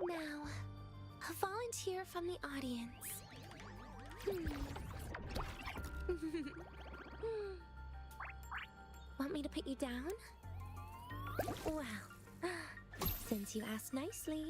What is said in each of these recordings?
Now, a volunteer from the audience. Want me to put you down? Well, since you asked nicely.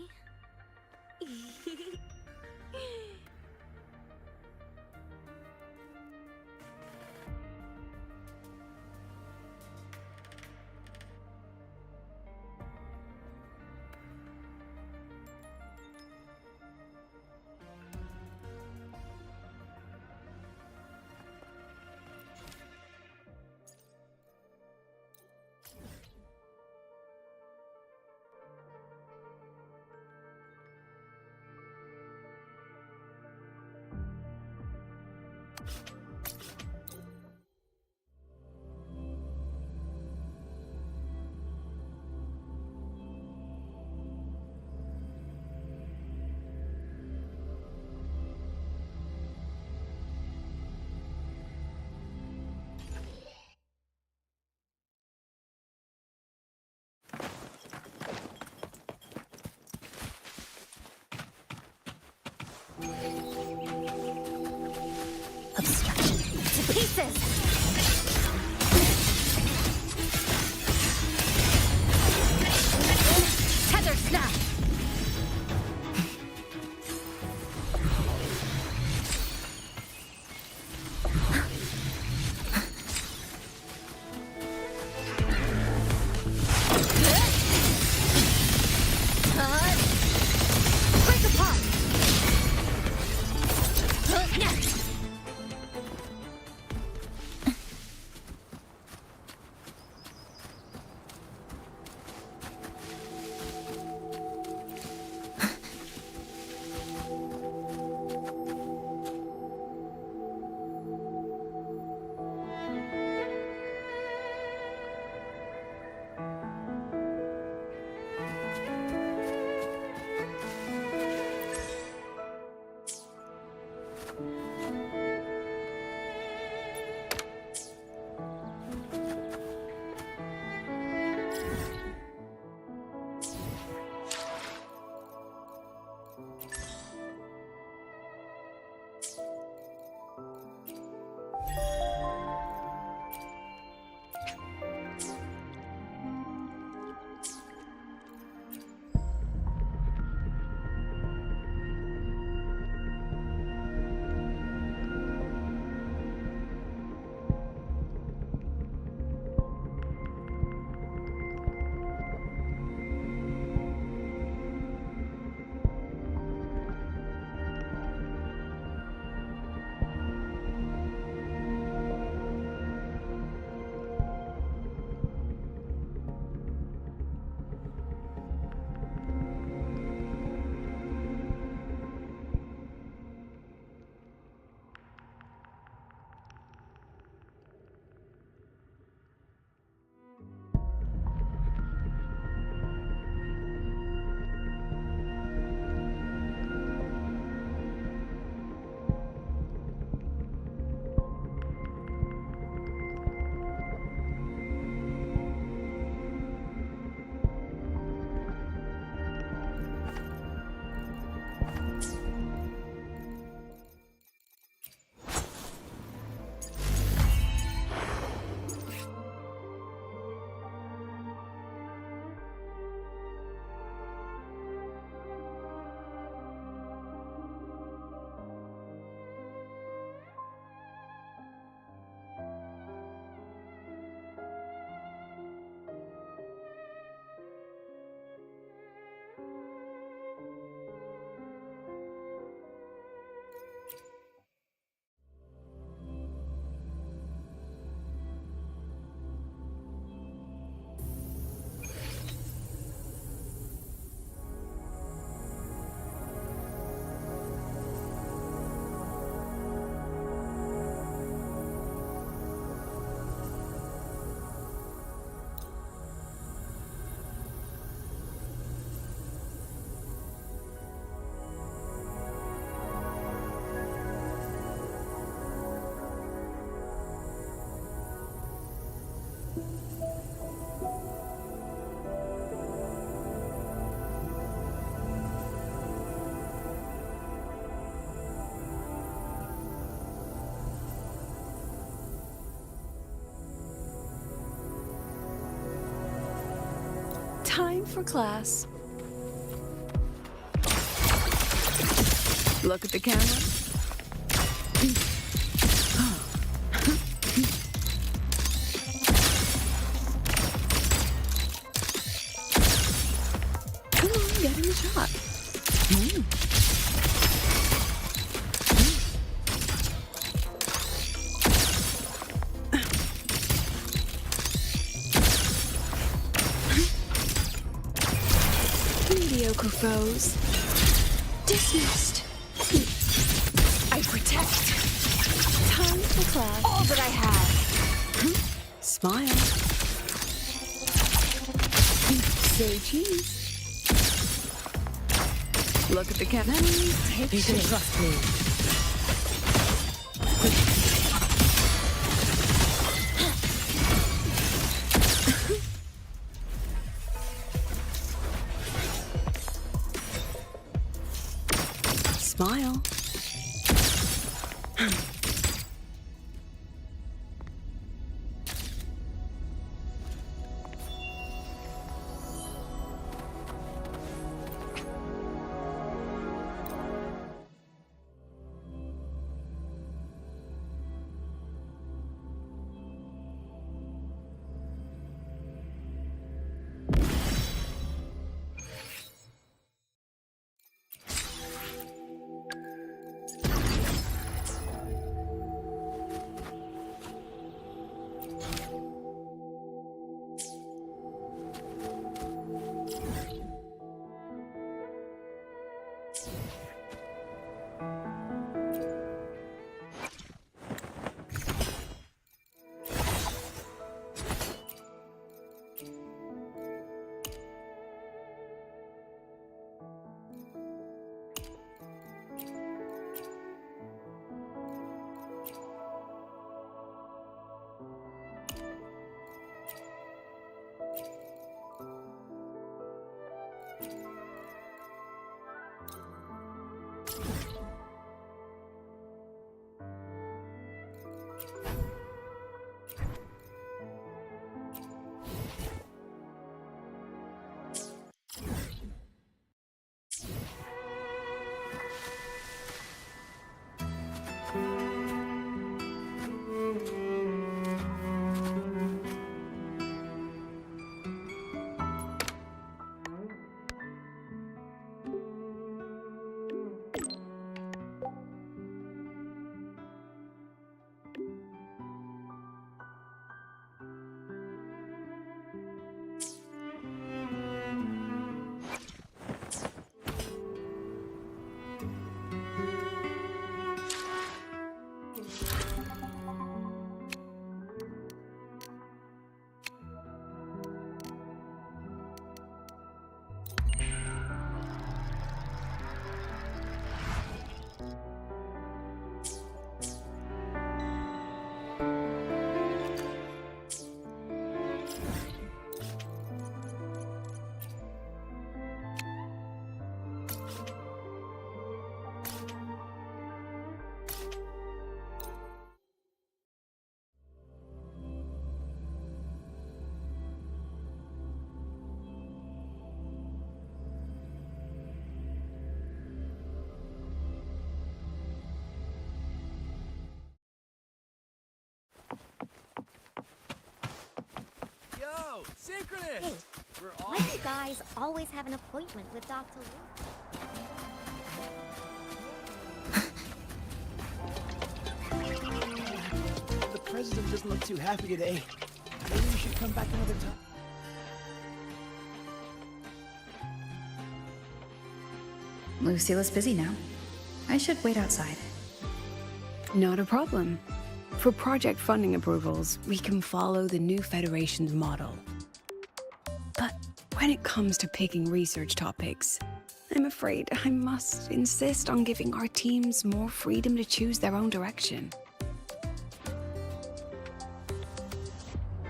Obstruction to pieces! Tether snap! Break apart! Time for class. Look at the camera. Come on, get in the shot. Mediocre foes. Dismissed. I protect. Time for class. All that I have. Smile. Say cheese. Look at the camera. Take You can shape. trust me. Smile. Synchronous! Hey, We're all why do you guys always have an appointment with Dr. Luke? The president doesn't look too happy today. Maybe we should come back another time. Lucilla's busy now. I should wait outside. Not a problem. For project funding approvals, we can follow the new Federation's model. But when it comes to picking research topics, I'm afraid I must insist on giving our teams more freedom to choose their own direction.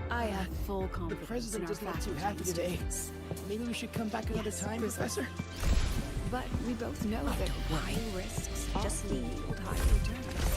I have full The confidence in president our doesn't look too faculty happy and today. students. Maybe we should come back another time, Professor? But we both know that high risks Just often leave. yield high returns.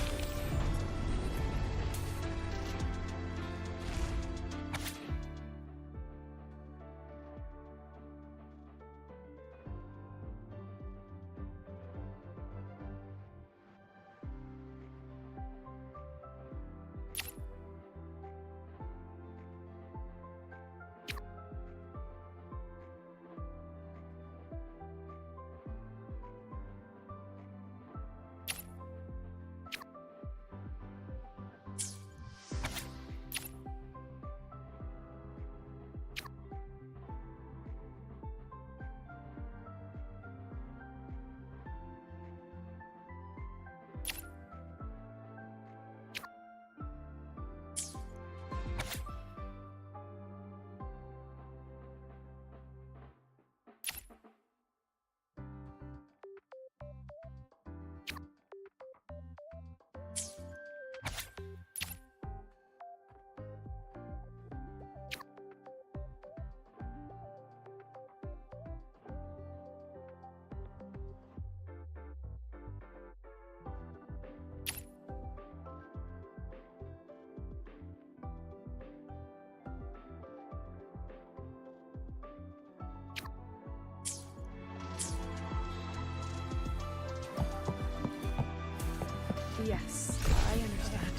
Yes, I understand.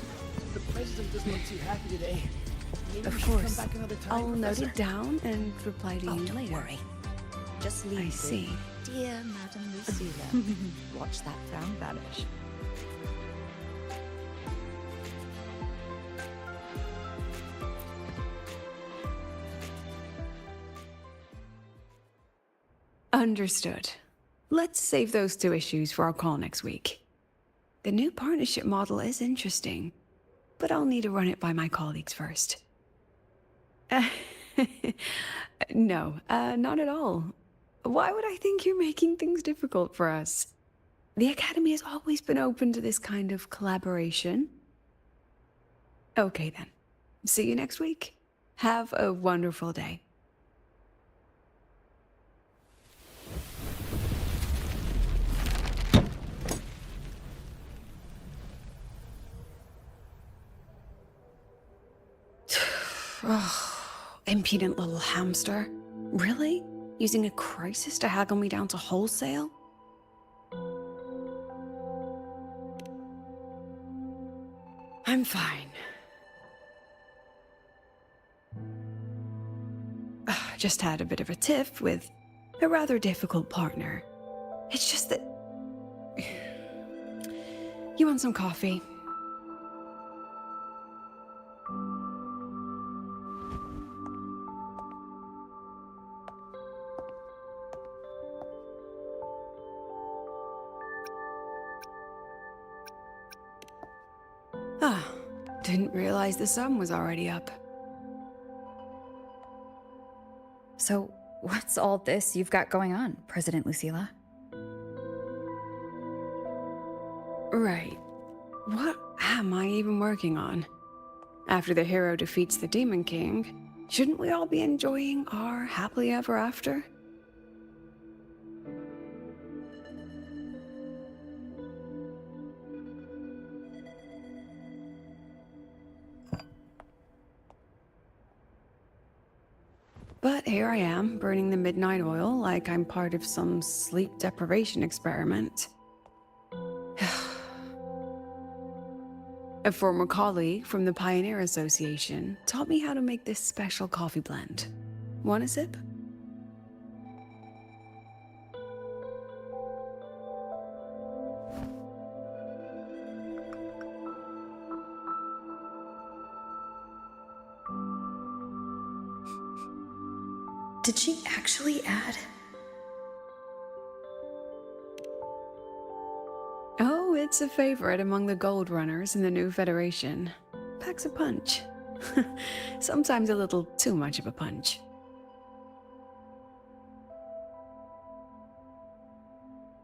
The president doesn't look too happy today. Maybe Of we should come course. back another time, I'll note Professor. it down and reply to Oh, you don't later. worry. Just leave I with, see. Dear Madame Lucilla. Watch that frown vanish. Understood. Let's save those two issues for our call next week. The new partnership model is interesting, but I'll need to run it by my colleagues first. No, not at all. Why would I think you're making things difficult for us? The Academy has always been open to this kind of collaboration. Okay then. See you next week. Have a wonderful day. Impudent little hamster. Really? Using a crisis to haggle me down to wholesale? I'm fine. Just had a bit of a tiff with a rather difficult partner. It's just that... You want some coffee? Ah, didn't realize the sun was already up. So, what's all this you've got going on, President Lucilla? Right. What am I even working on? After the hero defeats the Demon King, shouldn't we all be enjoying our happily ever after? But here I am, burning the midnight oil like I'm part of some sleep deprivation experiment. A former colleague from the Pioneer Association taught me how to make this special coffee blend. Want a sip? Did she actually add? Oh, it's a favorite among the gold runners in the new Federation. Packs a punch. Sometimes a little too much of a punch.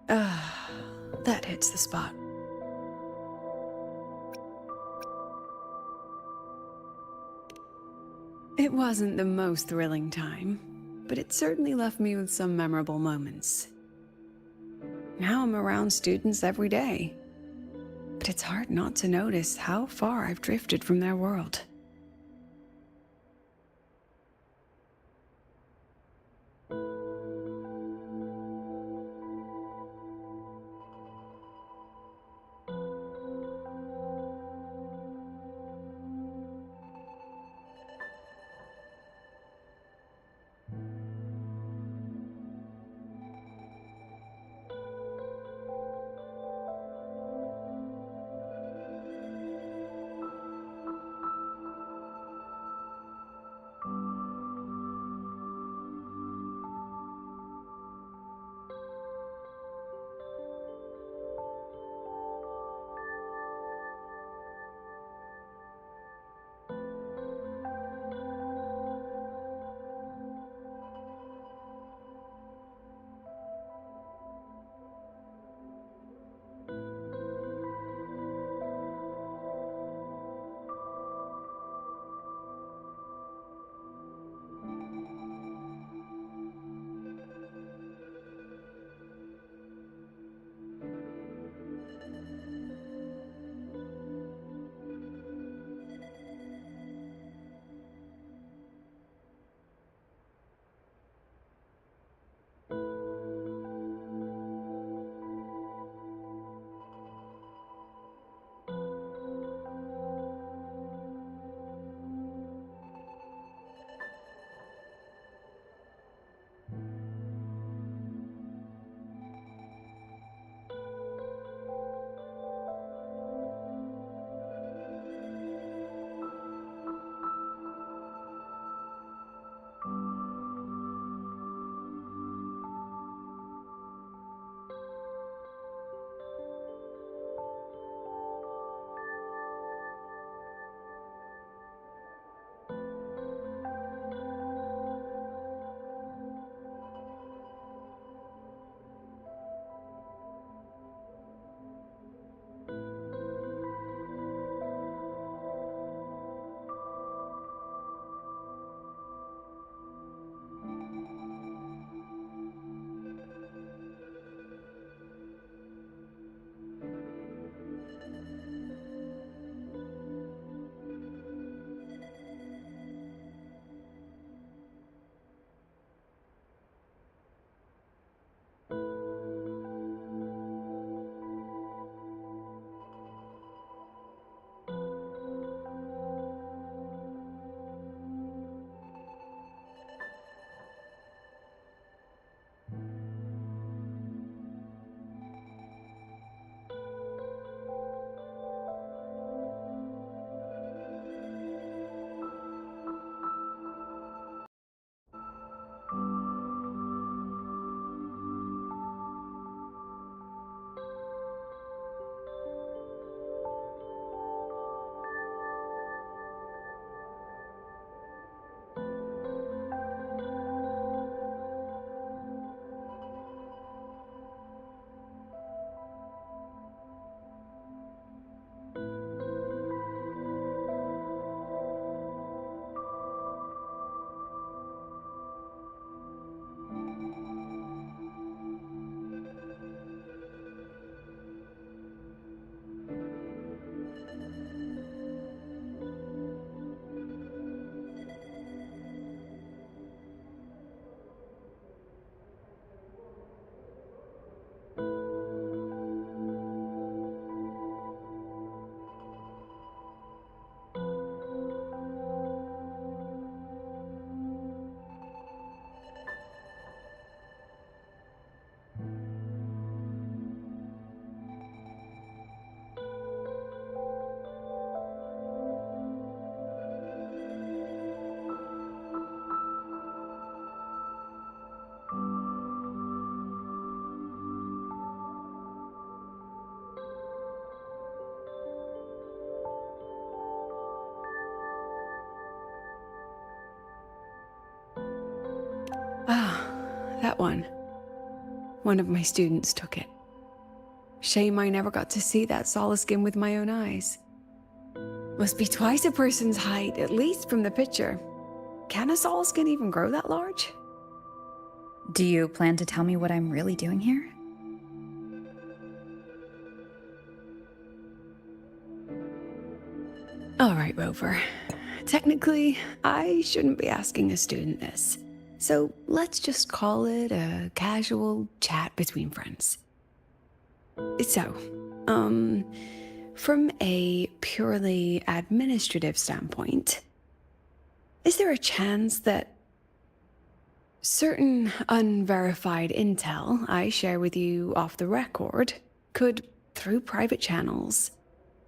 Ah, that hits the spot. It wasn't the most thrilling time, but it certainly left me with some memorable moments. Now I'm around students every day, but it's hard not to notice how far I've drifted from their world. That one. One of my students took it. Shame I never got to see that Solace skin with my own eyes. Must be twice a person's height, at least from the picture. Can a Solace skin even grow that large? Do you plan to tell me what I'm really doing here? Alright, Rover. Technically, I shouldn't be asking a student this. So let's just call it a casual chat between friends. So, from a purely administrative standpoint, is there a chance that certain unverified intel I share with you off the record could, through private channels,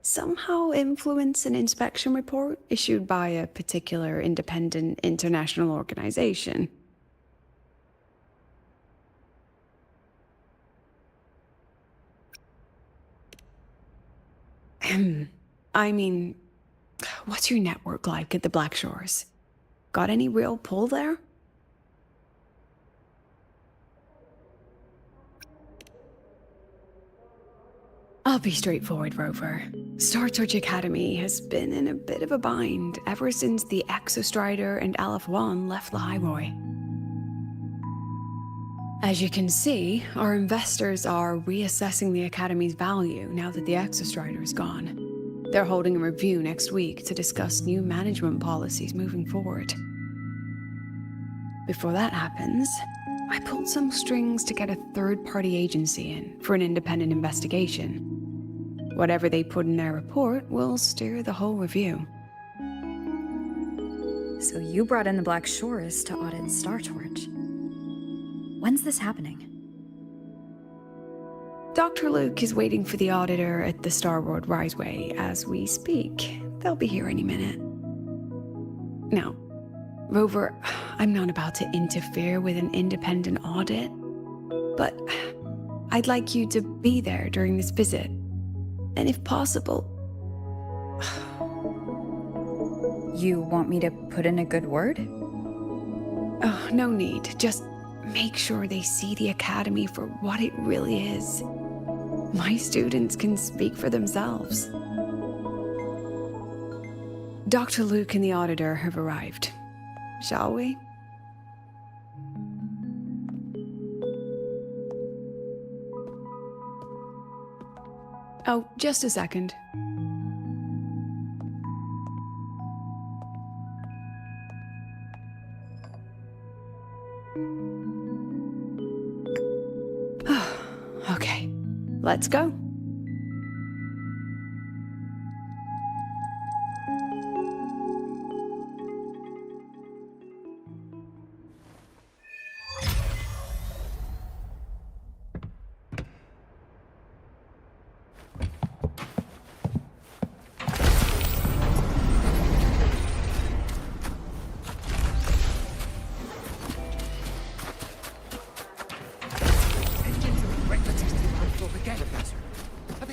somehow influence an inspection report issued by a particular independent international organization? I mean, what's your network like at the Black Shores? Got any real pull there? I'll be straightforward, Rover. Startorch Academy has been in a bit of a bind ever since the Exostrider and Aleph 1 left Lahai-Roi. As you can see, our investors are reassessing the Academy's value now that the Exostrider is gone. They're holding a review next week to discuss new management policies moving forward. Before that happens, I pulled some strings to get a third-party agency in for an independent investigation. Whatever they put in their report will steer the whole review. So you brought in the Black Shores to audit Startorch. When's this happening? Dr. Luke is waiting for the auditor at the Lahai-Roi as we speak. They'll be here any minute. Now, Rover, I'm not about to interfere with an independent audit, but I'd like you to be there during this visit. And if possible... You want me to put in a good word? Oh, no need. Just make sure they see the Academy for what it really is. My students can speak for themselves. Dr. Luke and the auditor have arrived. Shall we? Oh, just a second. Okay, let's go.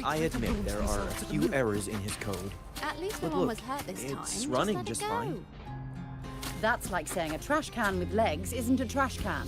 I admit there are a few errors in his code. At least no But one look, was hurt this time. it's Just running let it just go. fine. That's like saying a trash can with legs isn't a trash can.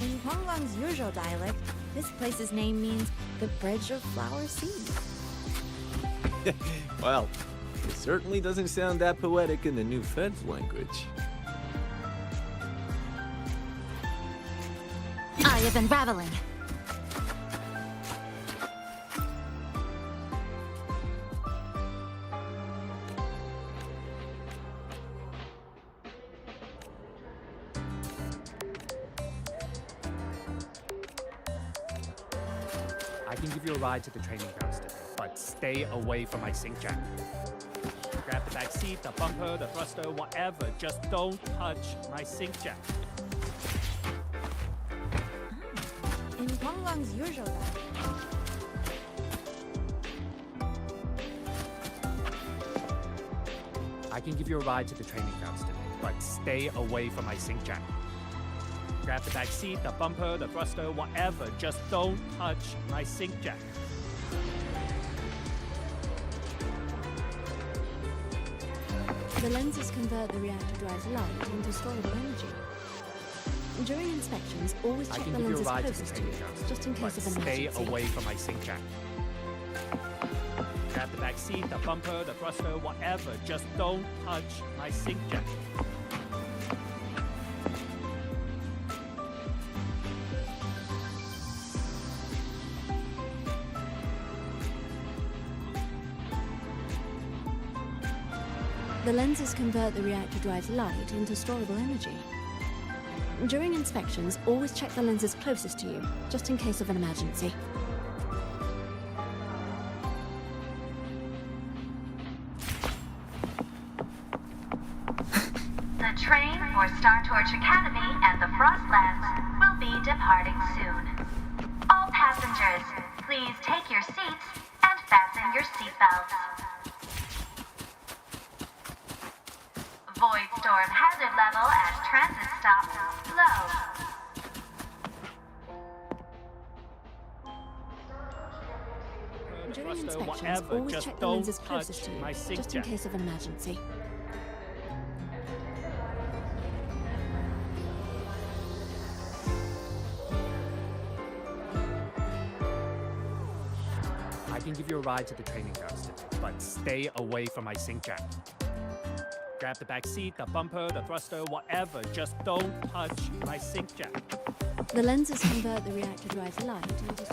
In Huanglang's usual dialect, this place's name means the Bridge of Flower Seeds. Well, it certainly doesn't sound that poetic in the new Fed's language. I way of unraveling. I can give you a ride to the training grounds today, but stay away from my sync jack. Grab the back seat, the bumper, the thruster, whatever. Just don't touch my sync jack. In Guangguang's usual dialect. I can give you a ride to the training grounds today, but stay away from my sync jack. Grab the back seat, the bumper, the thruster, whatever. Just don't touch my sync jack. The lenses convert the reactor drive's light into storable energy. During inspections, always I check can the give you a lenses ride to the closest to you, training grounds just in today, case but of an stay emergency. away from my sync jack. Grab the back seat, the bumper, the thruster, whatever. Just don't touch my sync jack. The lenses convert the reactor drive's light into storable energy. During inspections, always check the lenses closest to you, just in case of an emergency. The train for Startorch Academy and the Frostlands will be departing soon. All passengers, please take your seats and fasten your seatbelts. Void storm hazard level at transit stop low. During Thruster, inspections, whatever. always Just check the don't lenses touch closest to you, my sync just in jack. case of an emergency. I can give you a ride to the training grounds today, but stay away from my sync jack. Grab the back seat, the bumper, the thruster, whatever. Just don't touch my sync jack. The lenses convert the reactor drive's light into...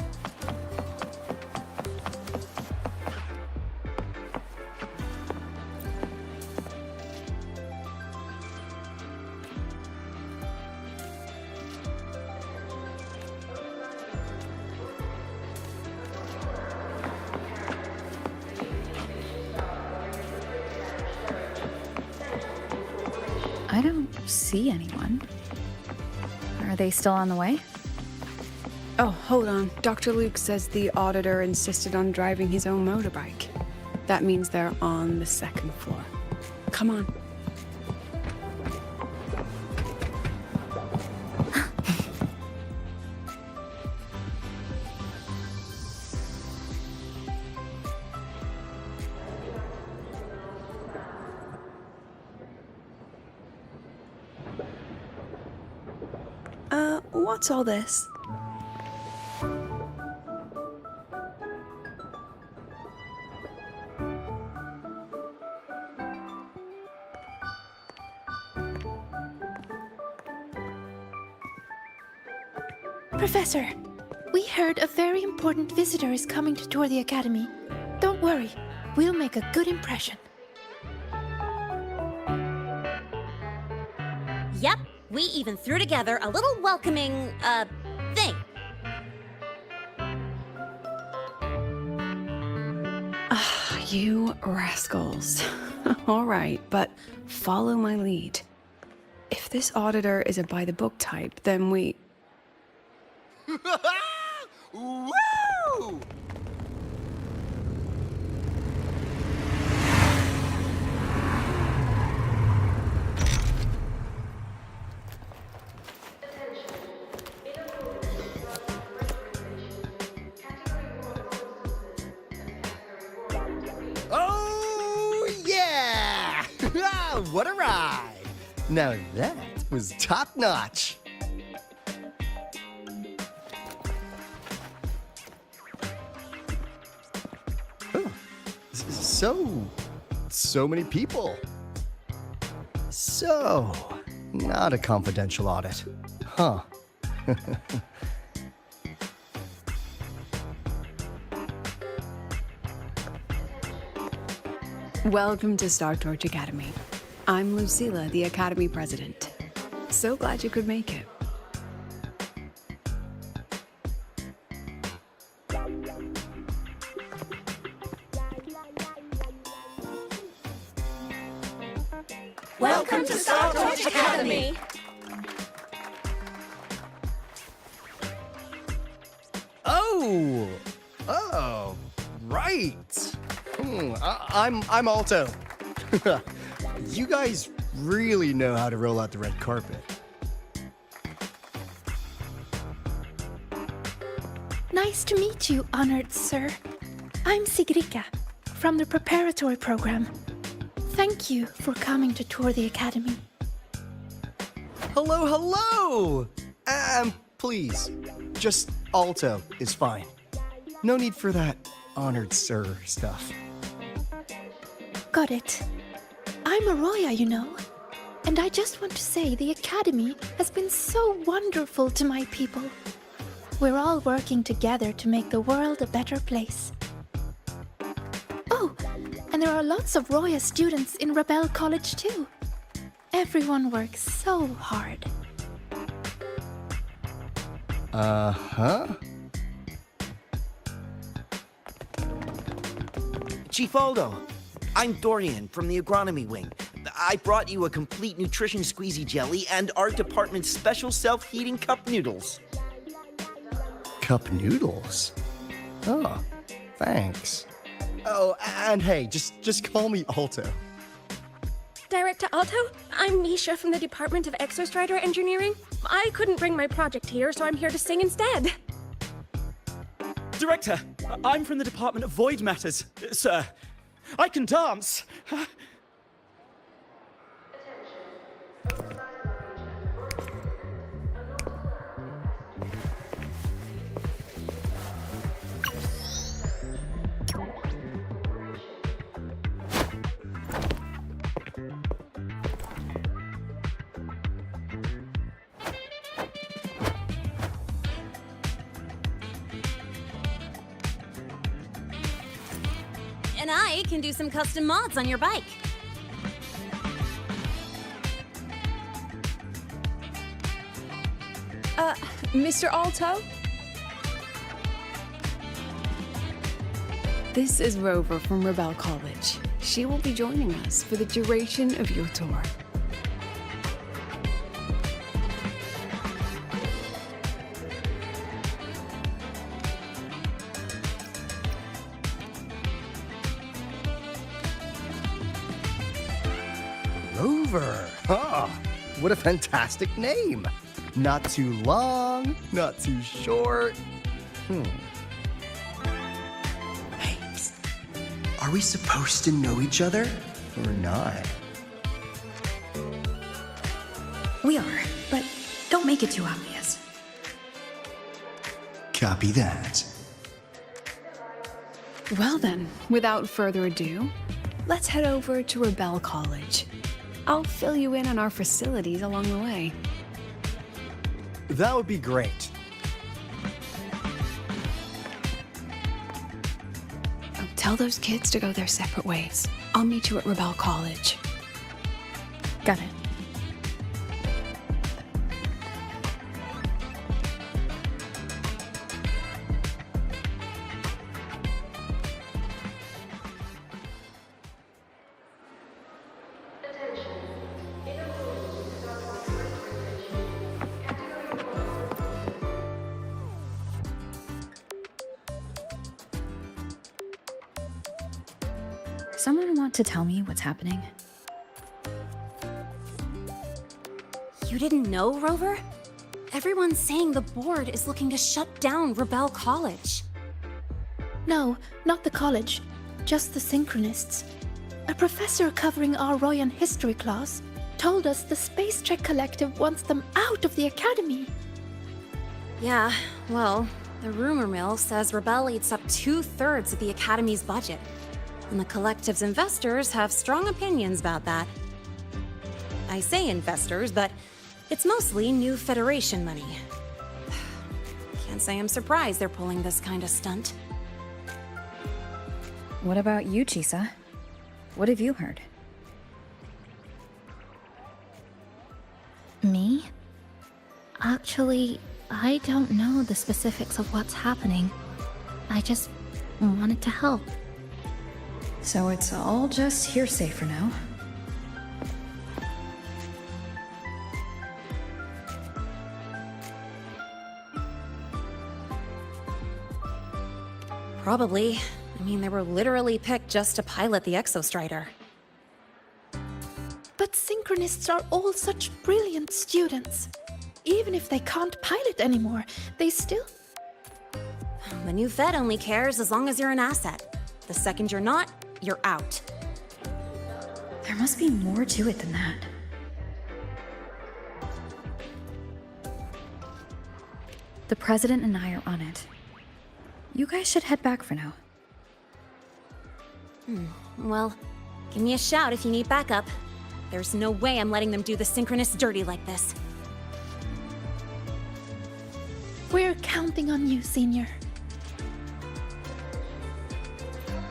I don't see anyone. Are they still on the way? Oh, hold on. Dr. Luke says the auditor insisted on driving his own motorbike. That means they're on the second floor. Come on. What's all this? Professor, we heard a very important visitor is coming to tour the academy. Don't worry, we'll make a good impression. Yep, we even threw together a little welcoming, thing. You rascals. All right, but follow my lead. If this auditor is a by-the-book type, then we... Woo! Oh, yeah! What a ride! Now that was top-notch. So many people. So, not a confidential audit. Huh. Welcome to Startorch Academy. I'm Lucilla, the Academy President. So glad you could make it. Welcome to Startorch Academy! Oh, right. I'm Alto. You guys really know how to roll out the red carpet. Nice to meet you, honored sir. I'm Sigrica, from the preparatory program. Thank you for coming to tour the academy. Hello! Please, just Alto is fine. No need for that honored sir stuff. Got it. I'm Arroya, you know. And I just want to say the academy has been so wonderful to my people. We're all working together to make the world a better place. Oh, and there are lots of Roya students in Rebel College too. Everyone works so hard. Uh-huh. Chief Aldo, I'm Dorian from the agronomy wing. I brought you a complete nutrition squeezy jelly and our department's special self-heating cup noodles. Cup noodles? Oh, thanks. Oh, and hey, just call me Alto. Director Alto, I'm Misha from the Department of Exostrider Engineering. I couldn't bring my project here, so I'm here to sing instead. Director, I'm from the Department of Void Matters. Sir, I can dance. And I can do some custom mods on your bike. Mr. Alto? This is Rover from Rebel College. She will be joining us for the duration of your tour. Rover. Ah, what a fantastic name. Not too long, not too short. Hey, psst. Are we supposed to know each other or not? We are, but don't make it too obvious. Copy that. Well then, without further ado, let's head over to Rebel College. I'll fill you in on our facilities along the way. That would be great. Oh, tell those kids to go their separate ways. I'll meet you at Rebel College. Got it. Someone want to tell me what's happening? You didn't know, Rover? Everyone's saying the board is looking to shut down Rebel College. No, not the college. Just the Synchronists. A professor covering our Royan history class told us the Space Trek Collective wants them out of the academy. Yeah, well, the rumor mill says Rebel eats up 2/3 of the academy's budget. And the collective's investors have strong opinions about that. I say investors, but it's mostly new Federation money. Can't say I'm surprised they're pulling this kind of stunt. What about you, Chisa? What have you heard? Me? Actually, I don't know the specifics of what's happening. I just wanted to help. So it's all just hearsay for now. Probably. I mean, they were literally picked just to pilot the Exostrider. But Synchronists are all such brilliant students. Even if they can't pilot anymore, they still... The new Fed only cares as long as you're an asset. The second you're not, you're out. There must be more to it than that. The President and I are on it. You guys should head back for now. Well, give me a shout if you need backup. There's no way I'm letting them do the Synchronists dirty like this. We're counting on you, Senior.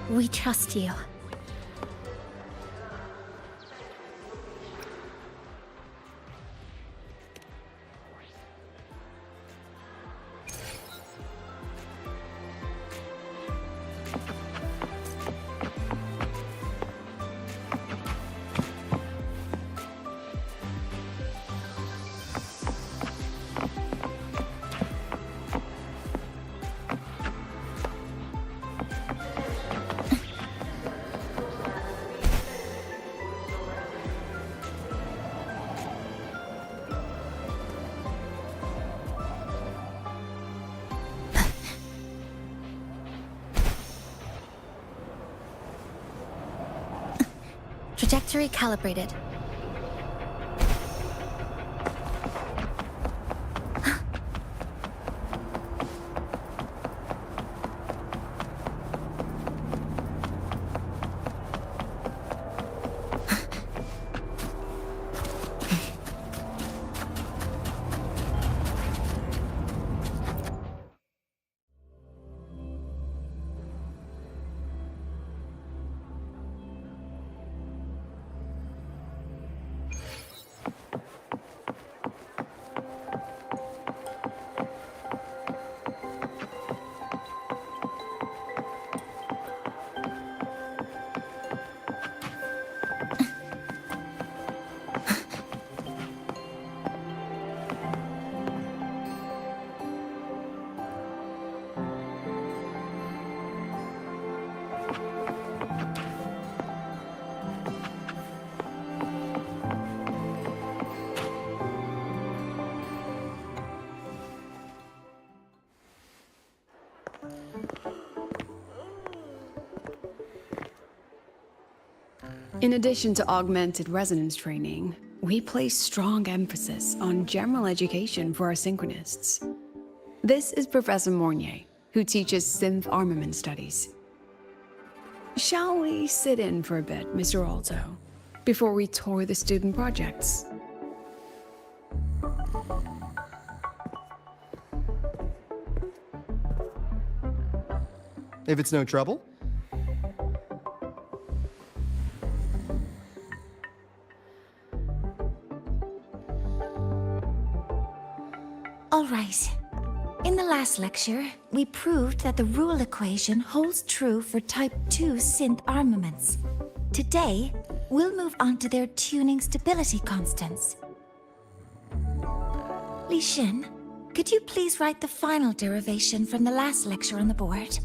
We trust you. Trajectory calibrated. In addition to augmented resonance training, we place strong emphasis on general education for our Synchronists. This is Professor Mornier, who teaches synth armament studies. Shall we sit in for a bit, Mr. Alto, before we tour the student projects? If it's no trouble. All right. In the last lecture, we proved that the rule equation holds true for Type 2 synth armaments. Today, we'll move on to their tuning stability constants. Li Xin, could you please write the final derivation from the last lecture on the board?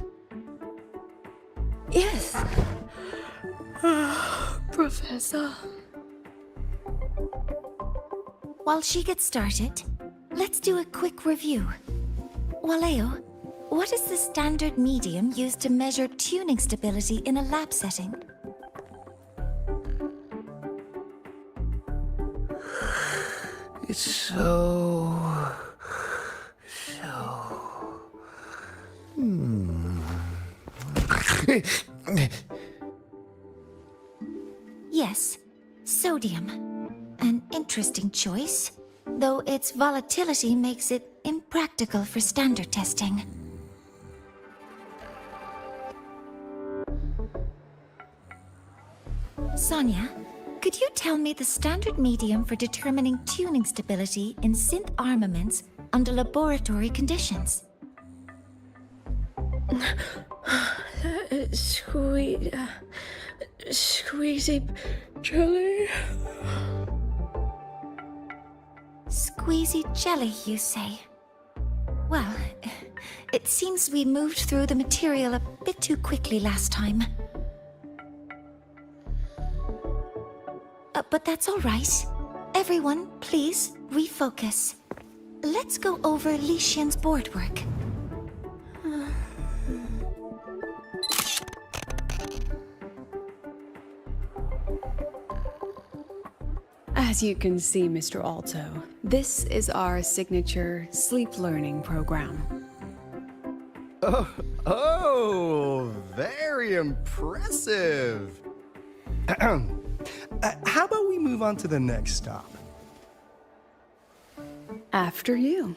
Yes. Professor. While she gets started, let's do a quick review. Waleo, what is the standard medium used to measure tuning stability in a lab setting? It's so... Yes, sodium. An interesting choice, though its volatility makes it impractical for standard testing. Sonia, could you tell me the standard medium for determining tuning stability in synth armaments under laboratory conditions? Squeezy jelly. Squeezy jelly, you say? Well, it seems we moved through the material a bit too quickly last time. But that's all right. Everyone, please refocus. Let's go over Lixian's board work. As you can see, Mr. Alto, this is our signature sleep learning program. Oh, very impressive. How about we move on to the next stop? After you.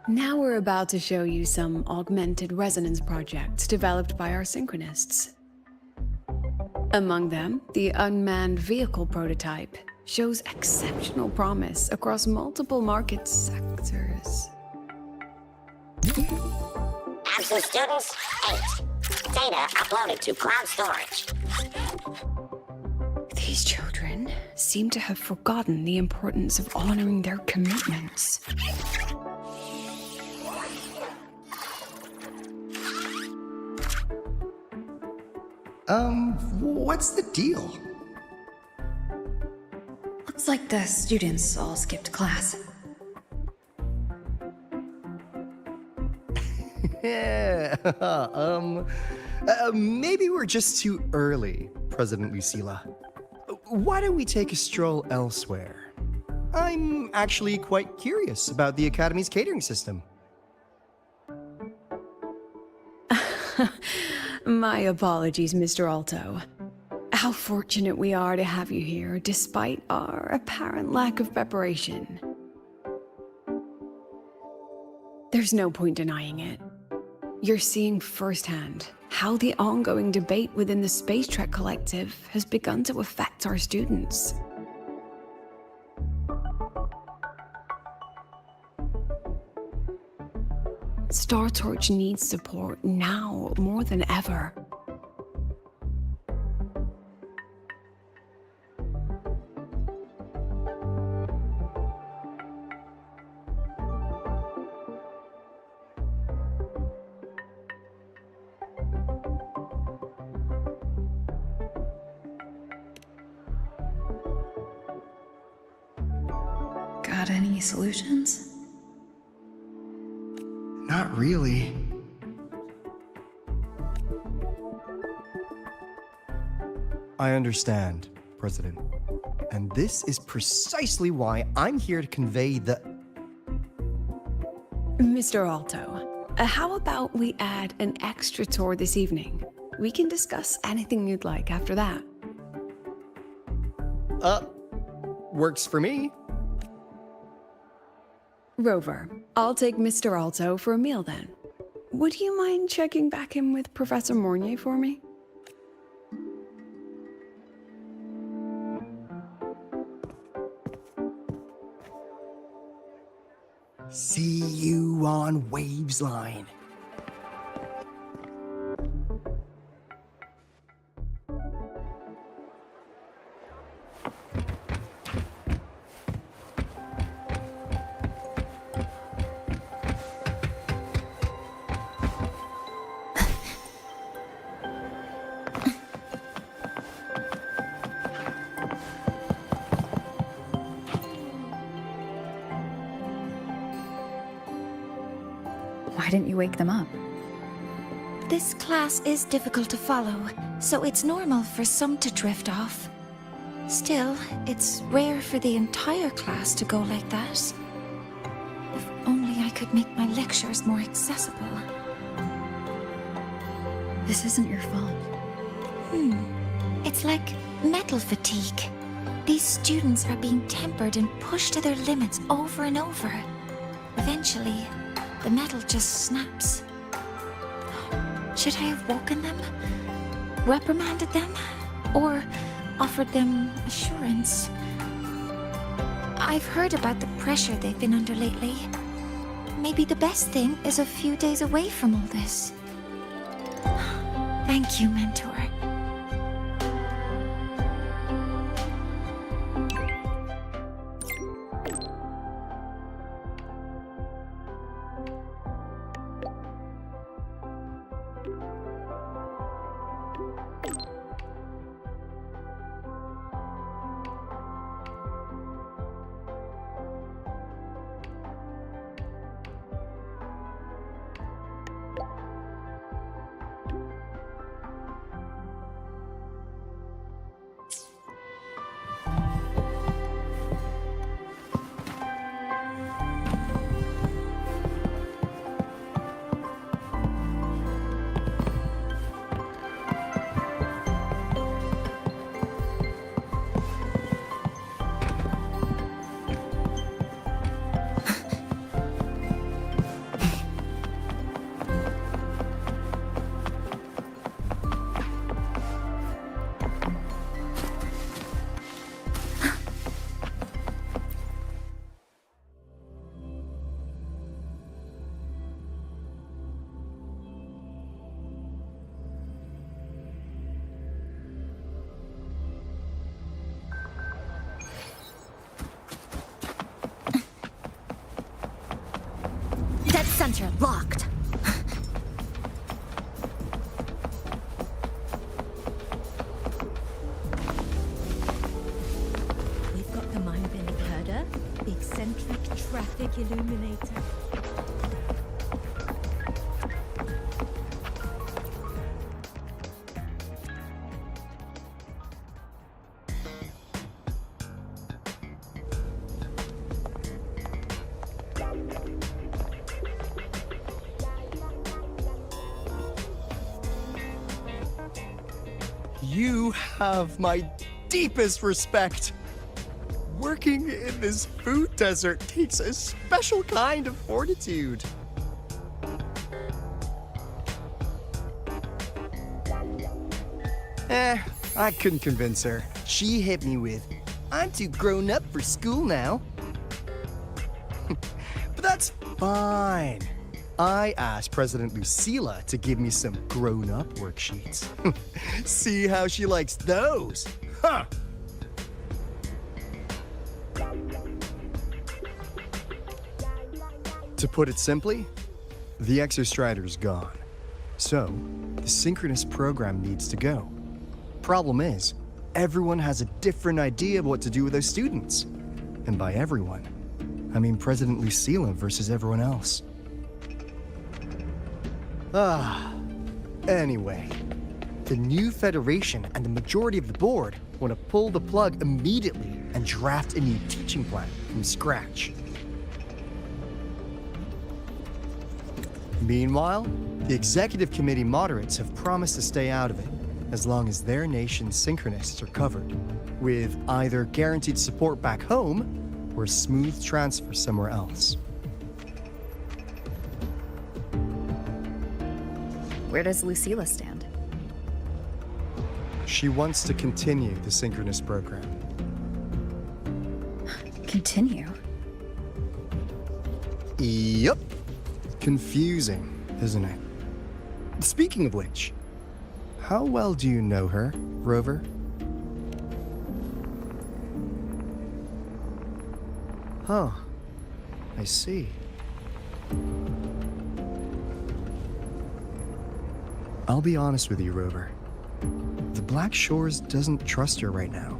Now we're about to show you some augmented resonance projects developed by our synchronists. Among them, the unmanned vehicle prototype shows exceptional promise across multiple market sectors. Absent students, 8. Data uploaded to cloud storage. These children seem to have forgotten the importance of honoring their commitments. What's the deal? Looks like the students all skipped class. Yeah, maybe we're just too early, President Lucilla. Why don't we take a stroll elsewhere? I'm actually quite curious about the Academy's catering system. My apologies, Mr. Alto. How fortunate we are to have you here, despite our apparent lack of preparation. There's no point denying it. You're seeing firsthand how the ongoing debate within the Space Trek Collective has begun to affect our students. Startorch needs support now more than ever. Got any solutions? Not really. I understand, President. And this is precisely why I'm here to convey the... Mr. Alto, how about we add an extra tour this evening? We can discuss anything you'd like after that. Works for me. Rover, I'll take Mr. Alto for a meal then. Would you mind checking back in with Professor Mornier for me? See you on Waves Line. Why didn't you wake them up? This class is difficult to follow, so it's normal for some to drift off. Still, it's rare for the entire class to go like that. The could make my lectures more accessible. This isn't your fault. It's like metal fatigue. These students are being tempered and pushed to their limits over and over. Eventually, the metal just snaps. Should I have woken them? Reprimanded them? Or offered them assurance? I've heard about the pressure they've been under lately. Maybe the best thing is a few days away from all this. Thank you, Mentor. Sensor locked. We've got the mind-bending herder, the eccentric traffic illuminator. You have my deepest respect. Working in this food desert takes a special kind of fortitude. I couldn't convince her. She hit me with, "I'm too grown up for school now." But that's fine. I asked President Lucilla to give me some grown-up worksheets. See how she likes those? Huh! To put it simply, the Exostrider's gone. So, the synchronous program needs to go. Problem is, everyone has a different idea of what to do with those students. And by everyone, I mean President Lucilla versus everyone else. Anyway, the new Federation and the majority of the board want to pull the plug immediately and draft a new teaching plan from scratch. Meanwhile, the executive committee moderates have promised to stay out of it as long as their nation's synchronists are covered, with either guaranteed support back home or a smooth transfer somewhere else. Where does Lucilla stand? She wants to continue the synchronous program. Continue? Yup. Confusing, isn't it? Speaking of which, how well do you know her, Rover? Huh. I see. I'll be honest with you, Rover. The Black Shores doesn't trust her right now.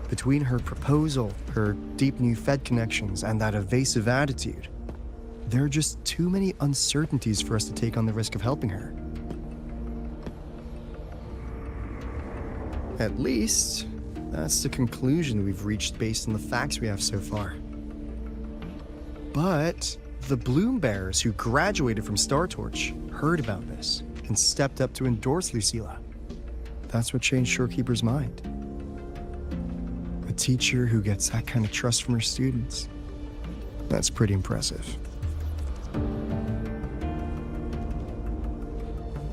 Between her proposal, her deep new Fed connections, and that evasive attitude, there are just too many uncertainties for us to take on the risk of helping her. At least, That's the conclusion we've reached based on the facts we have so far. But the Bloom Bearers who graduated from Startorch heard about this and stepped up to endorse Lucilla. That's what changed Shorekeeper's mind. A teacher who gets that kind of trust from her students. That's pretty impressive.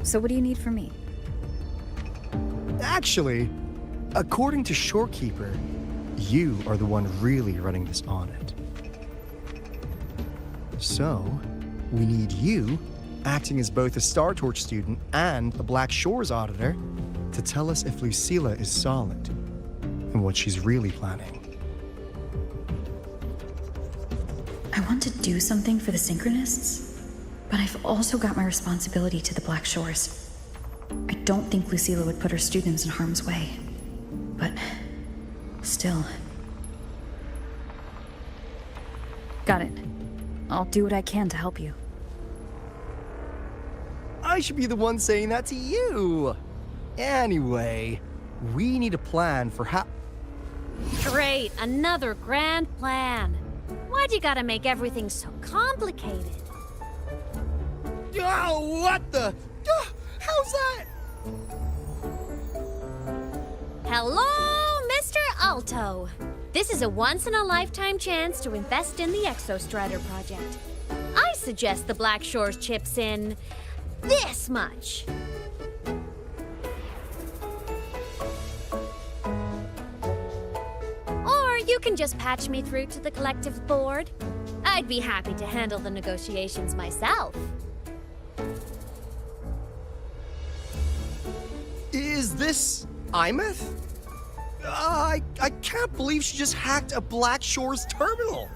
So what do you need from me? Actually, according to Shorekeeper, you are the one really running this audit. So, we need you, acting as both a Startorch student and a Black Shores auditor, to tell us if Lucilla is solid and what she's really planning. I want to do something for the Synchronists, but I've also got my responsibility to the Black Shores. I don't think Lucilla would put her students in harm's way, but still. Got it. I'll do what I can to help you. I should be the one saying that to you. Anyway, we need a plan for how... Great, another grand plan. Why'd you gotta make everything so complicated? Oh, what the... How's that? Hello, Mr. Alto. This is a once-in-a-lifetime chance to invest in the Exostrider project. I suggest the Black Shores chips in this much. Or you can just patch me through to the collective board. I'd be happy to handle the negotiations myself. Is this Imeth? I can't believe she just hacked a Black Shores terminal.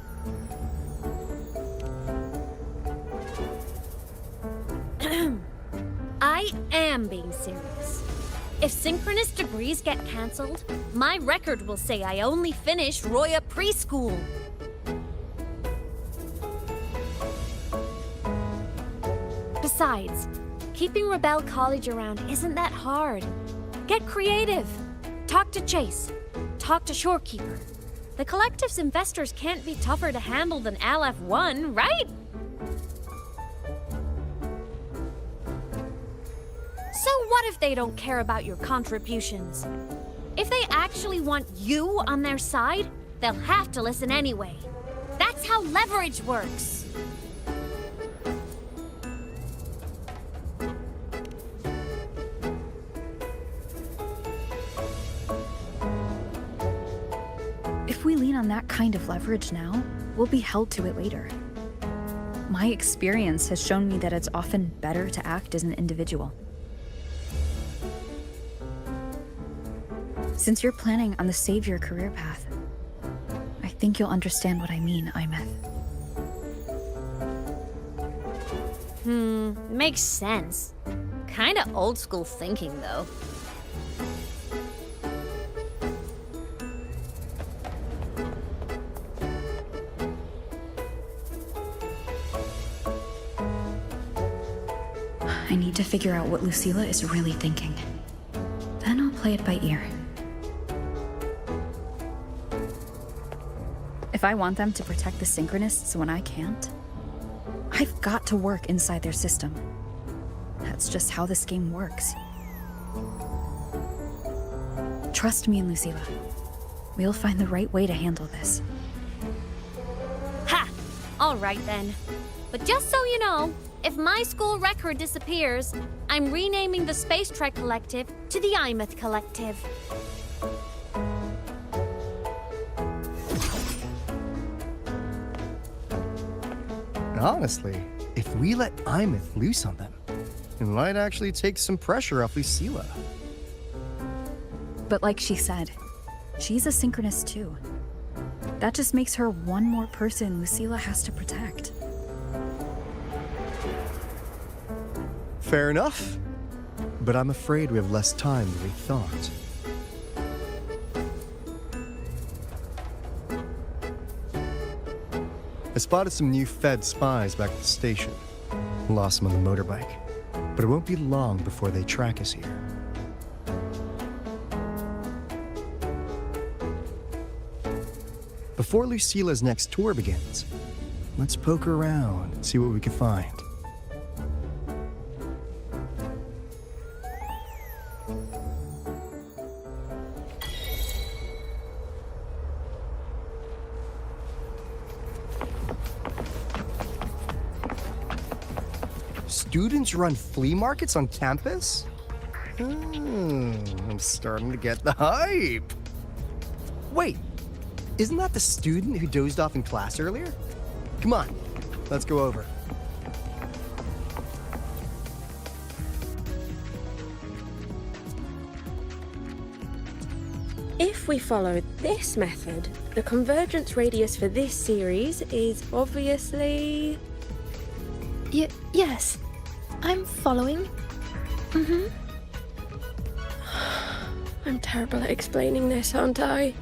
I am being serious. If synchronous degrees get cancelled, my record will say I only finished Roya preschool. Besides, keeping Rebel College around isn't that hard. Get creative. Talk to Chase. Talk to Shorekeeper. The Collective's investors can't be tougher to handle than LF1, right? So what if they don't care about your contributions? If they actually want you on their side, they'll have to listen anyway. That's how leverage works. If we lean on that kind of leverage now, we'll be held to it later. My experience has shown me that it's often better to act as an individual. Since you're planning on the savior career path, I think you'll understand what I mean, Imeth. Makes sense. Kinda old school thinking, though. I need to figure out what Lucilla is really thinking. Then I'll play it by ear. If I want them to protect the Synchronists when I can't, I've got to work inside their system. That's just how this game works. Trust me and Lucilla. We'll find the right way to handle this. Ha! All right then. But just so you know, if my school record disappears, I'm renaming the Space Trek Collective to the Imeth Collective. Honestly, if we let Imeth loose on them, it might actually take some pressure off Lucilla. But like she said, she's a Synchronist too. That just makes her one more person Lucilla has to protect. Fair enough. But I'm afraid we have less time than we thought. I spotted some new Fed spies back at the station. Lost them on the motorbike. But it won't be long before they track us here. Before Lucilla's next tour begins, let's poke around and see what we can find. Students run flea markets on campus? I'm starting to get the hype. Wait, isn't that the student who dozed off in class earlier? Come on, let's go over. If we follow this method, the convergence radius for this series is obviously... Yes. I'm following. I'm terrible at explaining this, aren't I?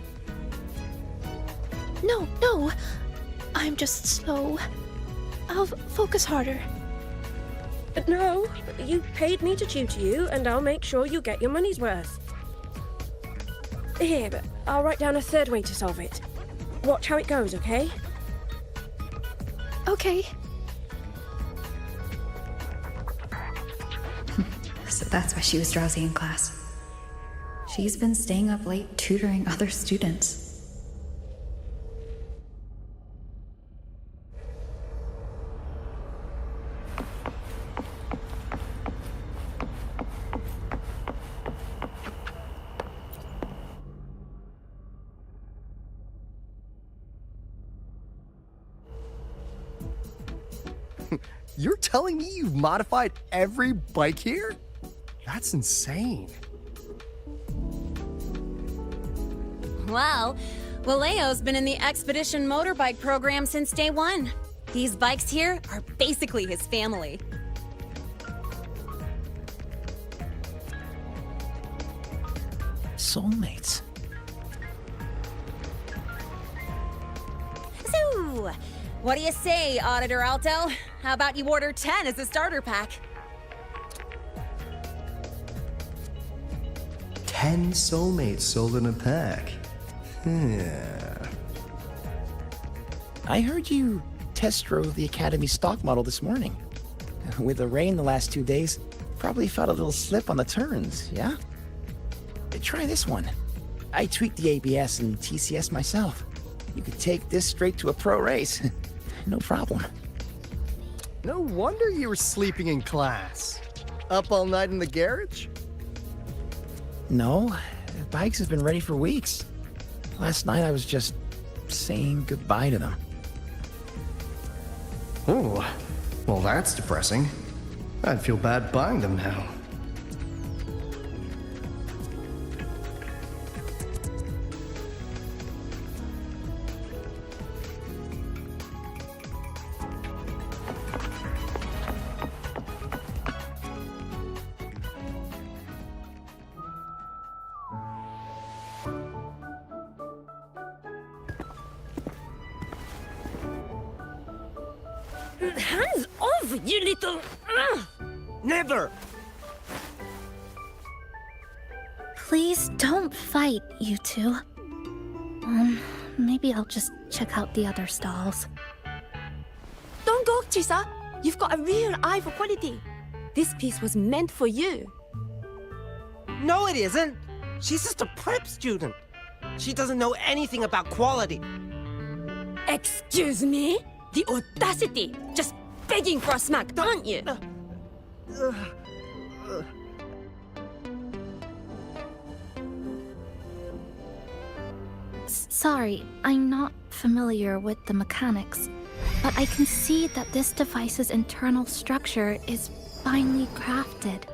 No. I'm just slow. I'll focus harder. No, you paid me to tutor you, and I'll make sure you get your money's worth. Here, but I'll write down a third way to solve it. Watch how it goes, okay? Okay. So that's why she was drowsy in class. She's been staying up late tutoring other students. You're telling me you've modified every bike here? That's insane. Well, Waleo's been in the Expedition motorbike program since day one. These bikes here are basically his family. Soulmates. So, what do you say, Auditor Alto? How about you order 10 as a starter pack? 10 soulmates sold in a pack. I heard you test drove the Academy stock model this morning. With the rain the last 2 days, probably felt a little slip on the turns, yeah? Try this one. I tweaked the ABS and TCS myself. You could take this straight to a pro race. No problem. No wonder you were sleeping in class. Up all night in the garage? No, bikes have been ready for weeks. Last night I was just saying goodbye to them. Oh, well that's depressing. I'd feel bad buying them now. Hands off, you little... Never! Please don't fight, you two. Maybe I'll just check out the other stalls. Don't go, Chisa. You've got a real eye for quality. This piece was meant for you. No, it isn't. She's just a prep student. She doesn't know anything about quality. Excuse me? The audacity! Just begging for a smack, aren't you? Sorry, I'm not familiar with the mechanics, but I can see that this device's internal structure is finely crafted.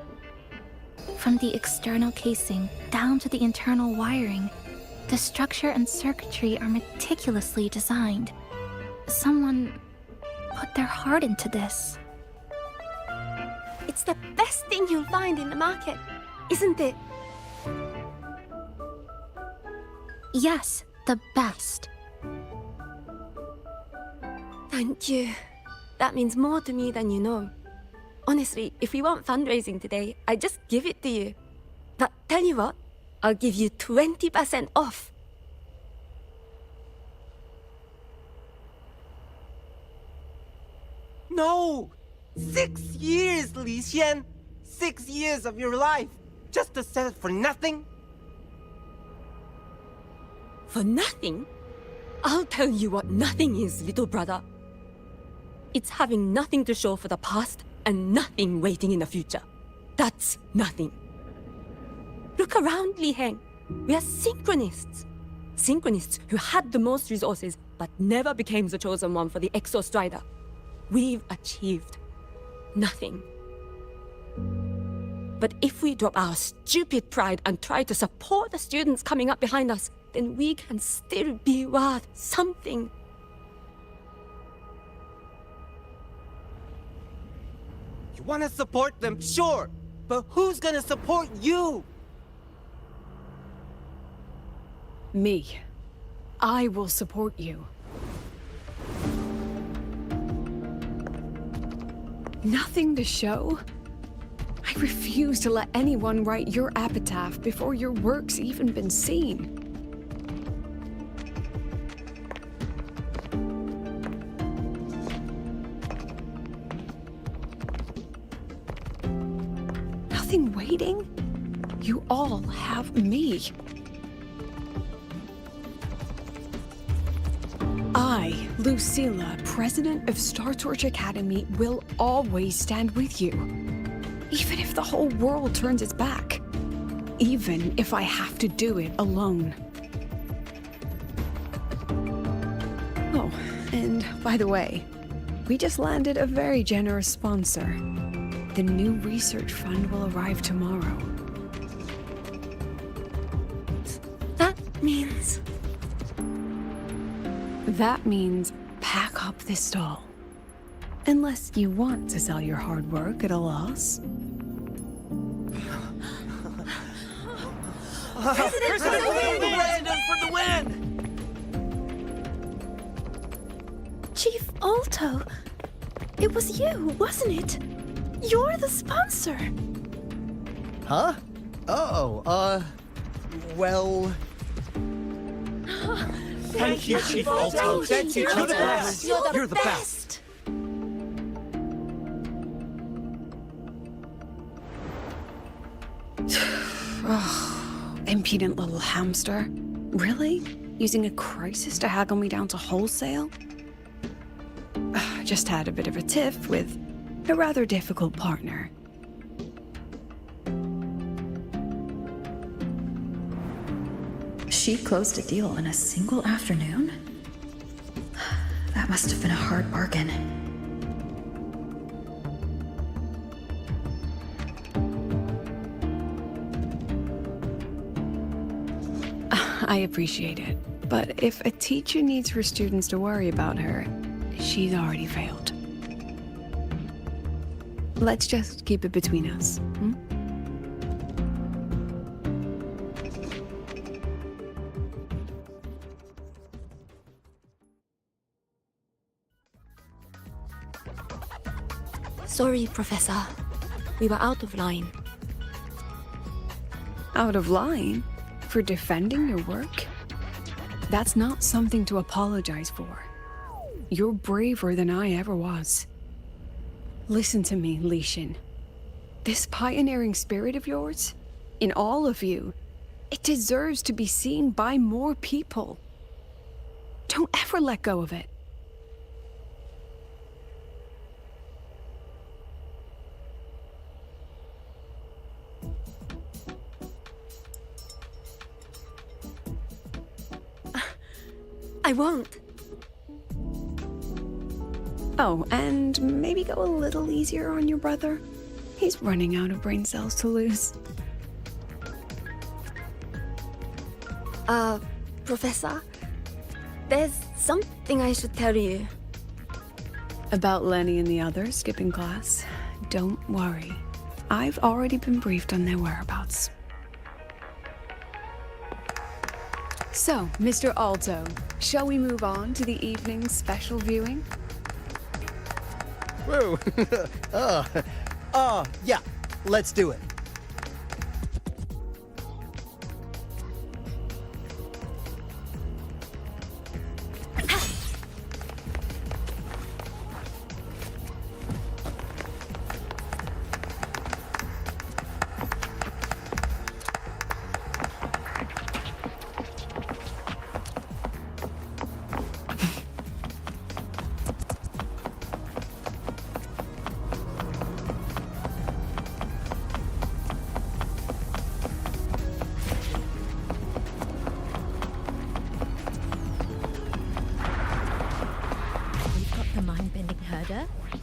From the external casing down to the internal wiring, the structure and circuitry are meticulously designed. Someone put their heart into this. It's the best thing you'll find in the market, isn't it? Yes, the best. Thank you. That means more to me than you know. Honestly, if we want fundraising today, I'd just give it to you. But tell you what, I'll give you 20% off. No! 6 years, Li Xian! 6 years of your life! Just to settle for nothing? For nothing? I'll tell you what nothing is, little brother. It's having nothing to show for the past and nothing waiting in the future. That's nothing. Look around, Li Heng. We are synchronists. Synchronists who had the most resources but never became the chosen one for the Exo Strider. We've achieved nothing. But if we drop our stupid pride and try to support the students coming up behind us, then we can still be worth something. You want to support them, sure, but who's gonna support you? Me. I will support you. Nothing to show? I refuse to let anyone write your epitaph before your work's even been seen. Nothing waiting? You all have me. I, Lucilla, president of Startorch Academy, will always stand with you. Even if the whole world turns its back. Even if I have to do it alone. Oh, and by the way, we just landed a very generous sponsor. The new research fund will arrive tomorrow. That means... That means pack up this stall. Unless you want to sell your hard work at a loss. President for the win! Chief Alto, it was you, wasn't it? You're the sponsor. Huh? Oh, well... Thank you, Chief Alto. Thank you. You're the best. You're the best. Impudent little hamster. Really? Using a crisis to haggle me down to wholesale? Just had a bit of a tiff with a rather difficult partner. She closed a deal in a single afternoon? That must have been a hard bargain. I appreciate it, but if a teacher needs her students to worry about her, she's already failed. Let's just keep it between us, hmm? Sorry, Professor. We were out of line. Out of line? For defending your work? That's not something to apologize for. You're braver than I ever was. Listen to me, Li Xin. This pioneering spirit of yours, in all of you, it deserves to be seen by more people. Don't ever let go of it. I won't. Oh, and maybe go a little easier on your brother. He's running out of brain cells to lose. Professor? There's something I should tell you. About Lenny and the others skipping class? Don't worry. I've already been briefed on their whereabouts. So, Mr. Alto, shall we move on to the evening's special viewing? Whoa. Yeah, let's do it.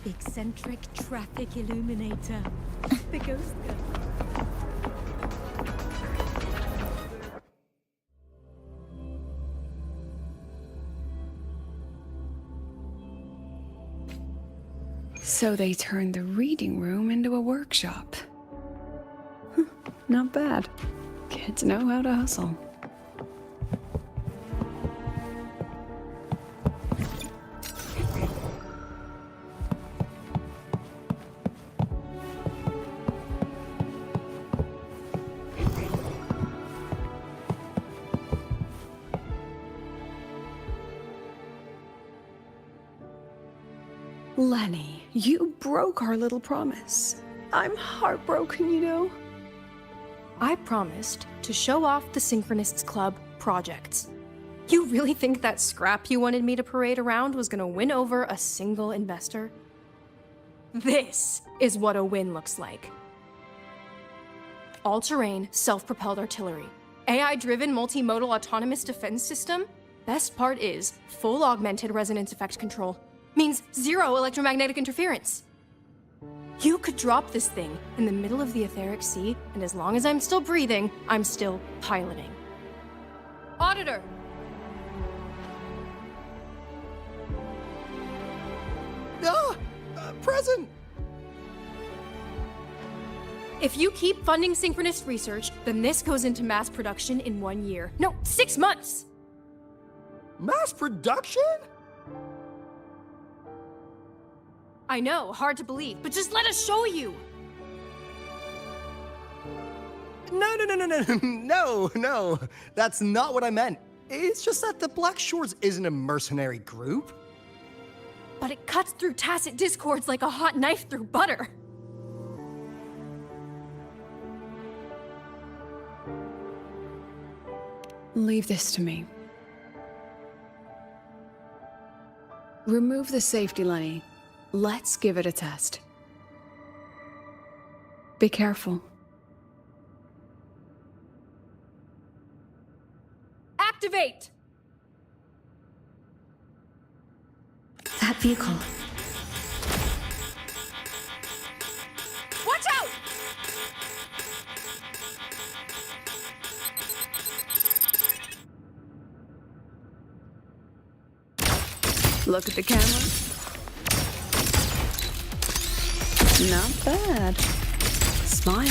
Eccentric traffic illuminator. The ghost girl. So they turned the reading room into a workshop. Not bad. Kids know how to hustle. Lenny, you broke our little promise. I'm heartbroken, you know. I promised to show off the Synchronists Club projects. You really think that scrap you wanted me to parade around was gonna win over a single investor? This is what a win looks like. All-terrain, self-propelled artillery. AI-driven multimodal autonomous defense system. Best part is full augmented resonance effect control. Means zero electromagnetic interference. You could drop this thing in the middle of the etheric sea, and as long as I'm still breathing, I'm still piloting. Auditor! Present! If you keep funding synchronous research, then this goes into mass production in 1 year. No, 6 months! Mass production? I know, hard to believe, but just let us show you! No. That's not what I meant. It's just that the Black Shores isn't a mercenary group. But it cuts through tacit discords like a hot knife through butter. Leave this to me. Remove the safety, Lenny. Let's give it a test. Be careful. Activate! That vehicle. Watch out! Look at the camera. Not bad. Smile.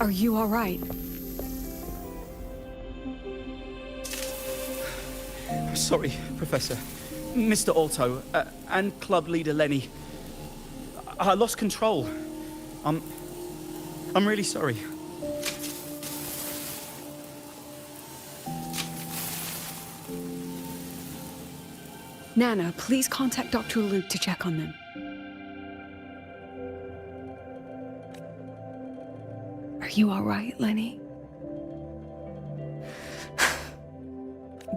Are you all right? Sorry, Professor. Mr. Alto, and club leader Lenny. I lost control. I'm really sorry. Nana, please contact Dr. Luke to check on them. Are you all right, Lenny?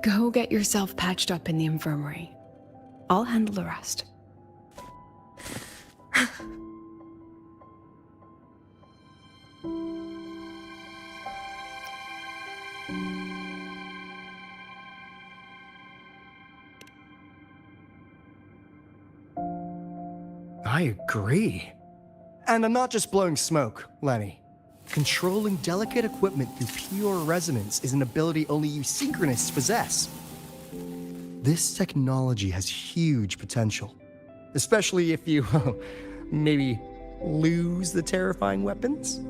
Go get yourself patched up in the infirmary. I'll handle the rest. I agree. And I'm not just blowing smoke, Lenny. Controlling delicate equipment through pure resonance is an ability only you synchronists possess. This technology has huge potential, especially if you, maybe, lose the terrifying weapons.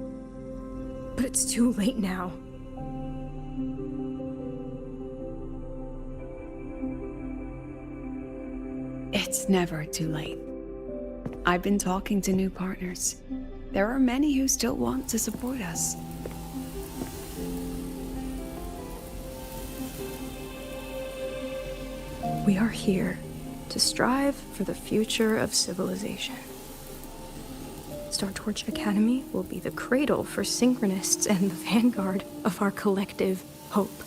But it's too late now. It's never too late. I've been talking to new partners. There are many who still want to support us. We are here to strive for the future of civilization. Startorch Academy will be the cradle for synchronists and the vanguard of our collective hope.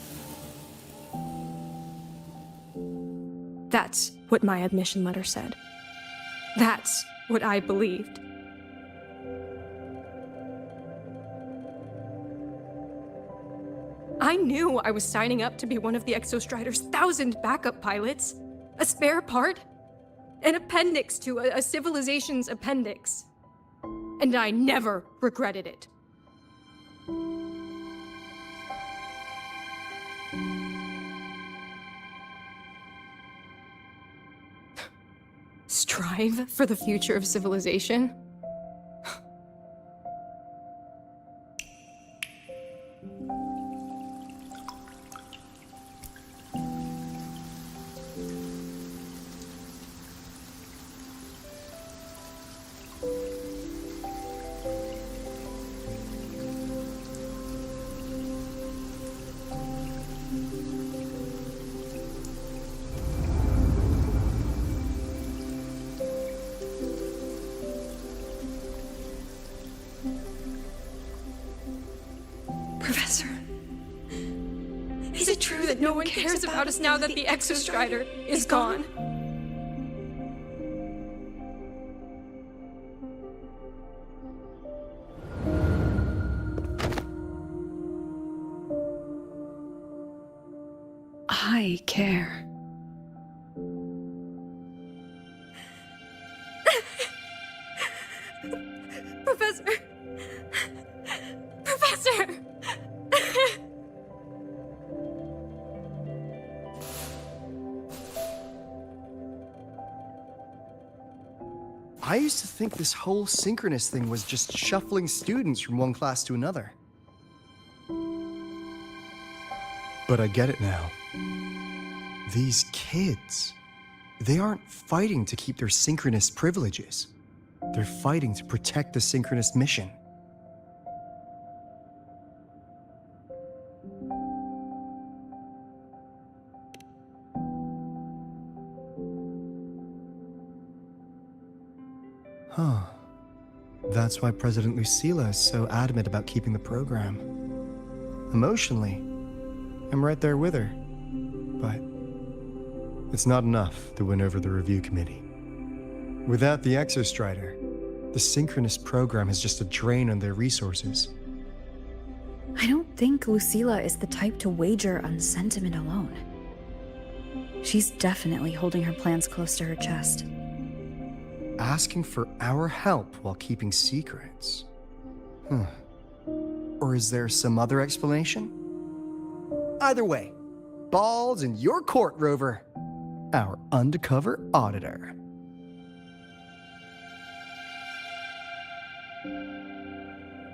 That's what my admission letter said. That's what I believed. I knew I was signing up to be one of the Exostrider's 1,000 backup pilots. A spare part. An appendix to a civilization's appendix. And I never regretted it. Strive for the future of civilization? Professor, is it true that no one cares about us now that the Exostrider is gone? I care. Professor! Professor! I used to think this whole synchronous thing was just shuffling students from one class to another. But I get it now. These kids, they aren't fighting to keep their synchronous privileges. They're fighting to protect the synchronous mission. Huh. That's why President Lucilla is so adamant about keeping the program. Emotionally, I'm right there with her. But it's not enough to win over the review committee. Without the Exostrider, the synchronous program is just a drain on their resources. I don't think Lucilla is the type to wager on sentiment alone. She's definitely holding her plans close to her chest. Asking for our help while keeping secrets. Or is there some other explanation? Either way, ball's in your court, Rover. Our undercover auditor.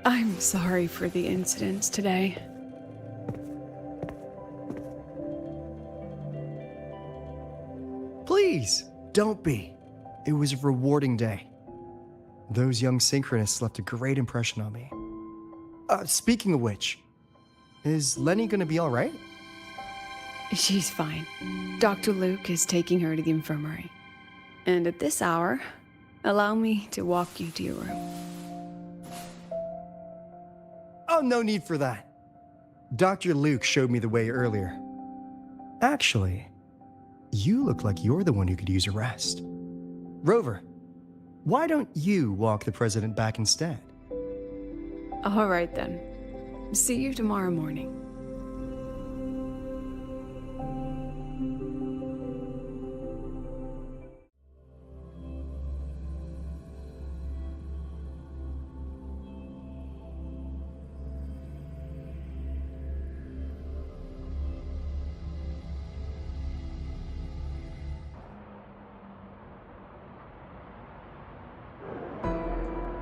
I'm sorry for the incidents today. Please, don't be. It was a rewarding day. Those young synchronists left a great impression on me. Speaking of which, is Lenny gonna be all right? She's fine. Dr. Luke is taking her to the infirmary. And at this hour, allow me to walk you to your room. Oh, no need for that. Dr. Luke showed me the way earlier. Actually, you look like you're the one who could use a rest. Rover, why don't you walk the president back instead? All right then. See you tomorrow morning.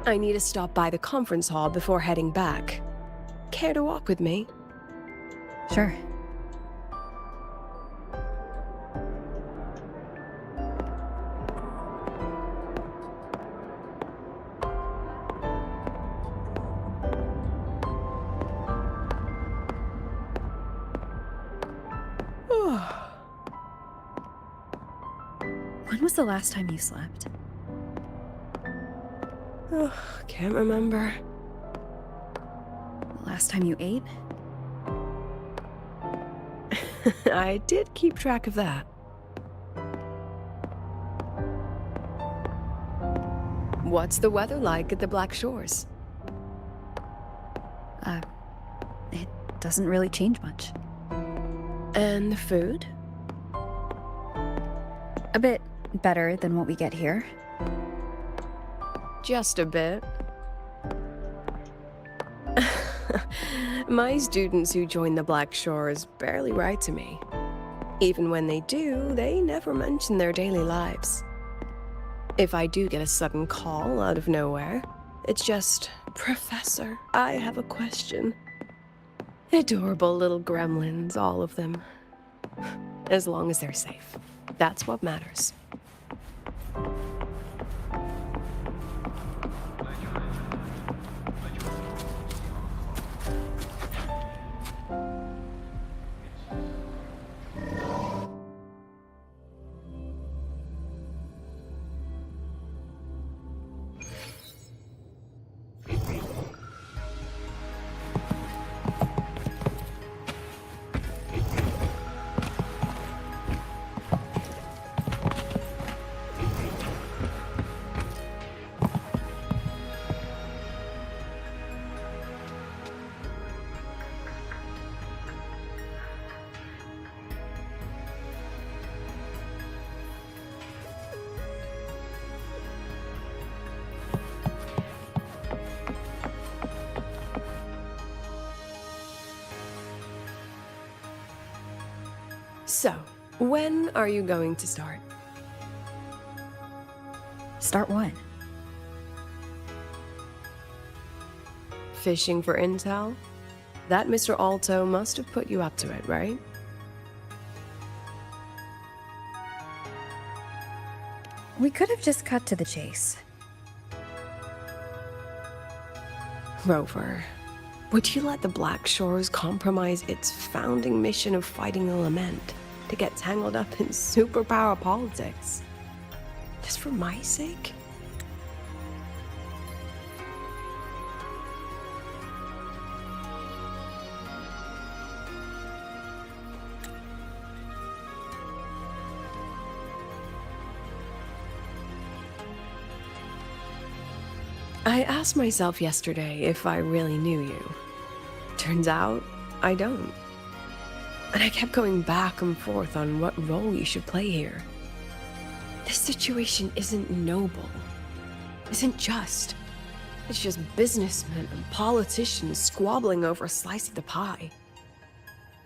I need to stop by the conference hall before heading back. Care to walk with me? Sure. When was the last time you slept? Oh, can't remember. The last time you ate? I did keep track of that. What's the weather like at the Black Shores? It doesn't really change much. And the food? A bit better than what we get here. Just a bit. My students who join the Black Shores barely write to me. Even when they do, they never mention their daily lives. If I do get a sudden call out of nowhere, it's just, "Professor, I have a question." Adorable little gremlins, all of them. As long as they're safe. That's what matters. So, when are you going to start? Start what? Fishing for intel? That Mr. Alto must have put you up to it, right? We could have just cut to the chase. Rover, would you let the Black Shores compromise its founding mission of fighting the Lament to get tangled up in superpower politics? Just for my sake? I asked myself yesterday if I really knew you. Turns out, I don't. And I kept going back and forth on what role you should play here. This situation isn't noble, isn't just. It's just businessmen and politicians squabbling over a slice of the pie.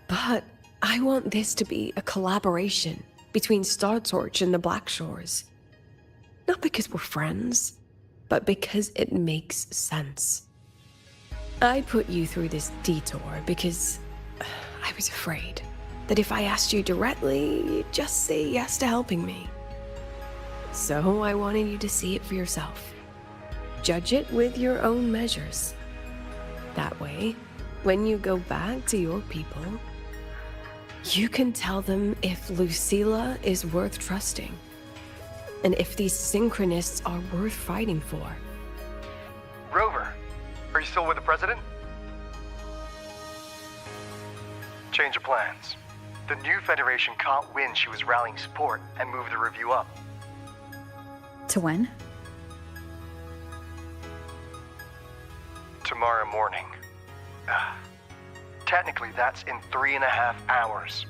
But I want this to be a collaboration between Startorch and the Black Shores. Not because we're friends, but because it makes sense. I put you through this detour because I was afraid that if I asked you directly, you'd just say yes to helping me. So I wanted you to see it for yourself. Judge it with your own measures. That way, when you go back to your people, you can tell them if Lucilla is worth trusting, and if these synchronists are worth fighting for. Rover, are you still with the President? Change of plans. The new Federation caught wind she was rallying support and moved the review up. To when? Tomorrow morning. Technically, that's in 3.5 hours.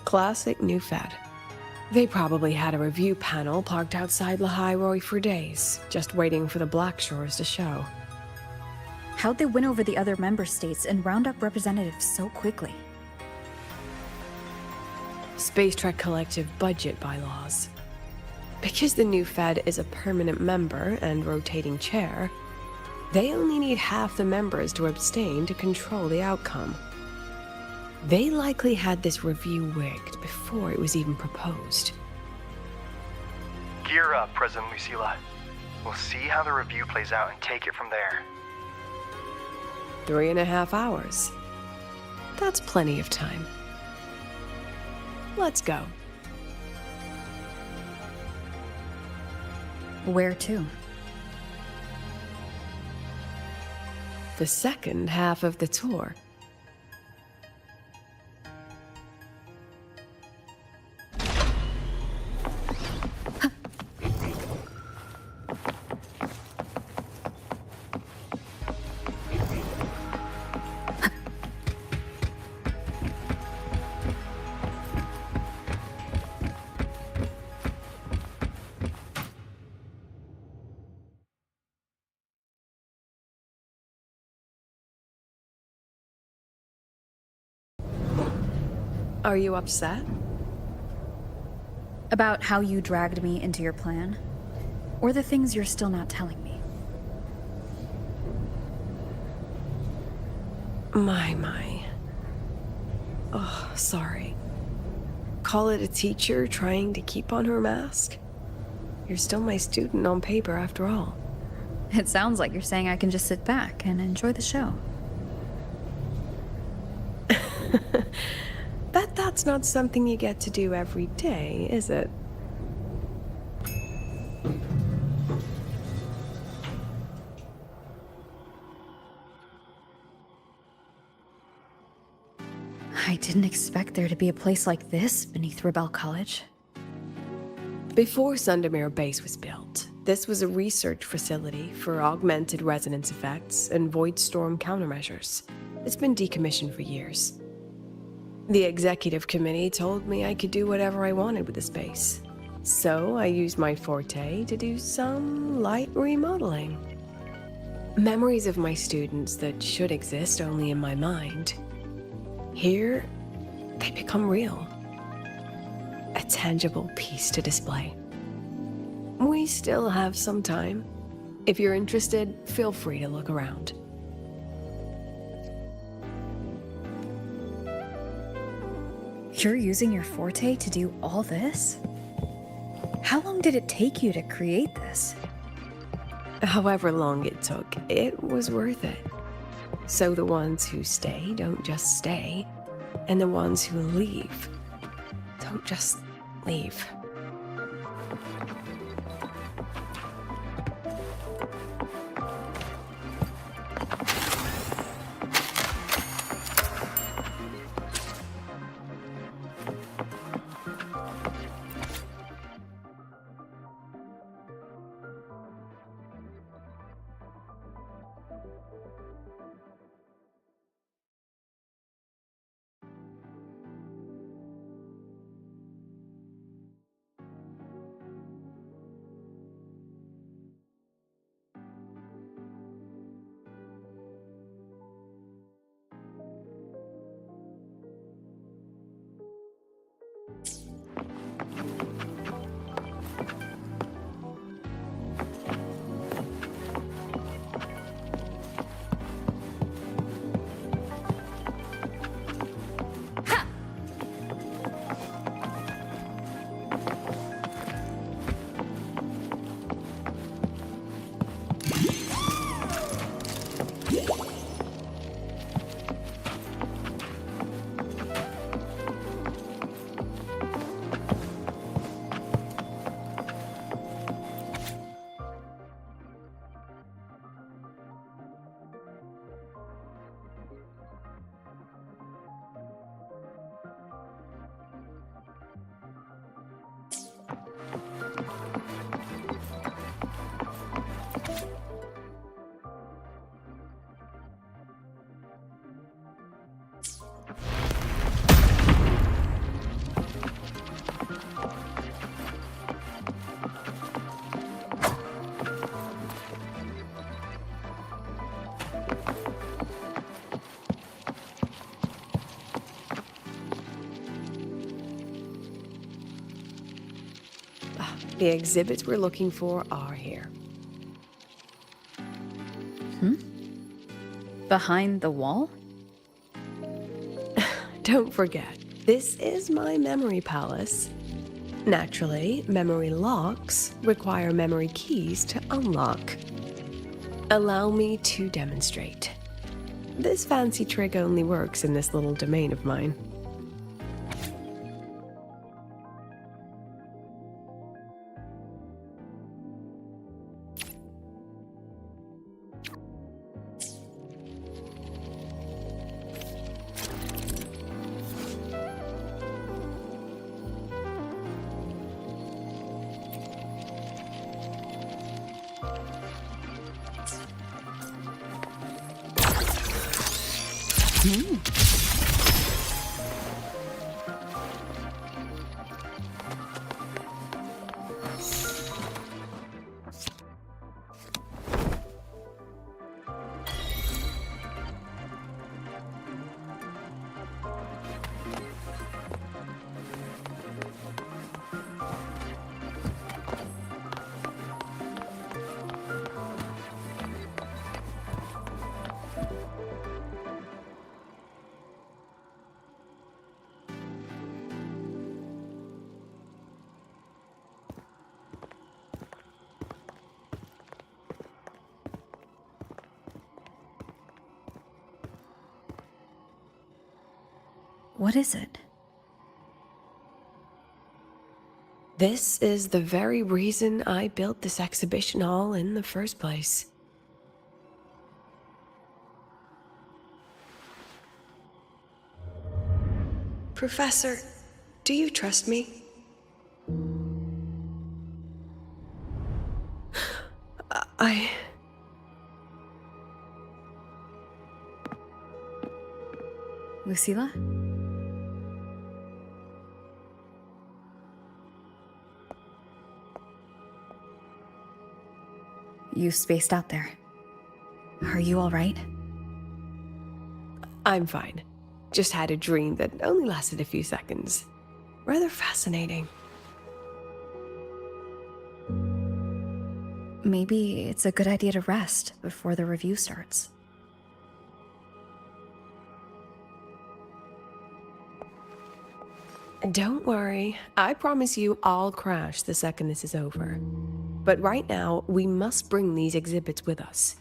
Classic new Fed. They probably had a review panel parked outside Lahai-Roi for days, just waiting for the Black Shores to show. How'd they win over the other member states and round up representatives so quickly? Space Trek Collective budget bylaws. Because the new Fed is a permanent member and rotating chair, they only need half the members to abstain to control the outcome. They likely had this review rigged before it was even proposed. Gear up, President Lucilla. We'll see how the review plays out and take it from there. 3.5 hours. That's plenty of time. Let's go. Where to? The second half of the tour. Are you upset? About how you dragged me into your plan? Or the things you're still not telling me? My. Oh, sorry. Call it a teacher trying to keep on her mask? You're still my student on paper after all. It sounds like you're saying I can just sit back and enjoy the show. Bet that's not something you get to do every day, is it? I didn't expect there to be a place like this beneath Rebel College. Before Sundermere Base was built, this was a research facility for augmented resonance effects and void storm countermeasures. It's been decommissioned for years. The executive committee told me I could do whatever I wanted with the space. So I used my forte to do some light remodeling. Memories of my students that should exist only in my mind. Here, they become real. A tangible piece to display. We still have some time. If you're interested, feel free to look around. You're using your forte to do all this? How long did it take you to create this? However long it took, it was worth it. So the ones who stay don't just stay, and the ones who leave don't just leave. The exhibits we're looking for are here. Behind the wall? Don't forget, this is my memory palace. Naturally, memory locks require memory keys to unlock. Allow me to demonstrate. This fancy trick only works in this little domain of mine. What is it? This is the very reason I built this exhibition hall in the first place. Professor, do you trust me? Lucilla? You spaced out there. Are you all right? I'm fine. Just had a dream that only lasted a few seconds. Rather fascinating. Maybe it's a good idea to rest before the review starts. Don't worry. I promise you I'll crash the second this is over. But right now, we must bring these exhibits with us.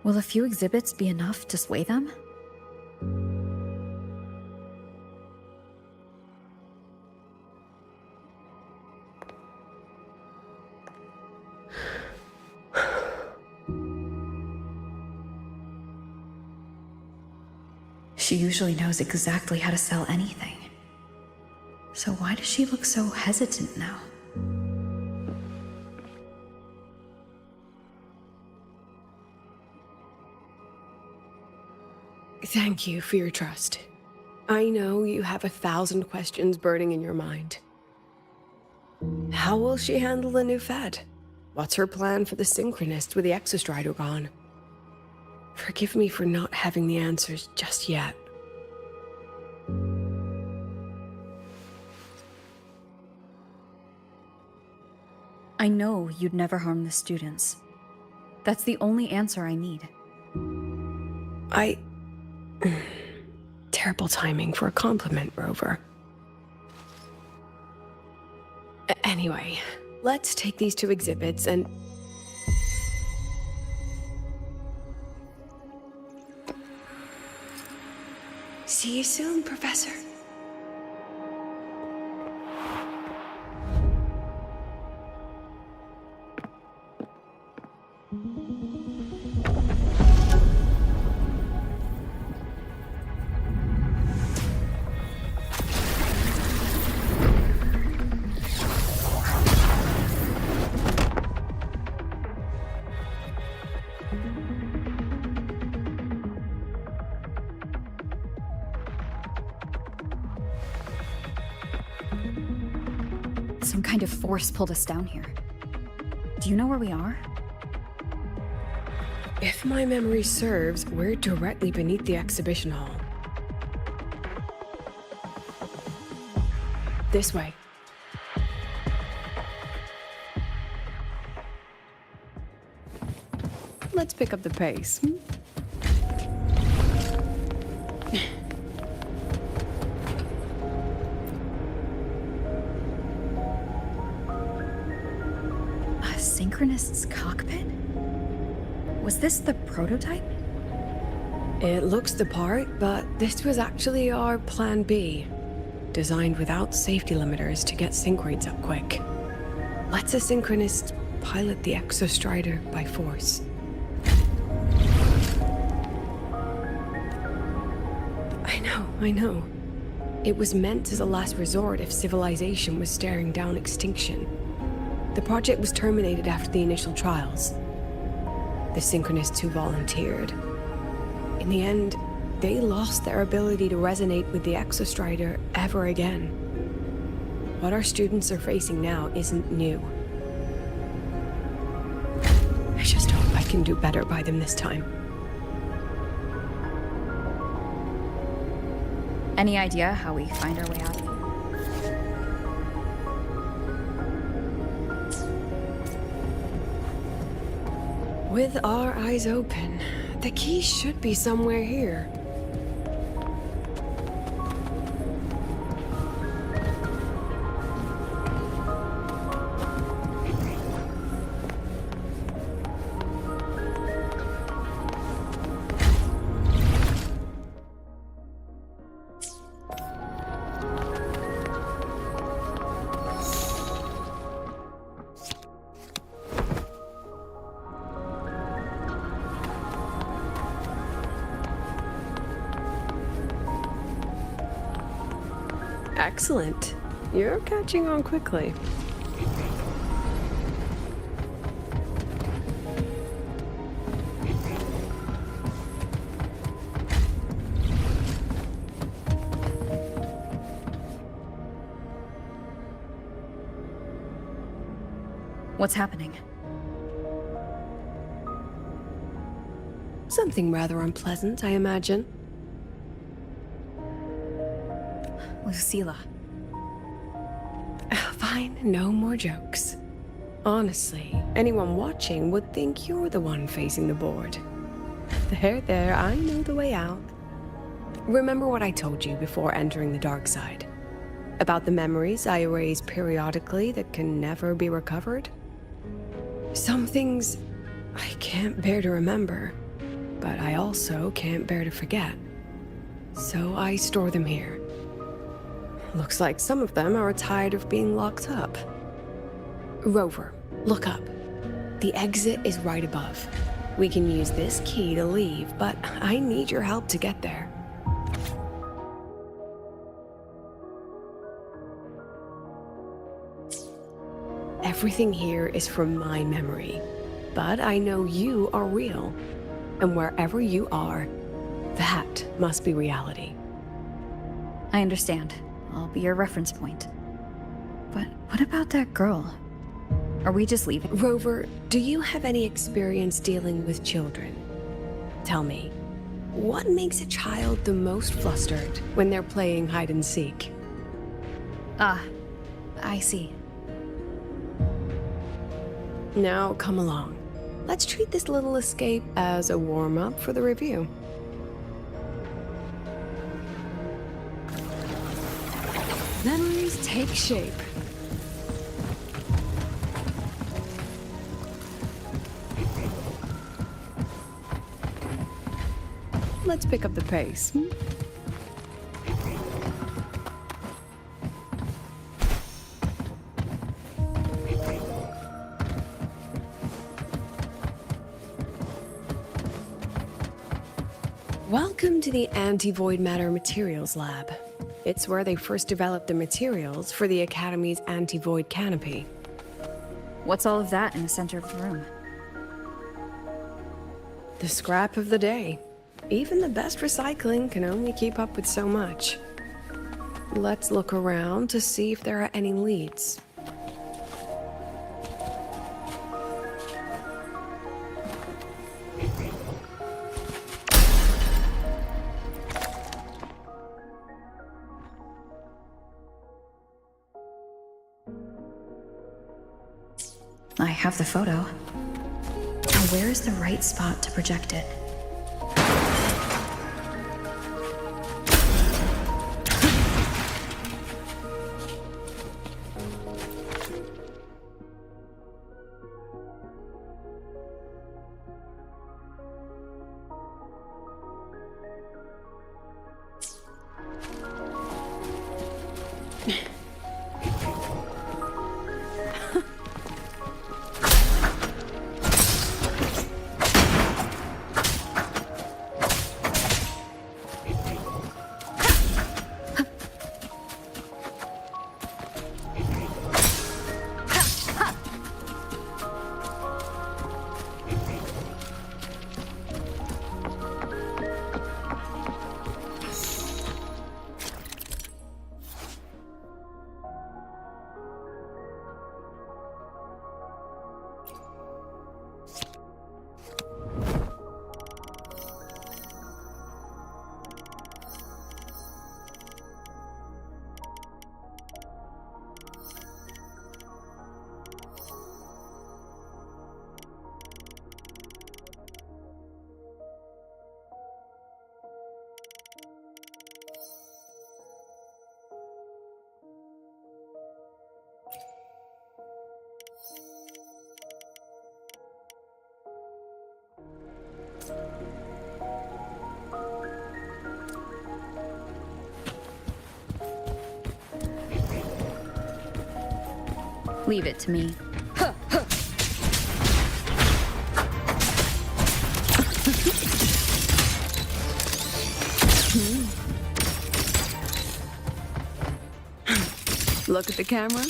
Will a few exhibits be enough to sway them? She usually knows exactly how to sell anything. So why does she look so hesitant now? Thank you for your trust. I know you have 1,000 questions burning in your mind. How will she handle the new fed? What's her plan for the Synchronists with the Exostrider gone? Forgive me for not having the answers just yet. I know you'd never harm the students. That's the only answer I need. Terrible timing for a compliment, Rover. Anyway, let's take these 2 exhibits and... See you soon, Professor. Some kind of force pulled us down here. Do you know where we are? If my memory serves, we're directly beneath the exhibition hall. This way. Let's pick up the pace. A Synchronist's cockpit? Was this the prototype? It looks the part, but this was actually our Plan B. Designed without safety limiters to get sync rates up quick. Let's a Synchronist pilot the Exostrider by force. I know. It was meant as a last resort if civilization was staring down extinction. The project was terminated after the initial trials. the Synchronists who volunteered. In the end, they lost their ability to resonate with the Exostrider ever again. What our students are facing now isn't new. I just hope I can do better by them this time. Any idea how we find our way out? With our eyes open, the key should be somewhere here. Excellent. You're catching on quickly. What's happening? Something rather unpleasant, I imagine. Lucilla. Fine, no more jokes. Honestly, anyone watching would think you're the one facing the board. There, I know the way out. Remember what I told you before entering the dark side? About the memories I erase periodically that can never be recovered? Some things I can't bear to remember, but I also can't bear to forget. So I store them here. Looks like some of them are tired of being locked up. Rover, look up. The exit is right above. We can use this key to leave, but I need your help to get there. Everything here is from my memory, but I know you are real. And wherever you are, that must be reality. I understand. I'll be your reference point. But what about that girl? Are we just leaving? Rover, do you have any experience dealing with children? Tell me, what makes a child the most flustered when they're playing hide and seek? Ah, I see. Now come along. Let's treat this little escape as a warm-up for the review. Memories take shape. Let's pick up the pace. Welcome to the Anti-Void Matter Materials Lab. It's where they first developed the materials for the Academy's anti-void canopy. What's all of that in the center of the room? The scrap of the day. Even the best recycling can only keep up with so much. Let's look around to see if there are any leads. I have the photo. Now where is the right spot to project it? Leave it to me. Look at the camera.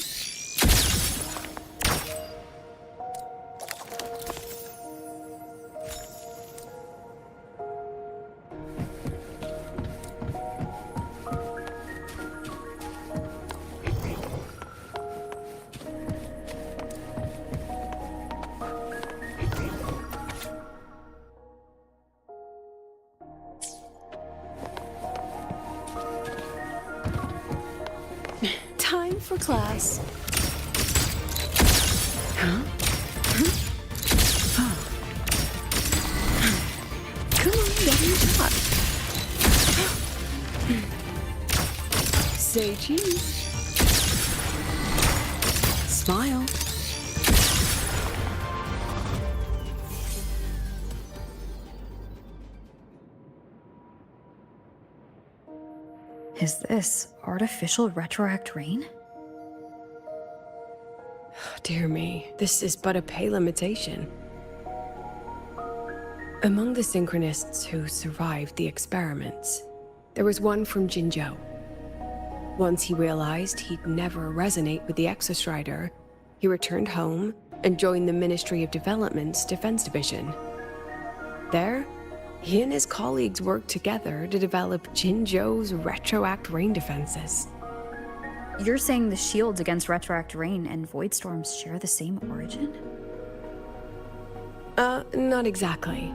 Time for class. Huh? Come on, get in the shot. Say cheese. Smile. Is this artificial retroact rain? Dear me, this is but a pale imitation. Among the synchronists who survived the experiments, there was one from Jinzhou. Once he realized he'd never resonate with the Exostrider, he returned home and joined the Ministry of Development's Defense Division. There, he and his colleagues worked together to develop Jinzhou's retroact rain defenses. You're saying the shields against retroact rain and void storms share the same origin? Not exactly.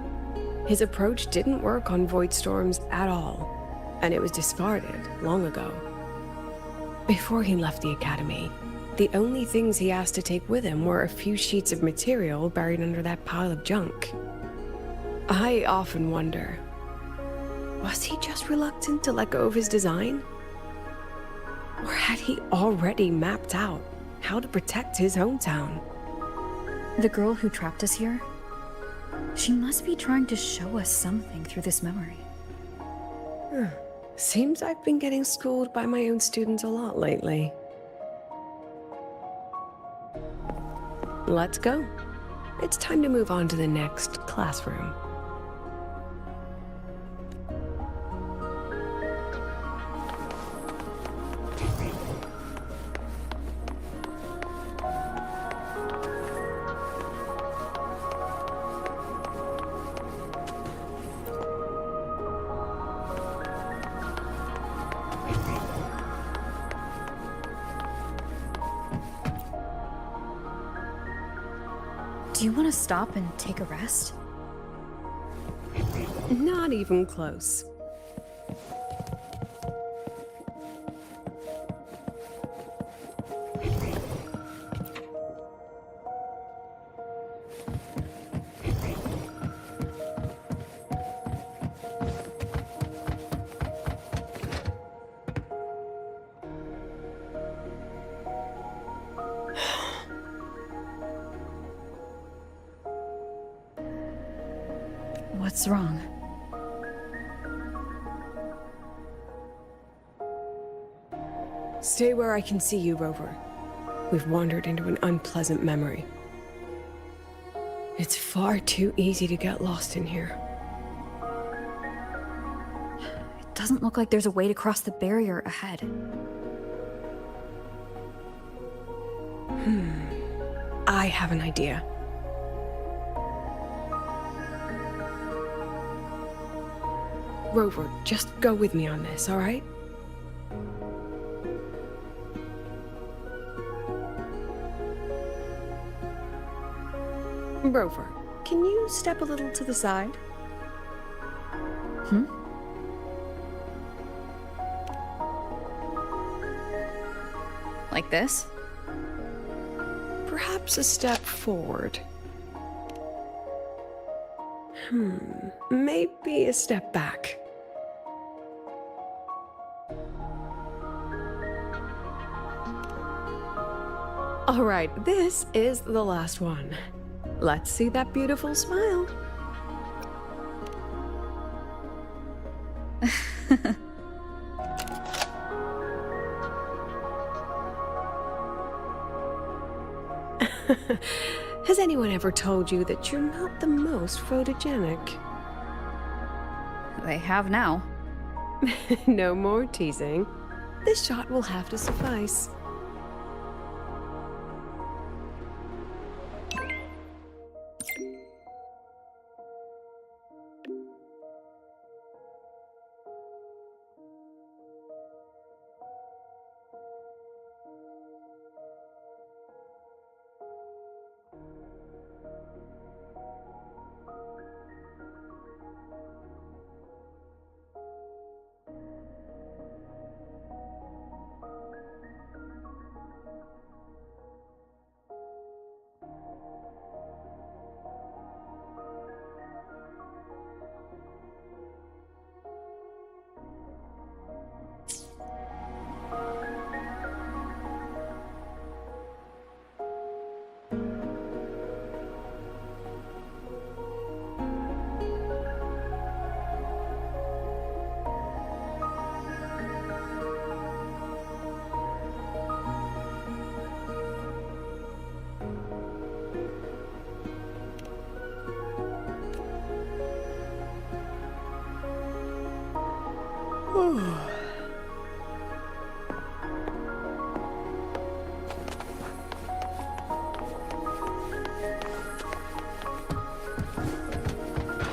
His approach didn't work on void storms at all, and it was discarded long ago. Before he left the academy, the only things he asked to take with him were a few sheets of material buried under that pile of junk. I often wonder, was he just reluctant to let go of his design? Or had he already mapped out how to protect his hometown? The girl who trapped us here? She must be trying to show us something through this memory. Seems I've been getting schooled by my own students a lot lately. Let's go. It's time to move on to the next classroom. Do you want to stop and take a rest? Not even close. What's wrong? Stay where I can see you, Rover. We've wandered into an unpleasant memory. It's far too easy to get lost in here. It doesn't look like there's a way to cross the barrier ahead. I have an idea. Rover, just go with me on this, all right? Rover, can you step a little to the side? Like this? Perhaps a step forward. Maybe a step back. All right, this is the last one. Let's see that beautiful smile. Has anyone ever told you that you're not the most photogenic? They have now. No more teasing. This shot will have to suffice.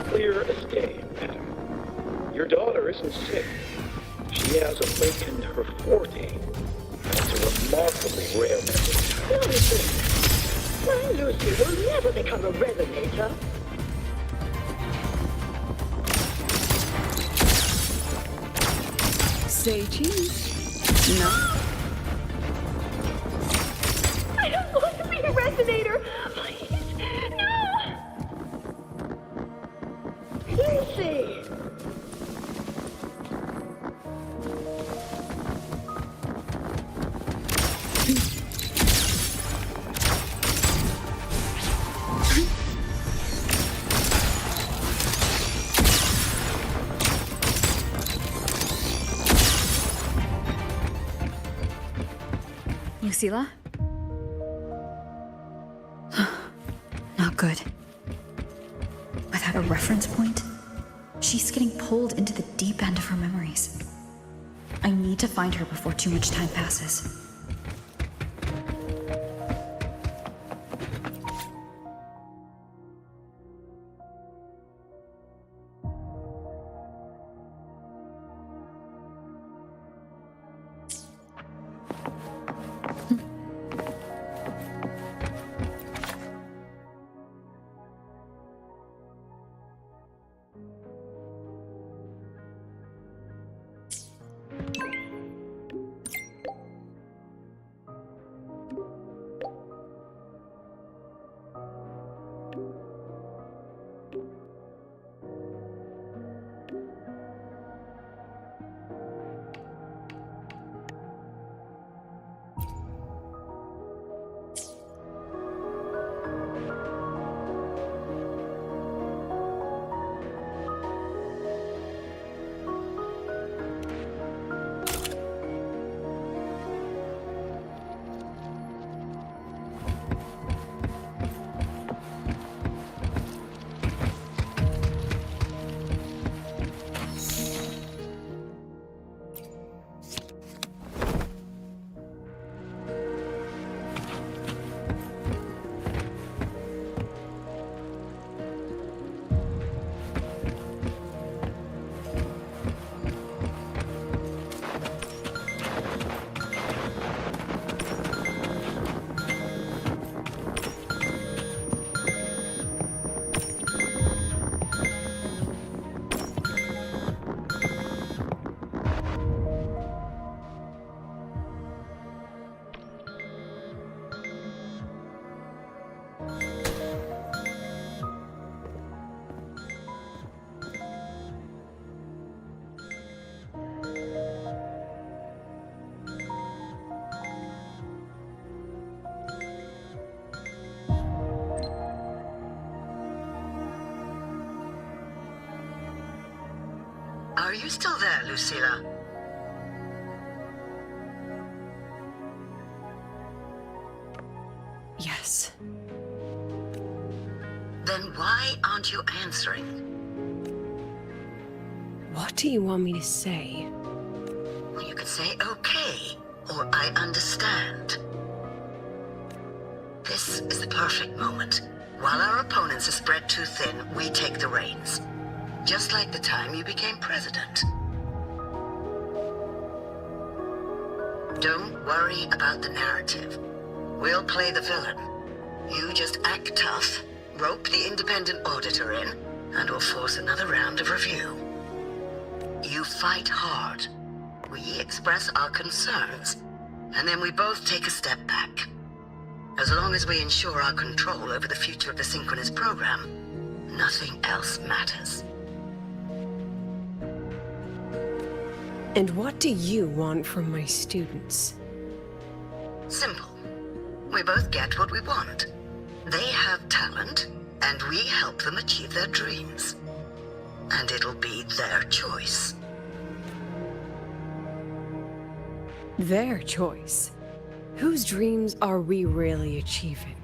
Clear as day, madam. Your daughter isn't sick. She has awakened her forte. It's a remarkably rare message. Nonsense. My Lucy will never become a Resonator. Say cheese. No. I don't want to be a Resonator. Please, no. Lucy. Lucilla? Not good. Without a reference point, she's getting pulled into the deep end of her memories. I need to find her before too much time passes. Are you still there, Lucilla? Yes. Yes. Then why aren't you answering? What do you want me to say? You could say okay, or I understand. This is the perfect moment. While our opponents are spread too thin, we take the reins. Just like the time you became president. Don't worry about the narrative. We'll play the villain. You just act tough, rope the independent auditor in, and we'll force another round of review. You fight hard. We express our concerns, and then we both take a step back. As long as we ensure our control over the future of the synchronous program, nothing else matters. And what do you want from my students? Simple. We both get what we want. They have talent, and we help them achieve their dreams. And it'll be their choice. Their choice? Whose dreams are we really achieving?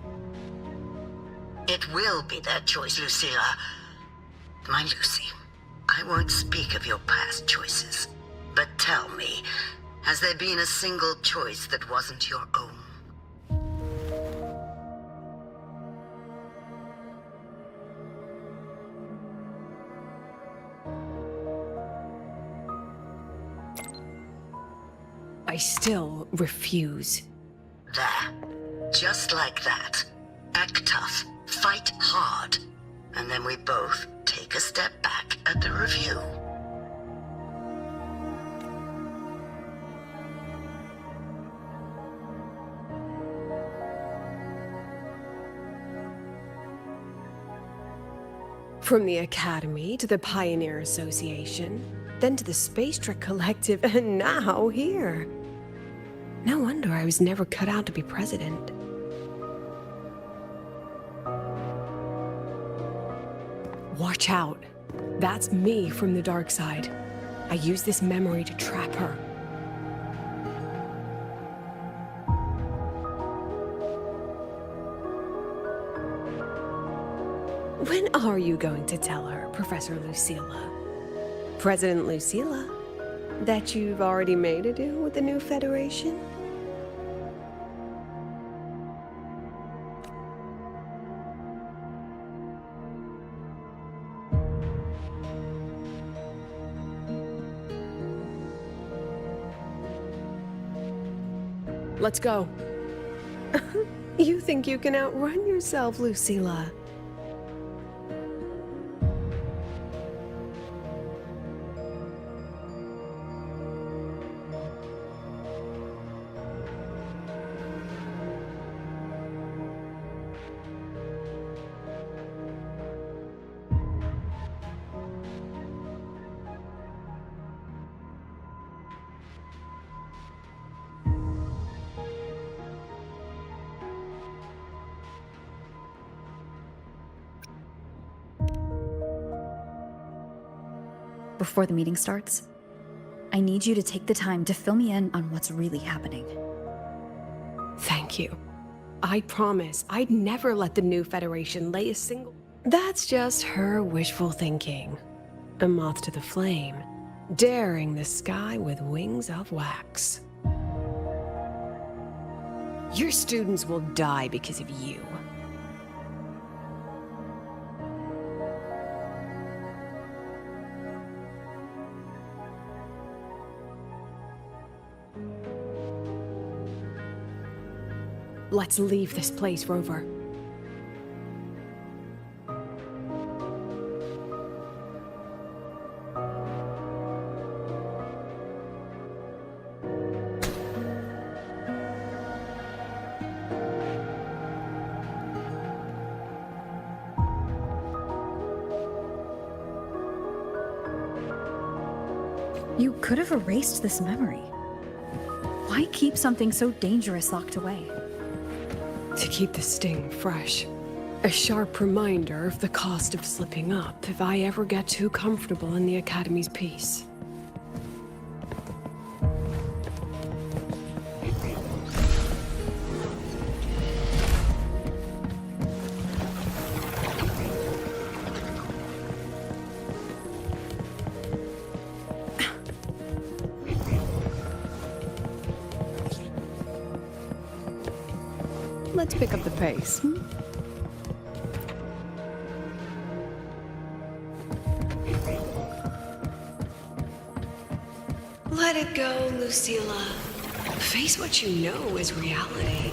It will be their choice, Lucilla. My Lucy, I won't speak of your past choices. But tell me, has there been a single choice that wasn't your own? I still refuse. There. Just like that. Act tough, fight hard, and then we both take a step back at the review. From the Academy to the Pioneer Association, then to the Space Trek Collective, and now here. No wonder I was never cut out to be president. Watch out. That's me from the dark side. I use this memory to trap her. When are you going to tell her, Professor Lucilla? President Lucilla? That you've already made a deal with the new Federation? Let's go. You think you can outrun yourself, Lucilla? Before the meeting starts, I need you to take the time to fill me in on what's really happening. Thank you. I promise I'd never let the new Federation lay a single... That's just her wishful thinking. A moth to the flame, daring the sky with wings of wax. Your students will die because of you. Let's leave this place, Rover. You could have erased this memory. Why keep something so dangerous locked away? To keep the sting fresh. A sharp reminder of the cost of slipping up if I ever get too comfortable in the Academy's peace. Let's pick up the pace. Let it go, Lucilla. Face what you know is reality.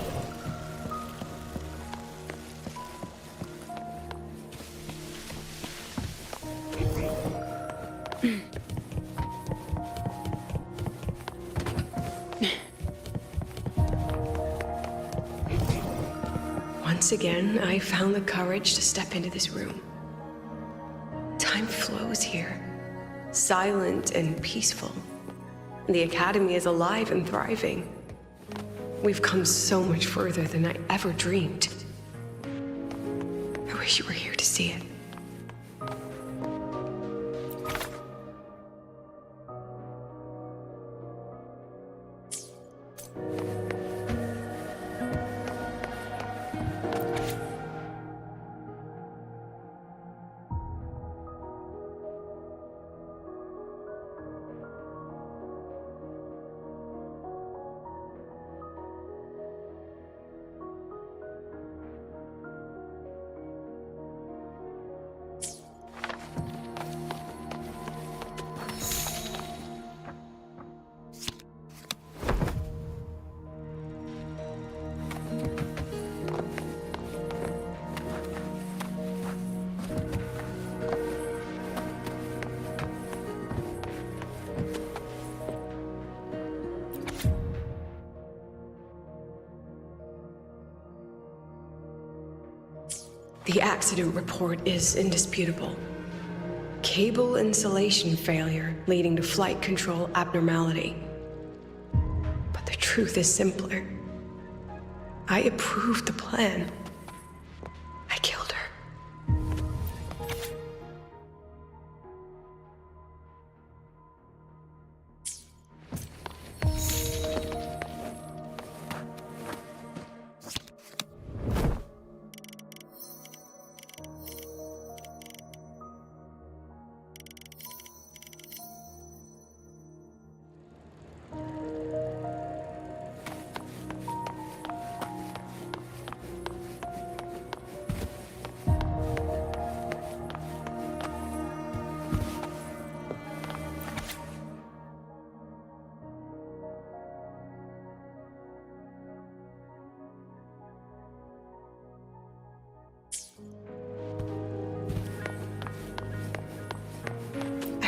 Once again, I found the courage to step into this room. Time flows here, silent and peaceful. The Academy is alive and thriving. We've come so much further than I ever dreamed. I wish you were here to see it. The accident report is indisputable. Cable insulation failure leading to flight control abnormality. But the truth is simpler. I approved the plan. I killed her.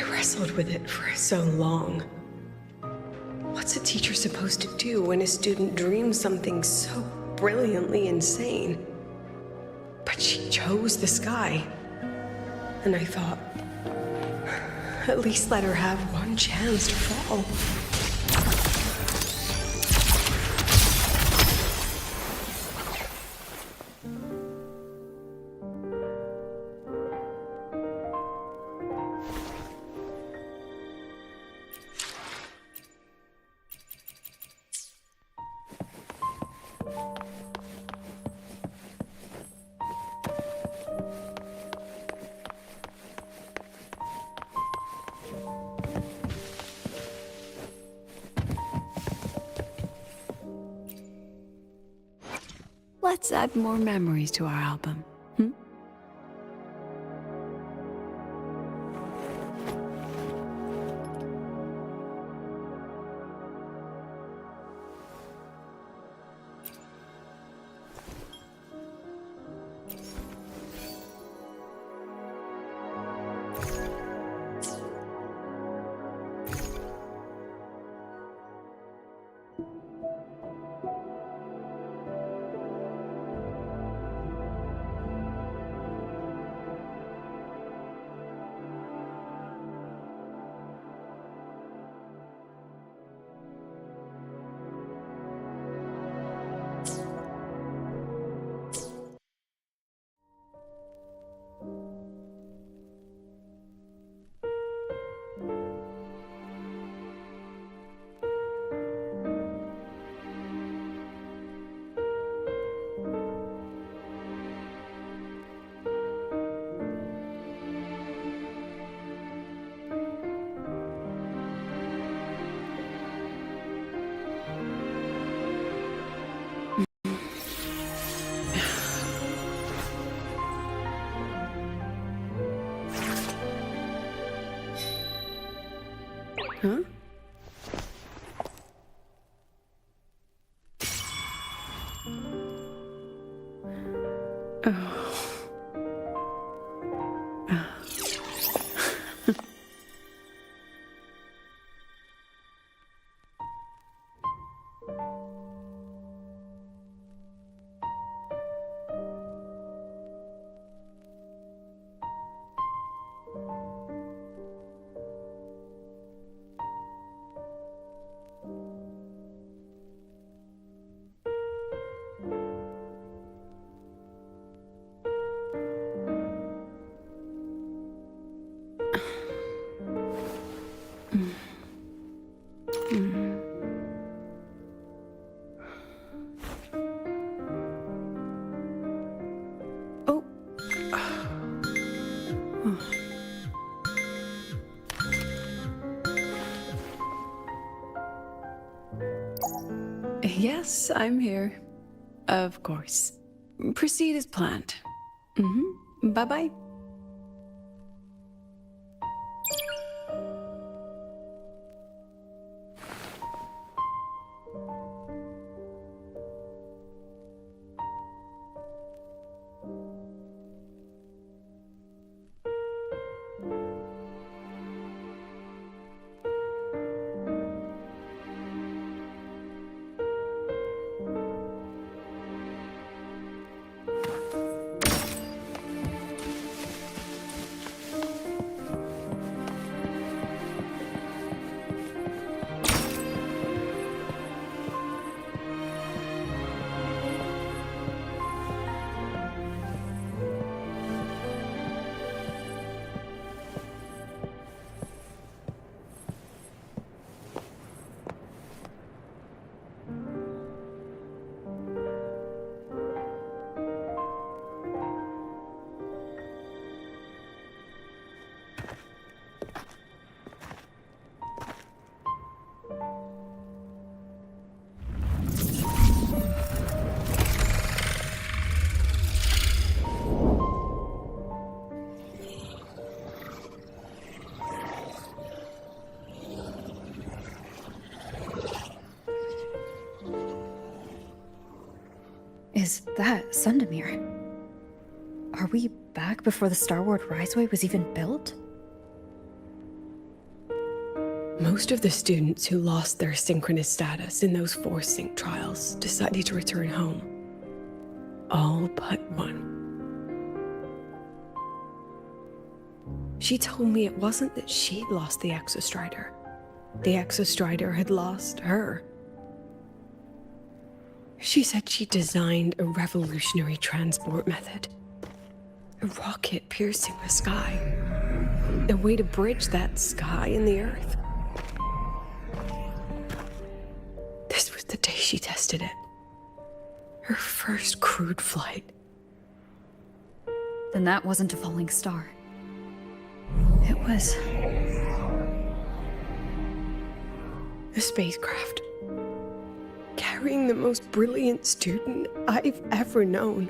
Wrestled with it for so long. What's a teacher supposed to do when a student dreams something so brilliantly insane? But she chose the sky. And I thought, at least let her have one chance to fall. Let's add more memories to our album. Yes, I'm here. Of course. Proceed as planned. Bye-bye. Is that Sundamir? Are we back before the Lahai-Roi was even built? Most of the students who lost their synchronous status in those forced sync trials decided to return home. All but one. She told me it wasn't that she'd lost the Exostrider. The Exostrider had lost her. She said she designed a revolutionary transport method. A rocket piercing the sky. A way to bridge that sky and the Earth. This was the day she tested it. Her first crewed flight. Then that wasn't a falling star. It was... a spacecraft. Carrying the most brilliant student I've ever known.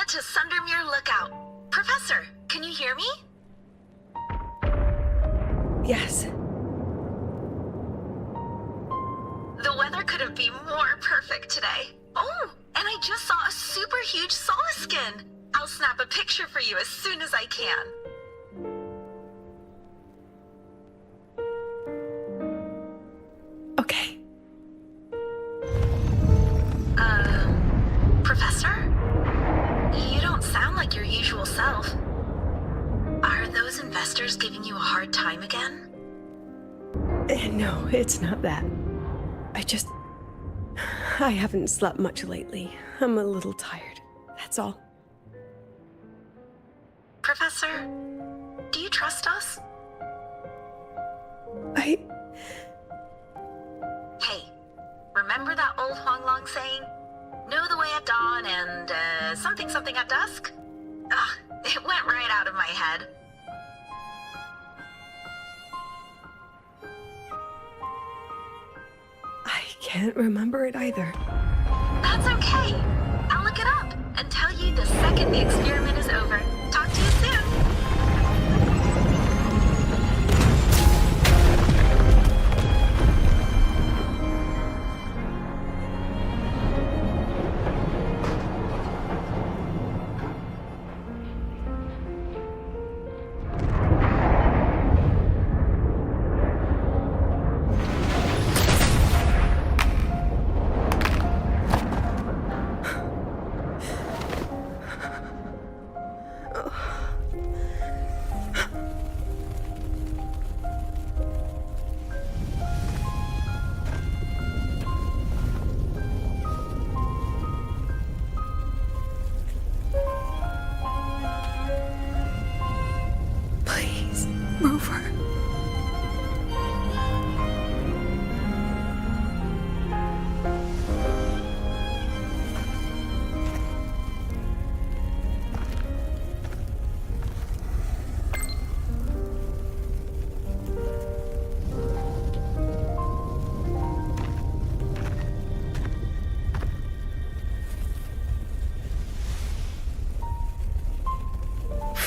To Sundamir Lookout. Professor, can you hear me? Yes. The weather couldn't be more perfect today. Oh, and I just saw a super huge Solaskin. I'll snap a picture for you as soon as I can. Okay. Professor? You don't sound like your usual self. Are those investors giving you a hard time again? No, it's not that. I haven't slept much lately. I'm a little tired. That's all. Professor, do you trust us? Hey, remember that old Huanglong saying? Know the way at dawn and, something at dusk? Ugh, it went right out of my head. I can't remember it either. That's okay. I'll look it up and tell you the second the experiment is over. Talk to you soon.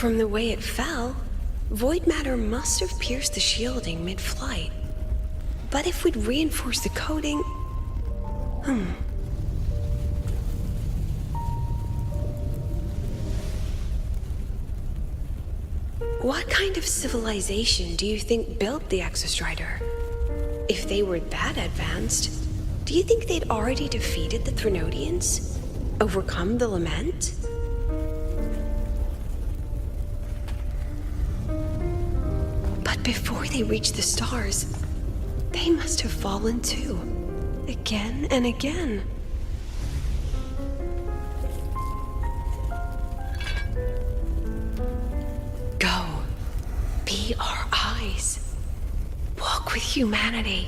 From the way it fell, void matter must have pierced the shielding mid-flight. But if we'd reinforced the coating... What kind of civilization do you think built the Exostrider? If they were that advanced, do you think they'd already defeated the Threnodians? Overcome the Lament? But before they reached the stars, they must have fallen too. Again and again. Go. Be our eyes. Walk with humanity.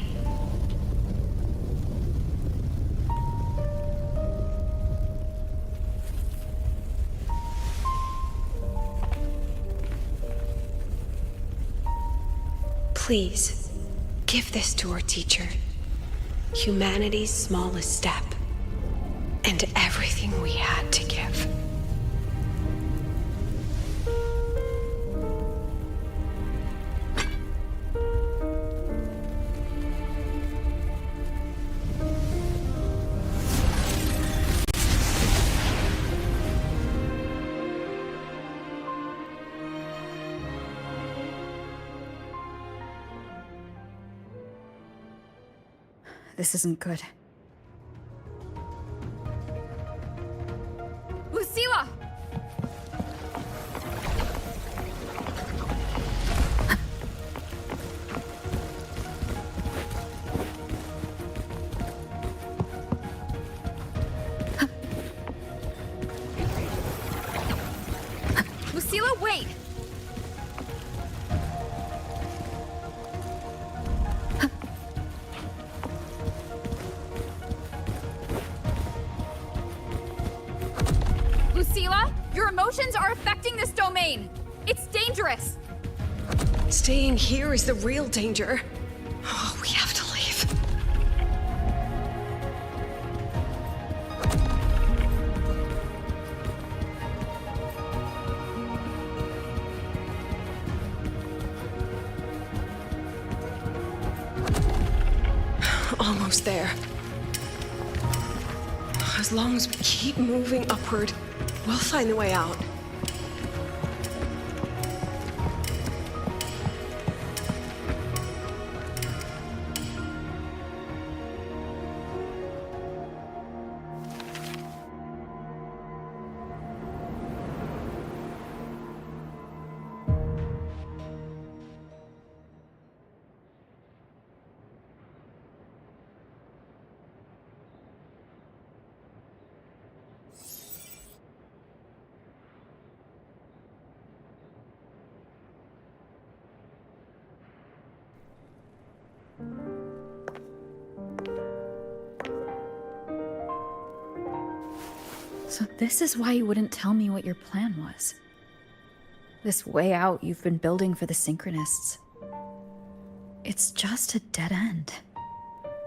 Please, give this to our teacher. Humanity's smallest step. And everything we had to give. This isn't good. Lucilla! Lucilla, wait! Lucilla, your emotions are affecting this domain. It's dangerous. Staying here is the real danger. Oh, we have to leave. Almost there. As long as we keep moving upward, we'll find the way out. So this is why you wouldn't tell me what your plan was. This way out you've been building for the Synchronists. It's just a dead end,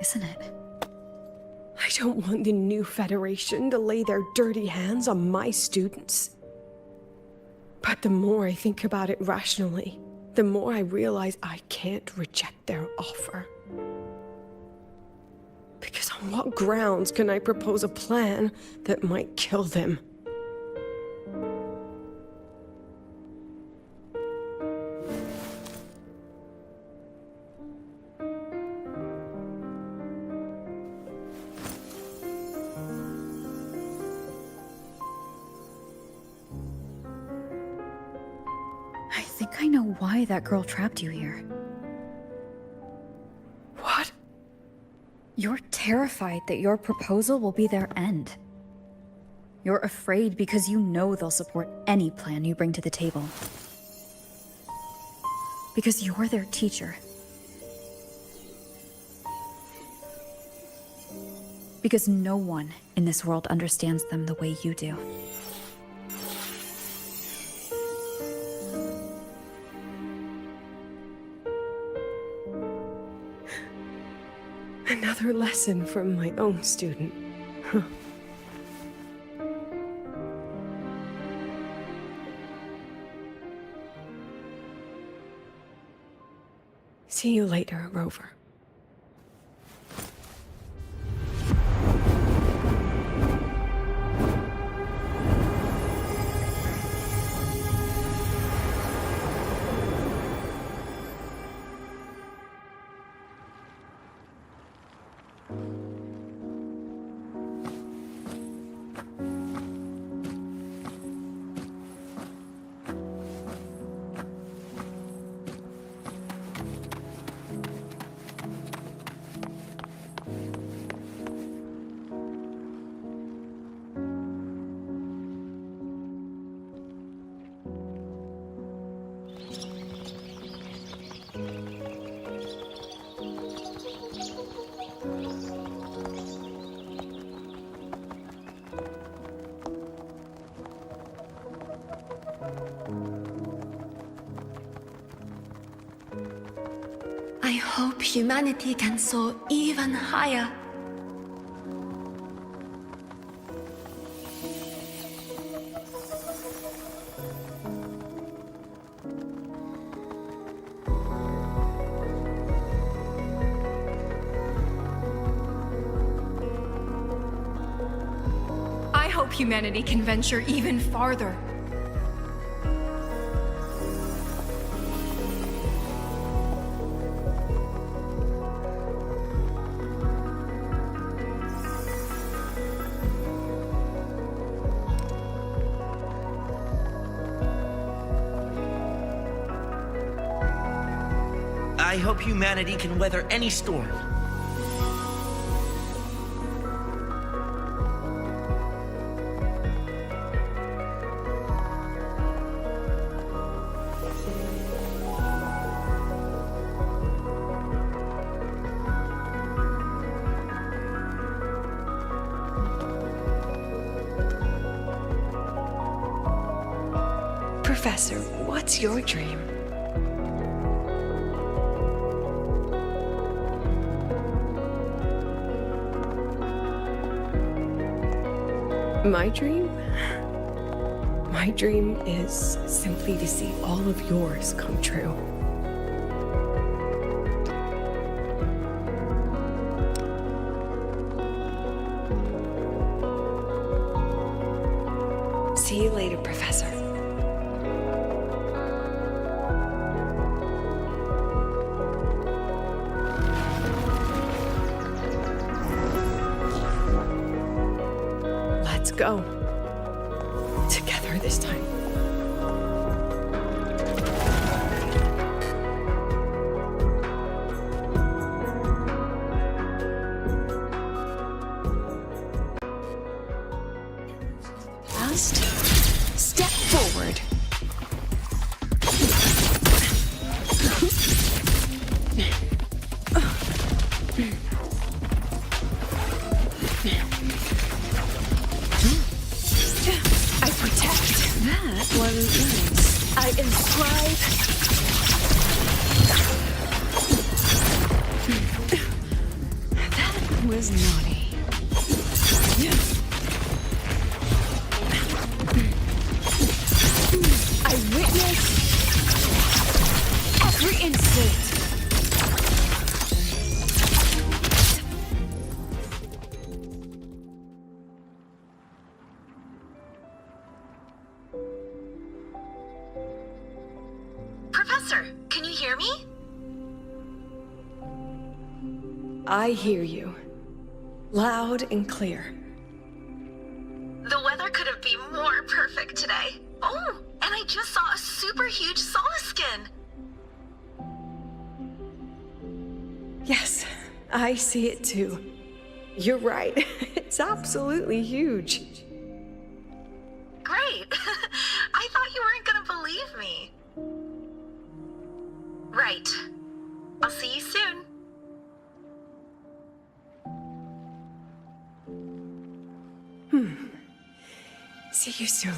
isn't it? I don't want the new Federation to lay their dirty hands on my students. But the more I think about it rationally, the more I realize I can't reject their offer. Because on what grounds can I propose a plan that might kill them? I think I know why that girl trapped you here. What? You're terrified that your proposal will be their end. You're afraid because you know they'll support any plan you bring to the table. Because you're their teacher. Because no one in this world understands them the way you do. Another lesson from my own student. Huh. See you later, Rover. I hope humanity can soar even higher. I hope humanity can venture even farther. I hope humanity can weather any storm. Professor, what's your dream? My dream? My dream is simply to see all of yours come true. See you later, Professor. Let's go. Together this time. Last step forward. I protect. That wasn't nice. I inscribe. That was naughty. I witness every instant. Professor, can you hear me? I hear you. Loud and clear. The weather couldn't be more perfect today. Oh, and I just saw a super huge Solaskin. Yes, I see it too. You're right. It's absolutely huge. Great. I thought you weren't gonna believe me. Right. I'll see you soon. See you soon.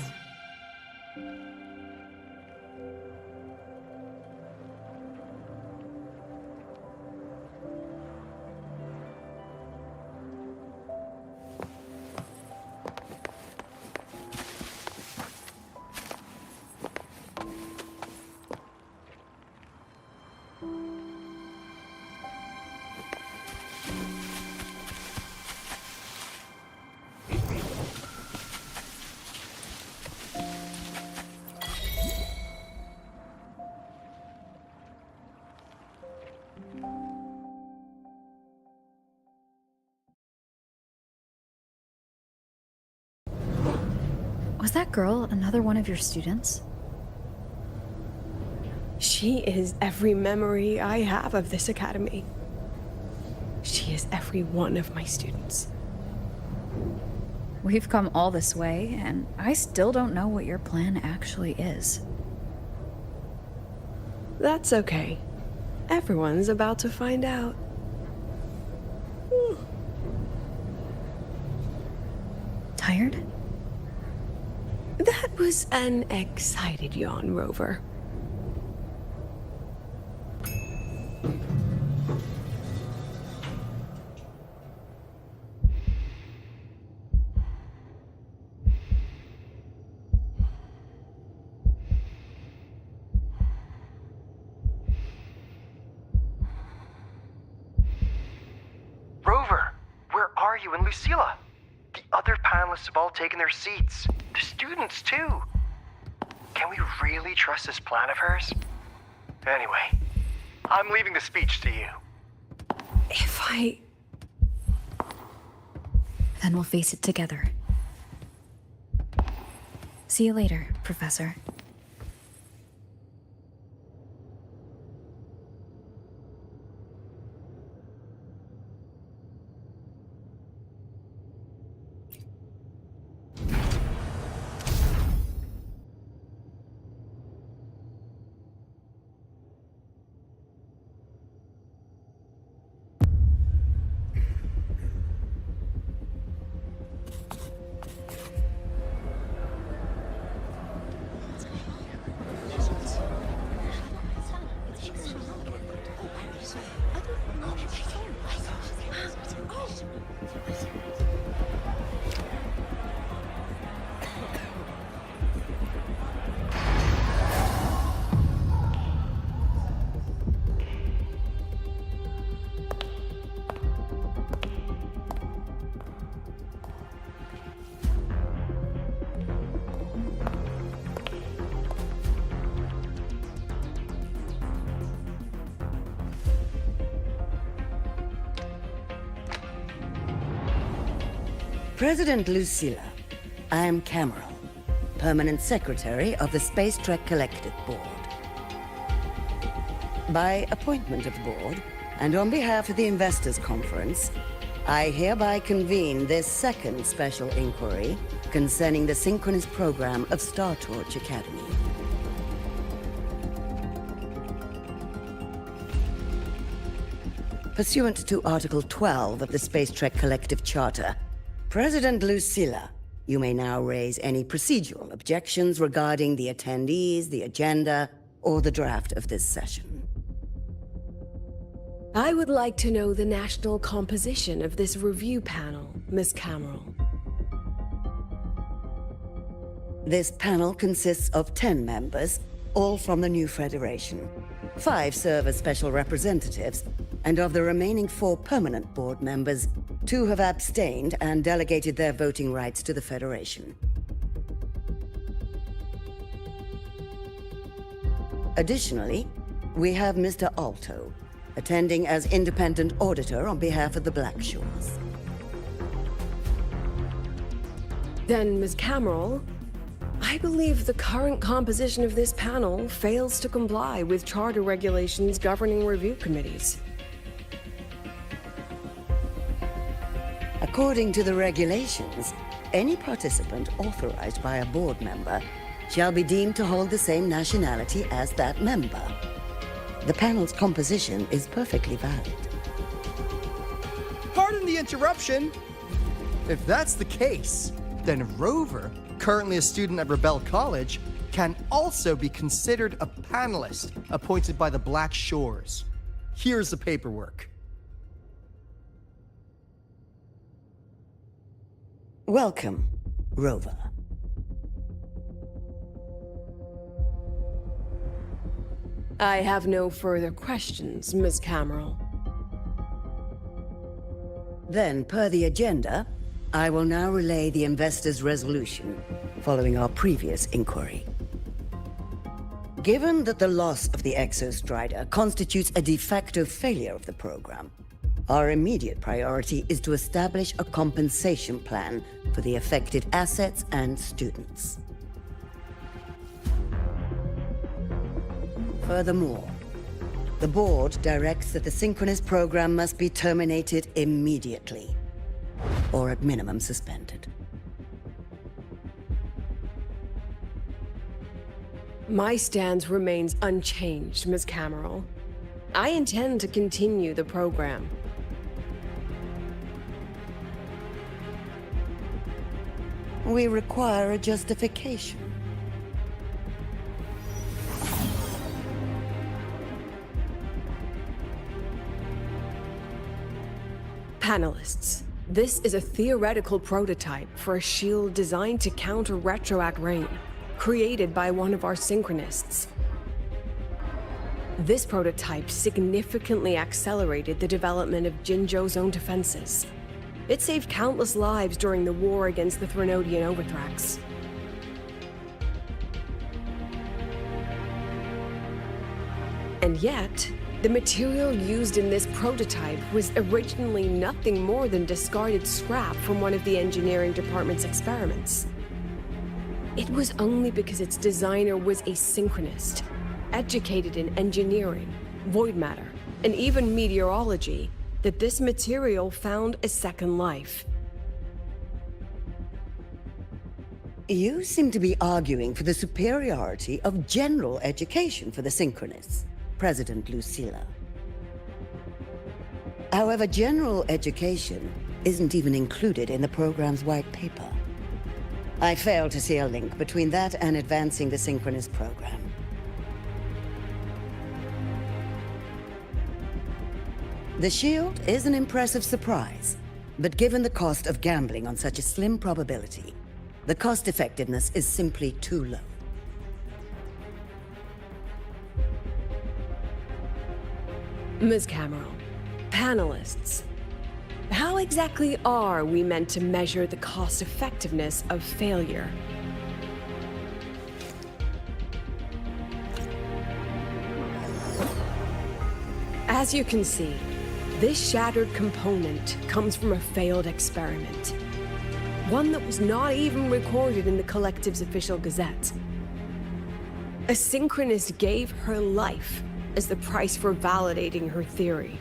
Was that girl another one of your students? She is every memory I have of this academy. She is every one of my students. We've come all this way, and I still don't know what your plan actually is. That's okay. Everyone's about to find out. Tired? That was an excited yawn, Rover. Rover, where are you and Lucilla? The other panelists have all taken their seats. The students, too. Can we really trust this plan of hers? Anyway, I'm leaving the speech to you. If I... Then we'll face it together. See you later, Professor. President Lucilla, I am Cameron, Permanent Secretary of the Space Trek Collective Board. By appointment of the Board, and on behalf of the Investors Conference, I hereby convene this second special inquiry concerning the synchronous program of Startorch Academy. Pursuant to Article 12 of the Space Trek Collective Charter, President Lucilla, you may now raise any procedural objections regarding the attendees, the agenda, or the draft of this session. I would like to know the national composition of this review panel, Miss Cameron. This panel consists of 10 members, all from the new Federation. 5 serve as special representatives, and of the remaining 4 permanent board members, 2 have abstained and delegated their voting rights to the Federation. Additionally, we have Mr. Alto, attending as independent auditor on behalf of the Black Shores. Then, Ms. Cameron, I believe the current composition of this panel fails to comply with charter regulations governing review committees. According to the regulations, any participant authorized by a board member shall be deemed to hold the same nationality as that member. The panel's composition is perfectly valid. Pardon the interruption. If that's the case, then Rover, currently a student at Rebel College, can also be considered a panelist appointed by the Black Shores. Here's the paperwork. Welcome, Rover. I have no further questions, Ms. Cameron. Then, per the agenda, I will now relay the investors' resolution following our previous inquiry. Given that the loss of the Exostrider constitutes a de facto failure of the program, Our immediate priority is to establish a compensation plan for the affected assets and students. Furthermore, the board directs that the synchronous program must be terminated immediately, or at minimum suspended. My stance remains unchanged, Ms. Cameron. I intend to continue the program. We require a justification. Panelists, this is a theoretical prototype for a shield designed to counter retroact rain, created by one of our synchronists. This prototype significantly accelerated the development of Jinzhou's own defenses. It saved countless lives during the war against the Threnodian Overthrax. And yet, the material used in this prototype was originally nothing more than discarded scrap from one of the engineering department's experiments. It was only because its designer was a synchronist, educated in engineering, void matter, and even meteorology, that this material found a second life. You seem to be arguing for the superiority of general education for the synchronists, President Lucilla. However, general education isn't even included in the program's white paper. I fail to see a link between that and advancing the synchronous program. The shield is an impressive surprise, but given the cost of gambling on such a slim probability, the cost-effectiveness is simply too low. Ms. Cameron, panelists, how exactly are we meant to measure the cost-effectiveness of failure? As you can see, this shattered component comes from a failed experiment. One that was not even recorded in the Collective's official gazette. A synchronist gave her life as the price for validating her theory.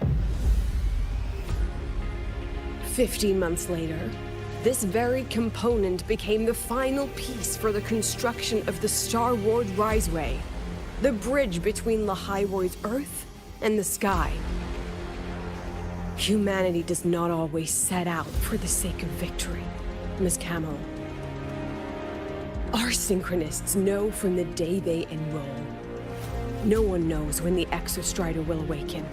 15 months later, this very component became the final piece for the construction of the Starward Riseway, the bridge between Lahai-Roi's Earth and the sky. Humanity does not always set out for the sake of victory, Ms. Cameron. Our synchronists know from the day they enroll. No one knows when the Exostrider will awaken,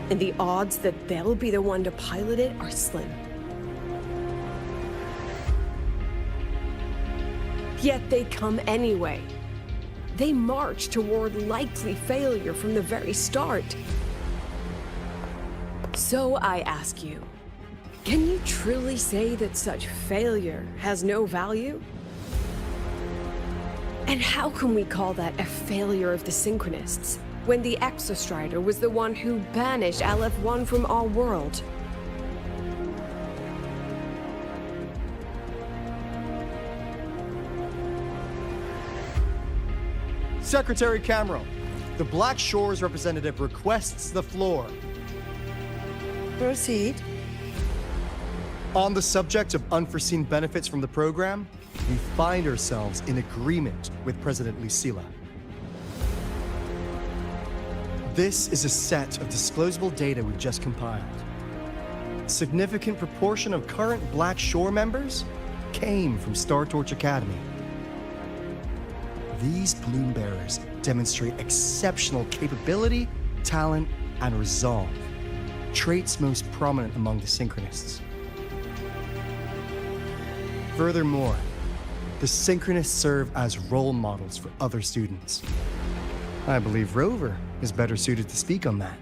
and the odds that they'll be the one to pilot it are slim. Yet they come anyway. They march toward likely failure from the very start. So I ask you, can you truly say that such failure has no value? And how can we call that a failure of the Synchronists, when the Exostrider was the one who banished LF1 from our world? Secretary Cameron, the Black Shores representative requests the floor. Proceed. On the subject of unforeseen benefits from the program, we find ourselves in agreement with President Lucilla. This is a set of disclosable data we've just compiled. A significant proportion of current Black Shore members came from Startorch Academy. These Bloom Bearers demonstrate exceptional capability, talent, and resolve, traits most prominent among the Synchronists. Furthermore, the Synchronists serve as role models for other students. I believe Rover is better suited to speak on that.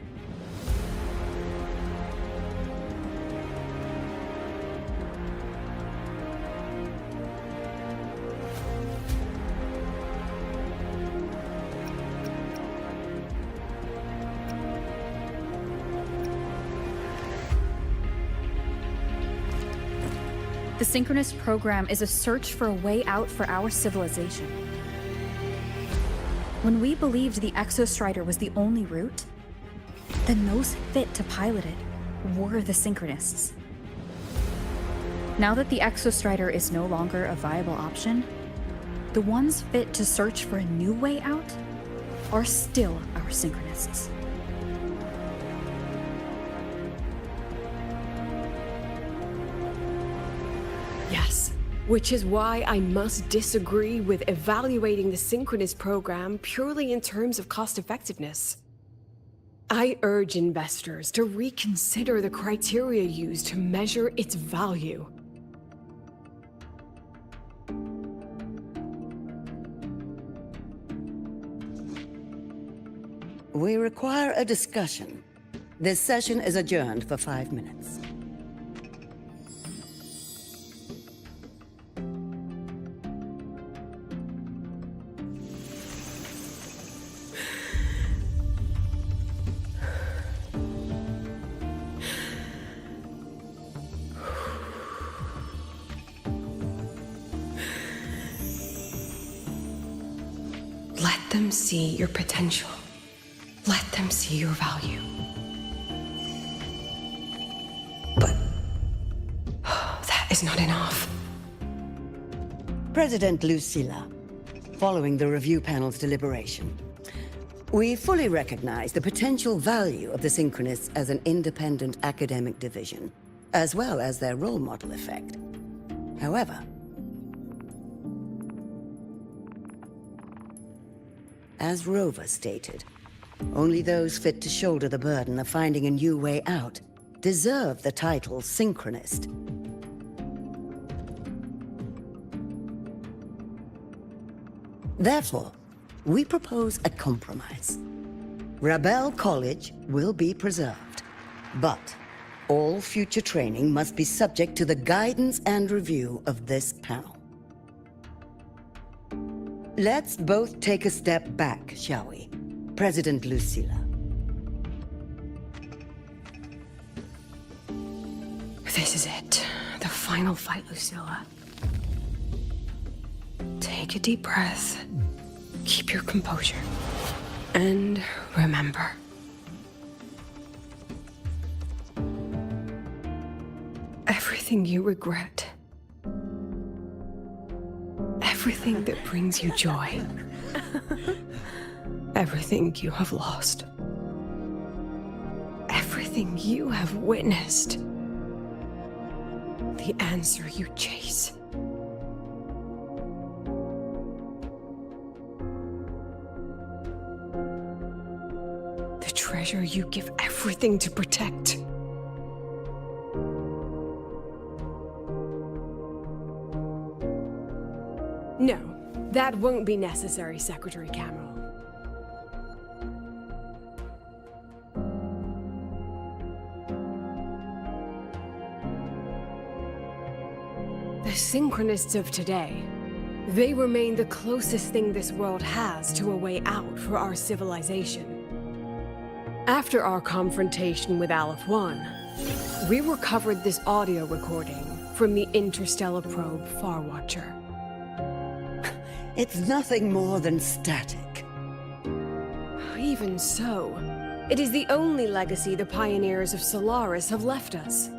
The synchronous program is a search for a way out for our civilization. When we believed the Exostrider was the only route, then those fit to pilot it were the Synchronists. Now that the Exostrider is no longer a viable option, the ones fit to search for a new way out are still our Synchronists. Yes, which is why I must disagree with evaluating the Synchronous program purely in terms of cost-effectiveness. I urge investors to reconsider the criteria used to measure its value. We require a discussion. This session is adjourned for 5 minutes. Let them see your potential. Let them see your value. But that is not enough. President Lucilla, following the review panel's deliberation, we fully recognize the potential value of the Synchronists as an independent academic division, as well as their role model effect. However, as Rover stated, only those fit to shoulder the burden of finding a new way out deserve the title Synchronist. Therefore, we propose a compromise. Rebel College will be preserved, but all future training must be subject to the guidance and review of this panel. Let's both take a step back, shall we? President Lucilla. This is it. The final fight, Lucilla. Take a deep breath. Keep your composure. And remember. Everything you regret. Everything that brings you joy. Everything you have lost. Everything you have witnessed. The answer you chase. The treasure you give everything to protect. No, that won't be necessary, Secretary Cameron. The Synchronists of today, they remain the closest thing this world has to a way out for our civilization. After our confrontation with Aleph 1, we recovered this audio recording from the interstellar probe Farwatcher. It's nothing more than static. Even so, it is the only legacy the pioneers of Solaris have left us.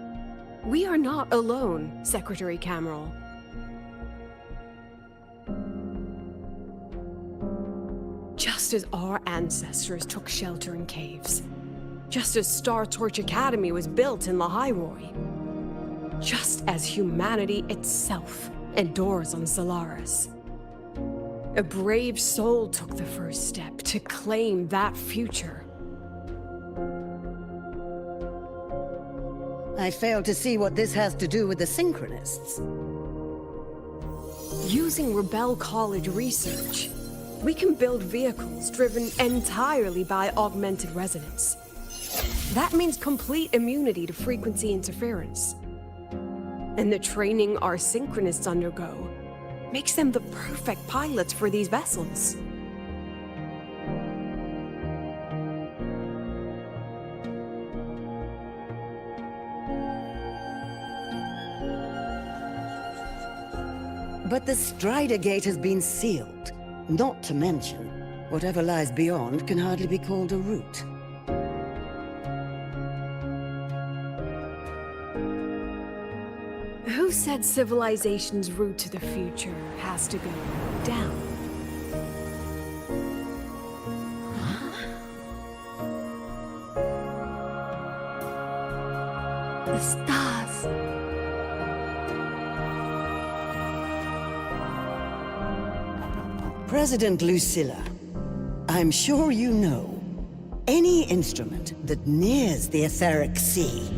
We are not alone, Secretary Cameron. Just as our ancestors took shelter in caves, just as Startorch Academy was built in Lahai-Roi, just as humanity itself endures on Solaris, a brave soul took the first step to claim that future. I fail to see what this has to do with the Synchronists. Using Rebel College research, we can build vehicles driven entirely by augmented resonance. That means complete immunity to frequency interference. And the training our Synchronists undergo makes them the perfect pilots for these vessels. But the Strider Gate has been sealed. Not to mention, whatever lies beyond can hardly be called a route. Who said civilization's route to the future has to go down? The stars. President Lucilla, I'm sure you know, any instrument that nears the etheric sea.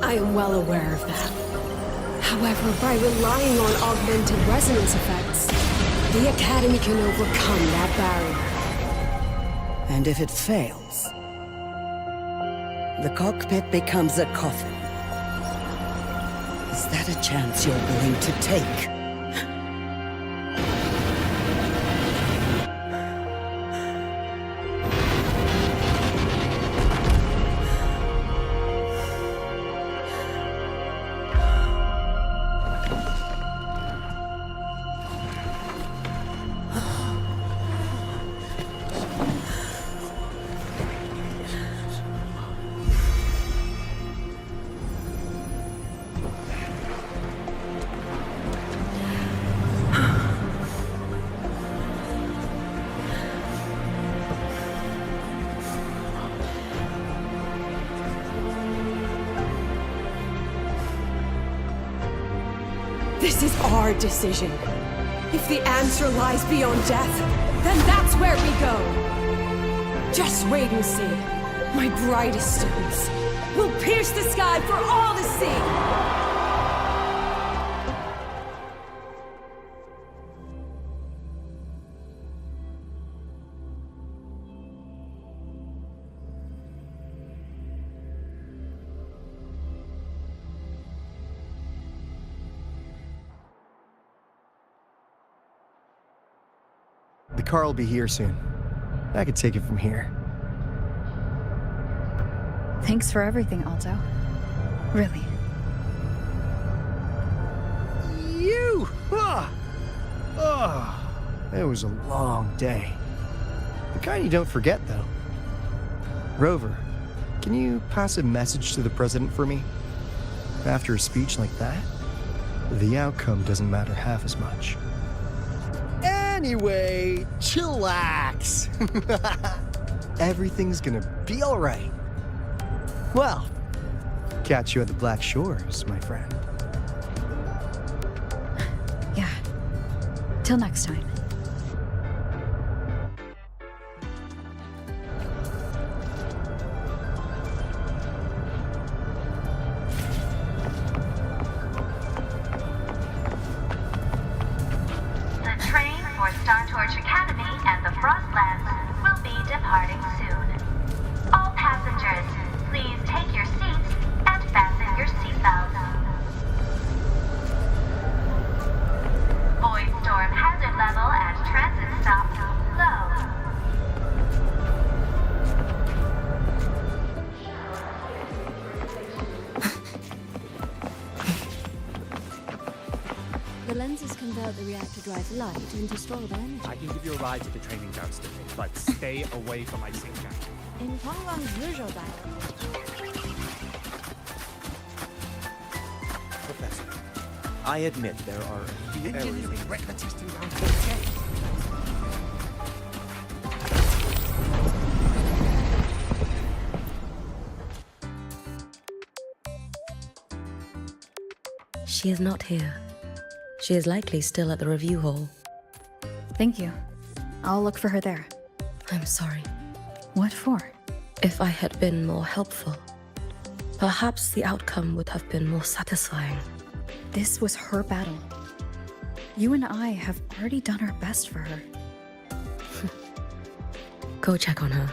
I am well aware of that. However, by relying on augmented resonance effects, the Academy can overcome that barrier. And if it fails, the cockpit becomes a coffin. Is that a chance you're willing to take? This is our decision. If the answer lies beyond death, then that's where we go. Just wait and see. My brightest students will pierce the sky for all to see. The car will be here soon. I could take it from here. Thanks for everything, Alto. Really. You! It was a long day. The kind you don't forget, though. Rover, can you pass a message to the President for me? After a speech like that, the outcome doesn't matter half as much. Anyway, chillax. Everything's gonna be all right. Well, catch you at the Black Shores, my friend. Yeah. Till next time. The train for Startorch Academy and the Frostlands will be departing soon. All passengers, please take your seats and fasten your seatbelts. Void storm hazard level at transit stop low. The lenses convert the reactor drive light into storeable energy. I can give you a ride to the training grounds today, but stay away from my sink gang. In Pongwang's visual dialogue. Professor, I admit there are a few areas... Engineering record testing ground 4K. She is not here. She is likely still at the review hall. Thank you. I'll look for her there. I'm sorry. What for? If I had been more helpful, perhaps the outcome would have been more satisfying. This was her battle. You and I have already done our best for her. Go check on her.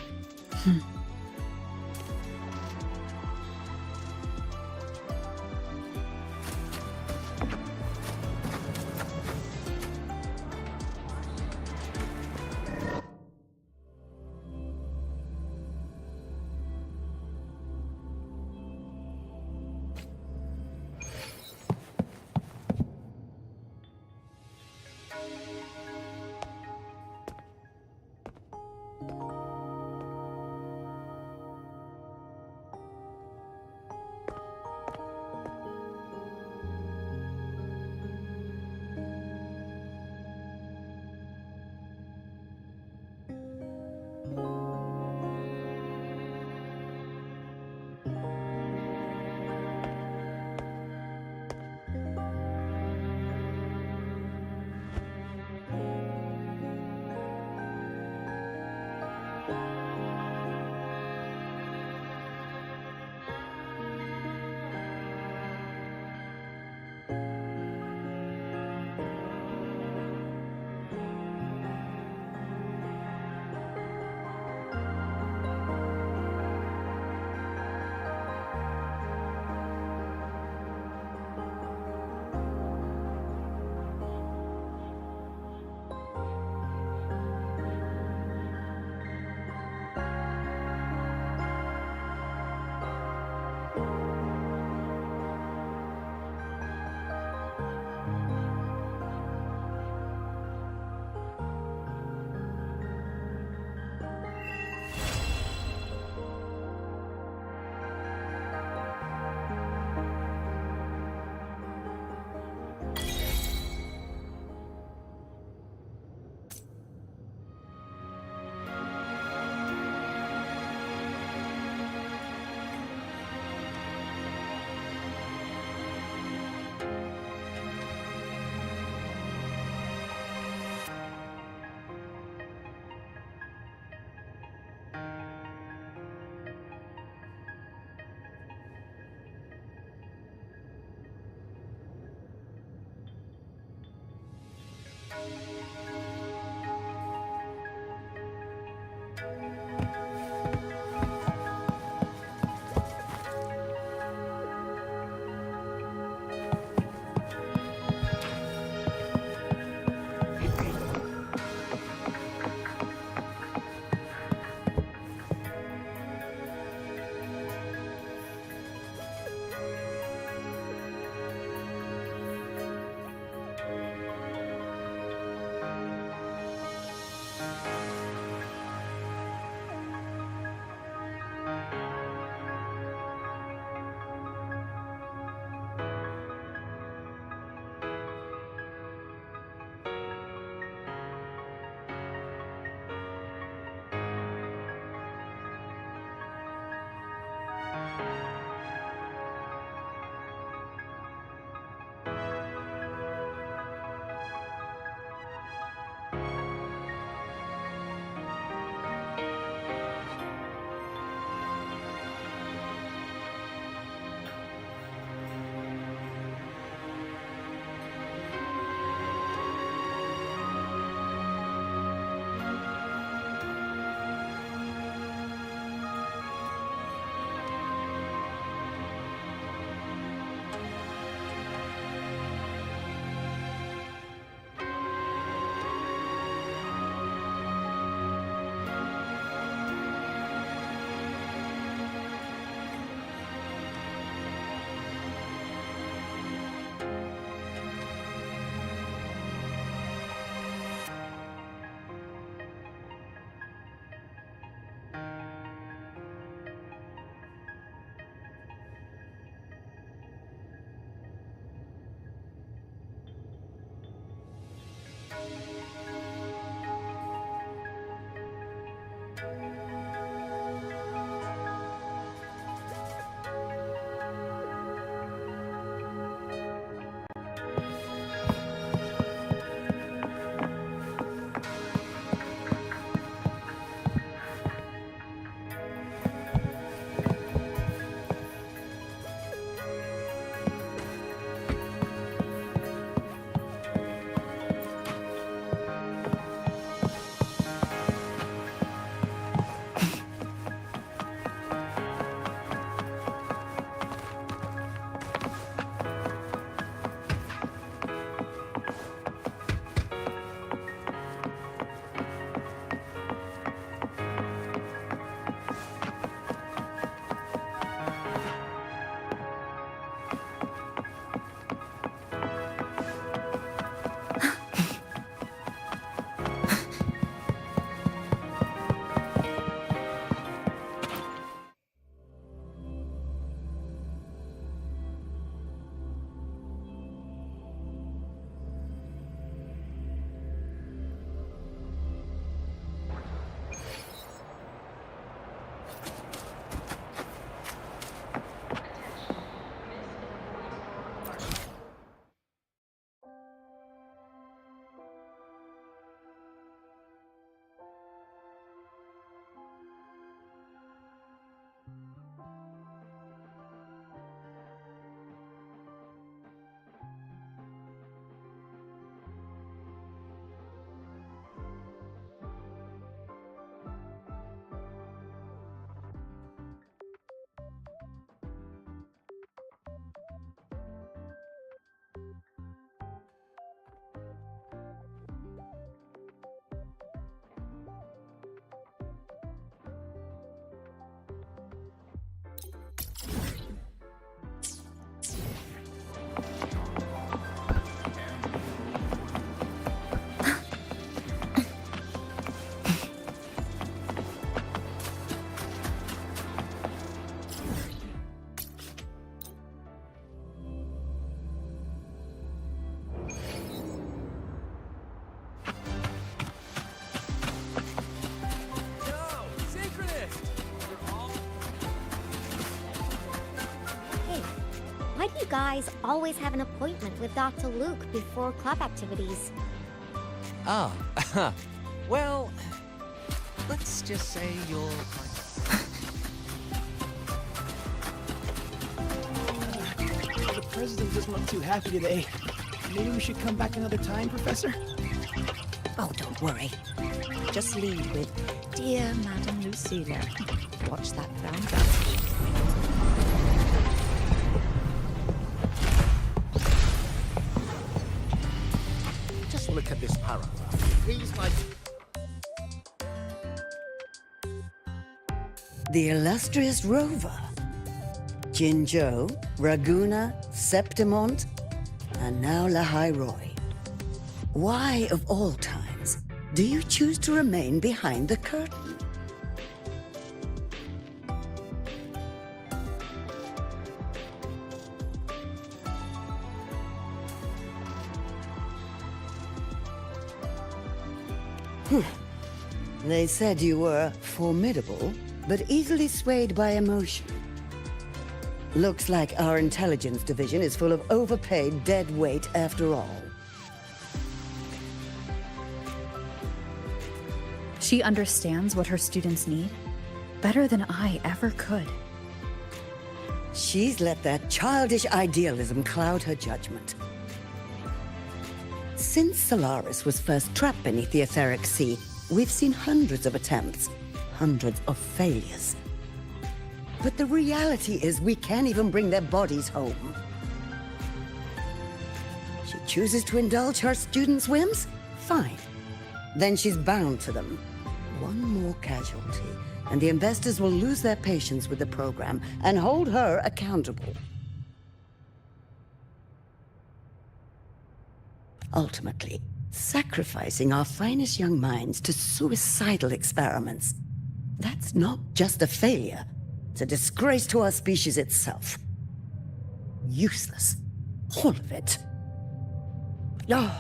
Why do you guys always have an appointment with Dr. Luke before club activities? Ah, well, let's just say you're... The president doesn't look too happy today. Maybe we should come back another time, Professor? Oh, don't worry. Just lead with, "Dear Madam Lucilla." Watch that frown vanish. Just look at this paragraph. It reads like... The illustrious rover. Jinzhou, Raguna, Septimont, and now Lahai-Roi. Why, of all times, do you choose to remain behind the curtain? They said you were formidable, but easily swayed by emotion. Looks like our intelligence division is full of overpaid dead weight after all. She understands what her students need better than I ever could. She's let that childish idealism cloud her judgment. Since Solaris was first trapped beneath the etheric sea, we've seen hundreds of attempts, hundreds of failures. But the reality is we can't even bring their bodies home. She chooses to indulge her students' whims? Fine. Then she's bound to them. One more casualty, and the investors will lose their patience with the program and hold her accountable. Ultimately, sacrificing our finest young minds to suicidal experiments. That's not just a failure. It's a disgrace to our species itself. Useless. All of it. Oh,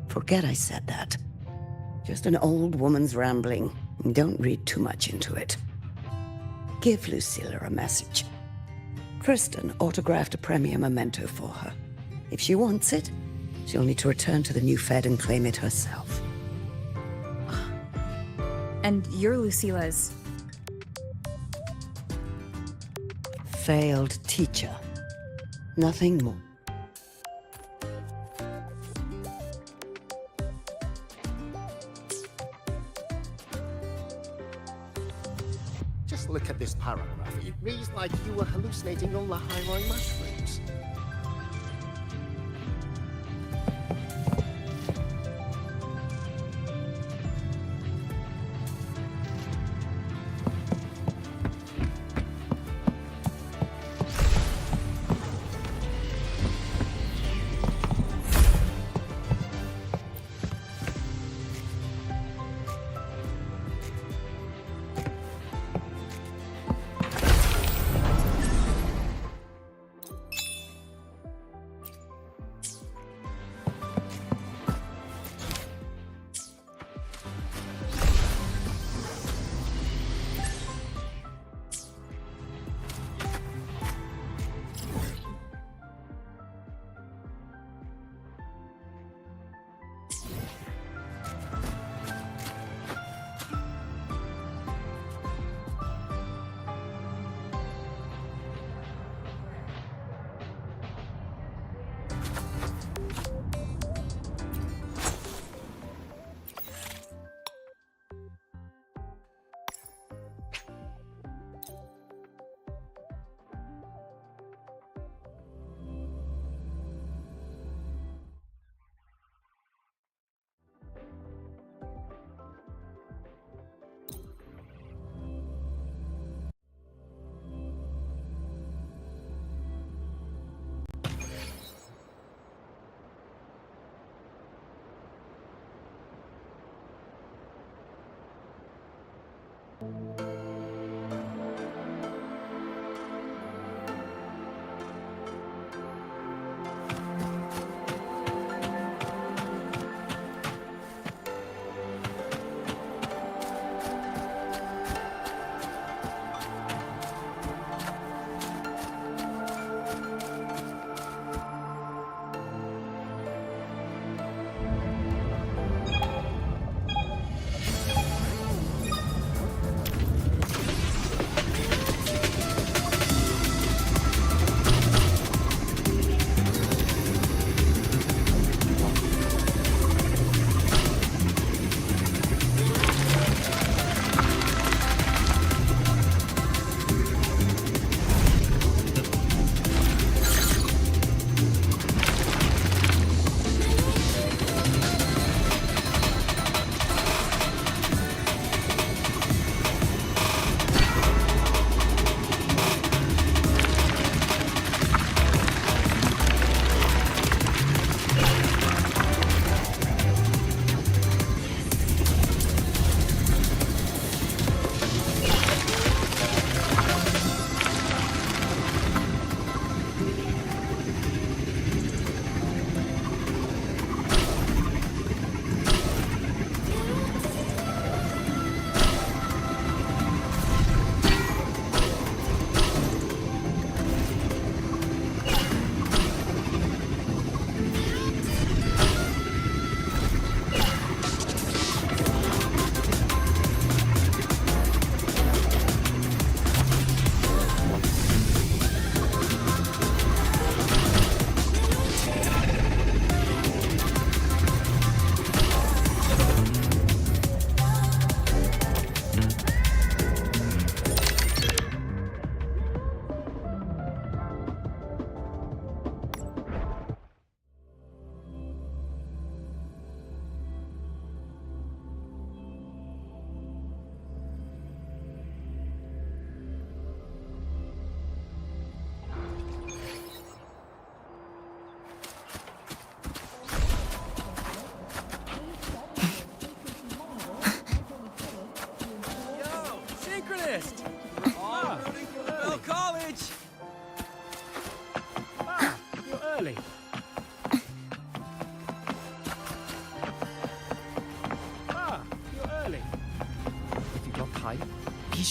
forget I said that. Just an old woman's rambling. Don't read too much into it. Give Lucilla a message. Kristen autographed a premier memento for her. If she wants it, she'll need to return to the new Fed and claim it herself. And you're Lucilla's... failed teacher. Nothing more. Just look at this paragraph. It reads like you were hallucinating on Lahai-Roi mushrooms.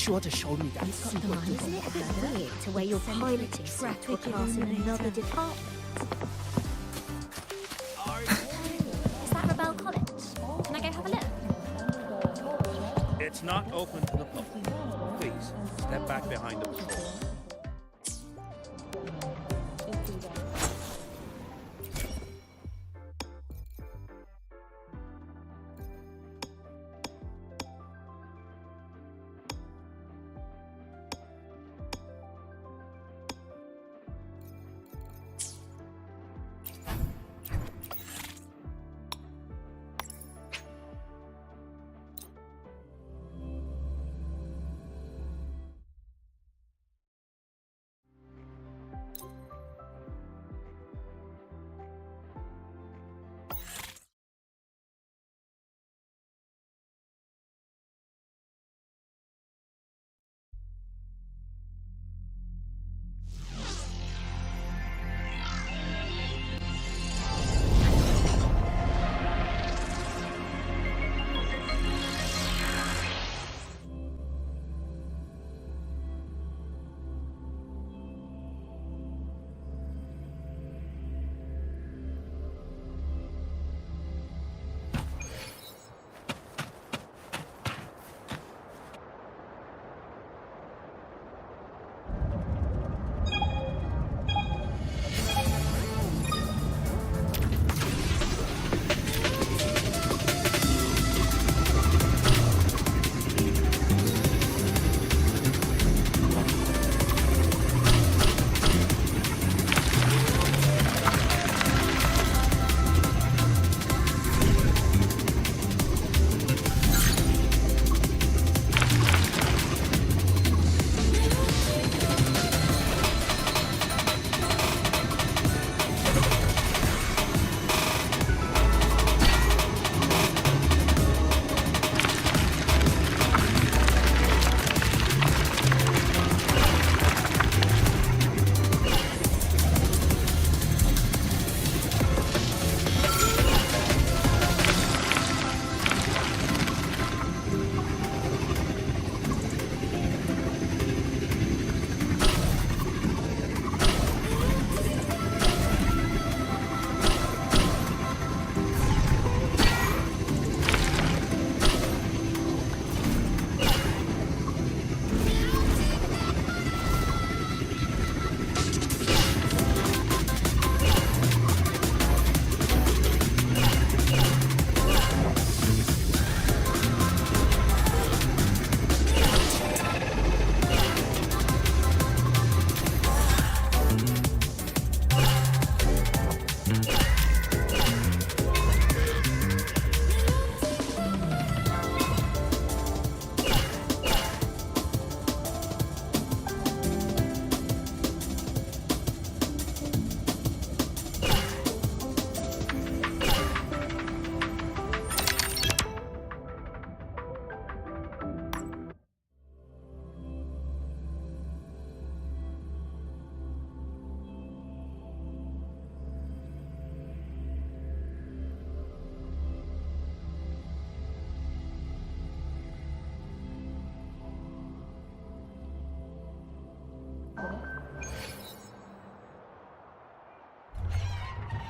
sure to show me that super Isn't it a bit weird to wear your piloting suit to a class in another department? Is that Rebel College? Can I go have a look? It's not open to the public. Please, step back behind the patrol.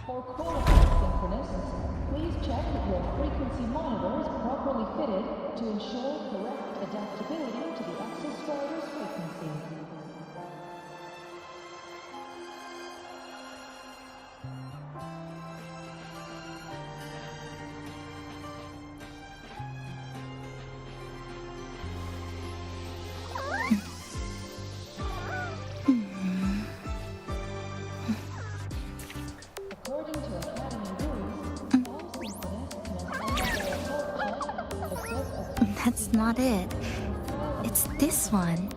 For qualified synchronists, please check that your frequency monitor is properly fitted to ensure correct adaptability to the access driver's frequency. That's not it. It's this one.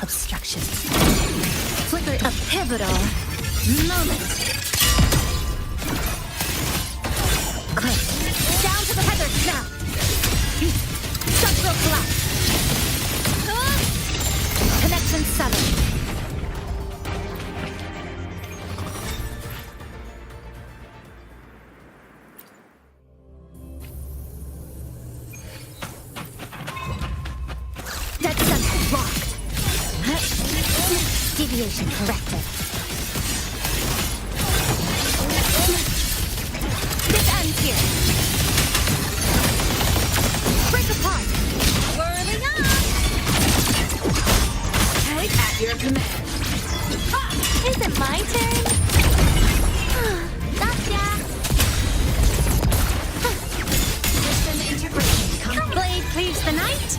obstruction. Flicker a pivotal moment. Click. Down to the heather snap. Structural collapse. Connection 7. Dead center locked. Deviation corrected. This ends here. Break apart. Whirling up. Right at your command. Is it my turn? Gotcha. System integration. Blade cleaves the night.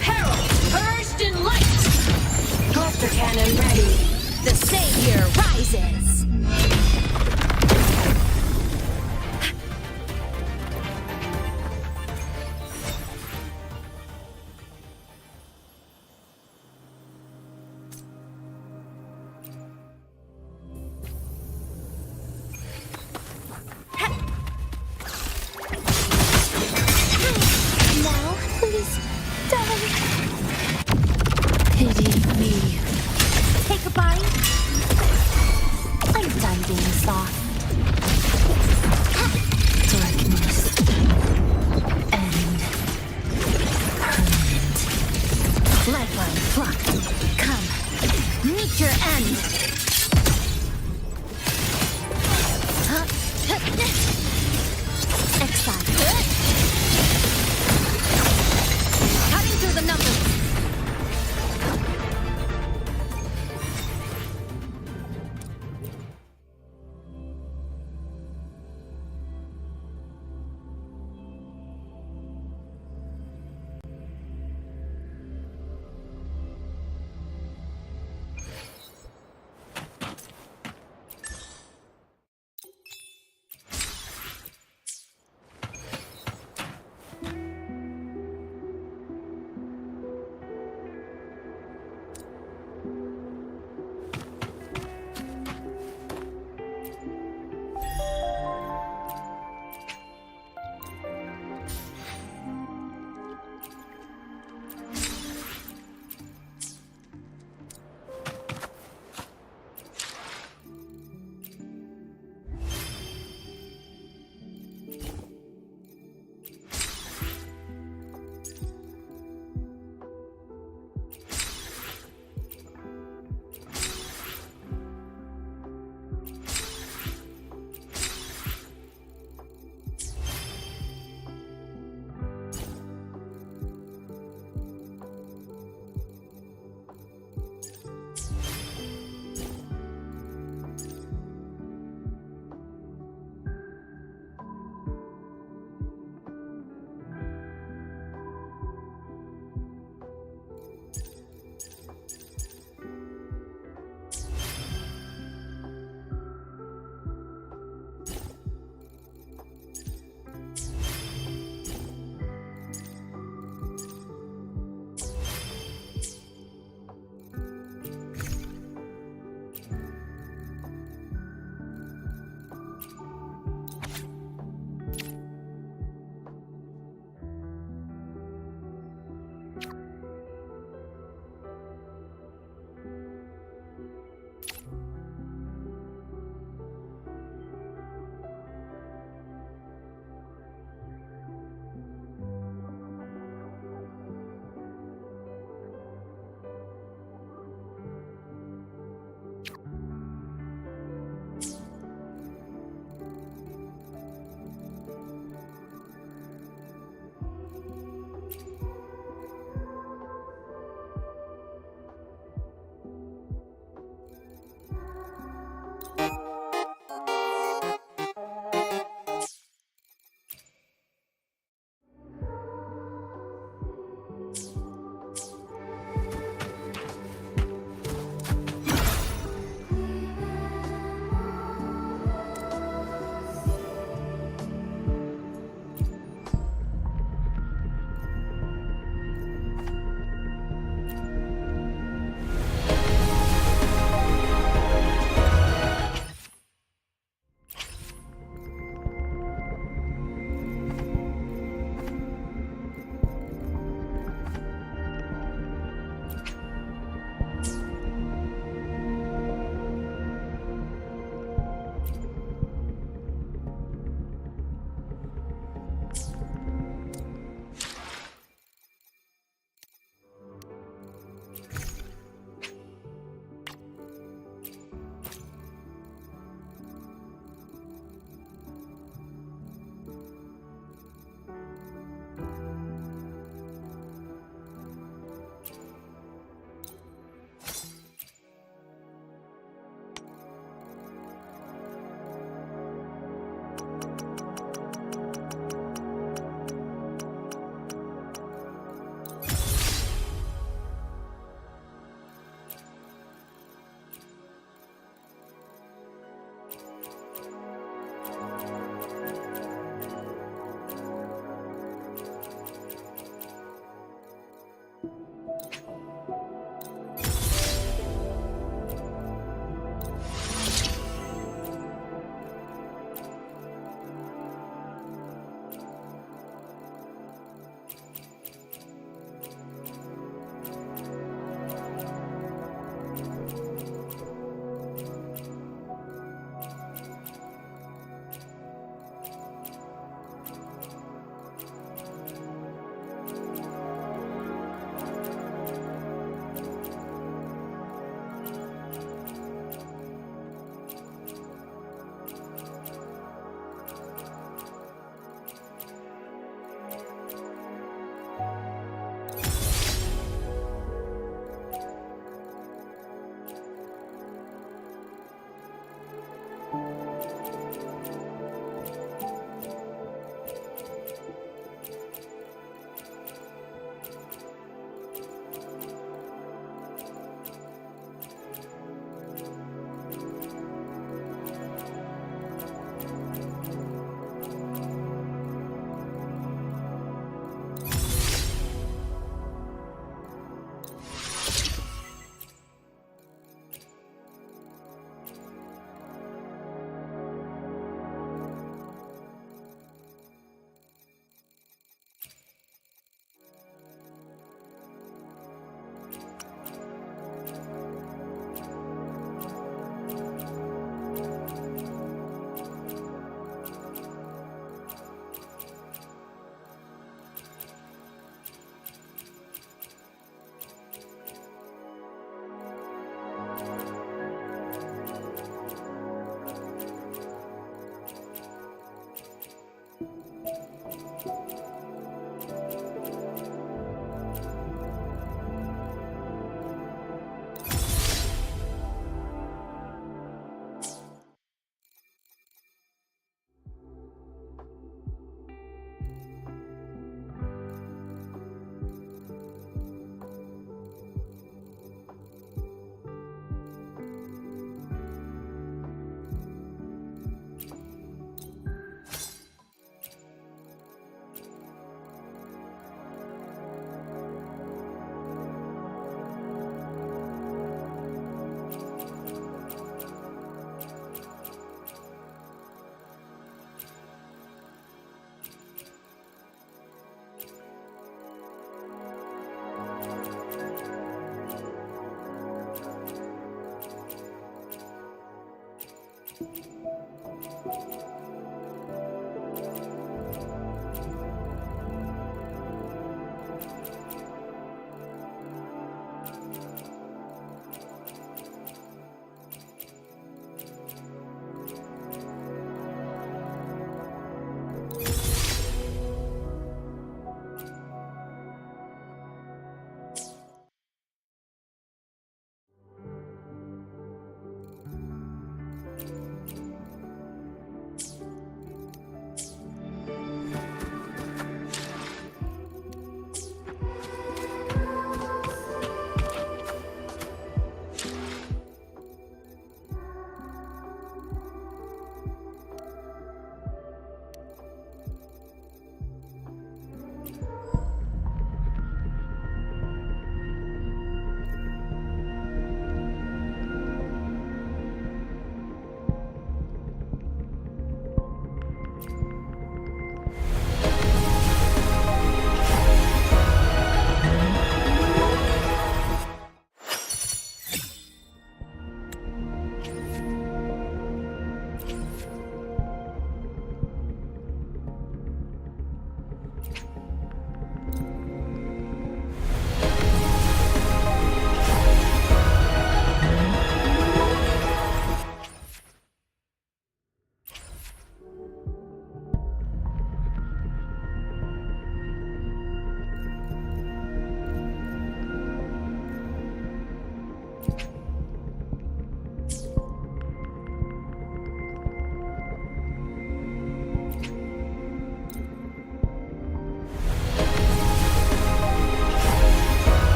Herald, burst in light. Cluster cannon ready. The savior rises. Now, please, die. Pity me. Take a bite. I'm done being soft. Darkness. End. Permanent. Lifeline plucked. Come. Meet your end. Exile. Cutting through the numbers.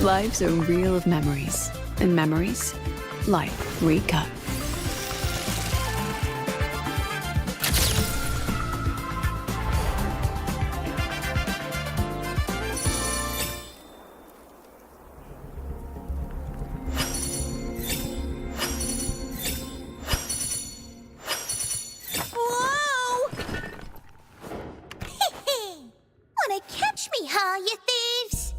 Lives are a reel of memories, and memories, life recut. Whoa! Wanna catch me, huh, you thieves?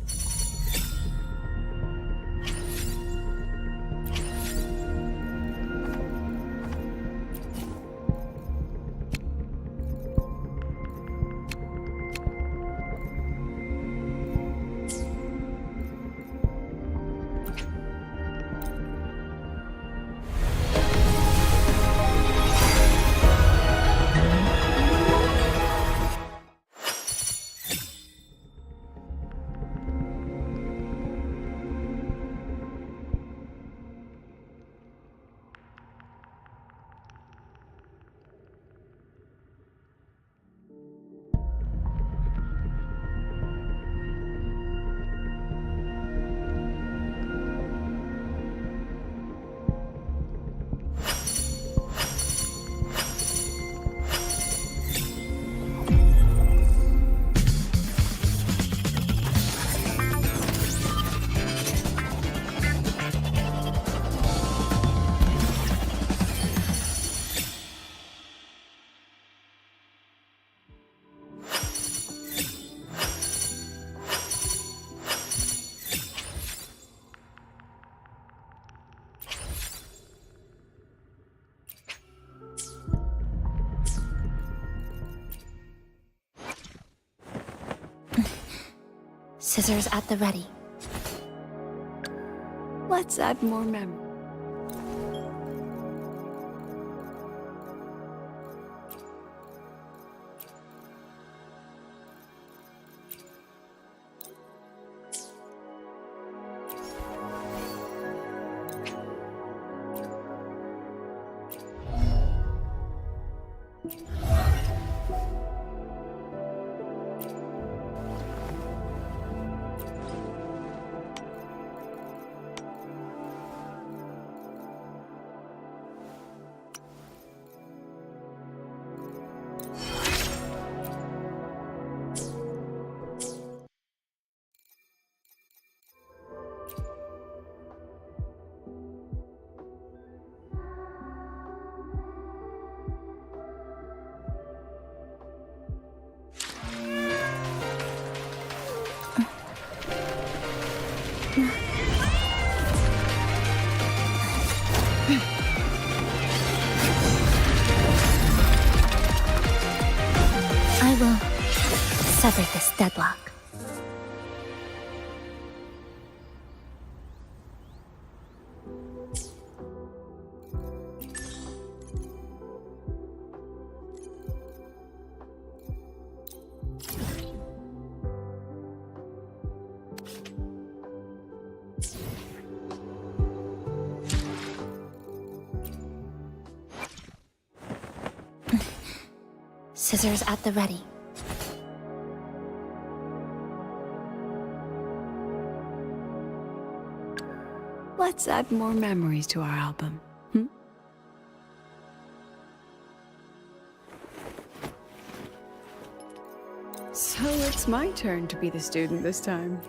Scissors at the ready. Let's add more memory. I will sever this deadlock. Scissors at the ready. Let's add more memories to our album. So it's my turn to be the student this time.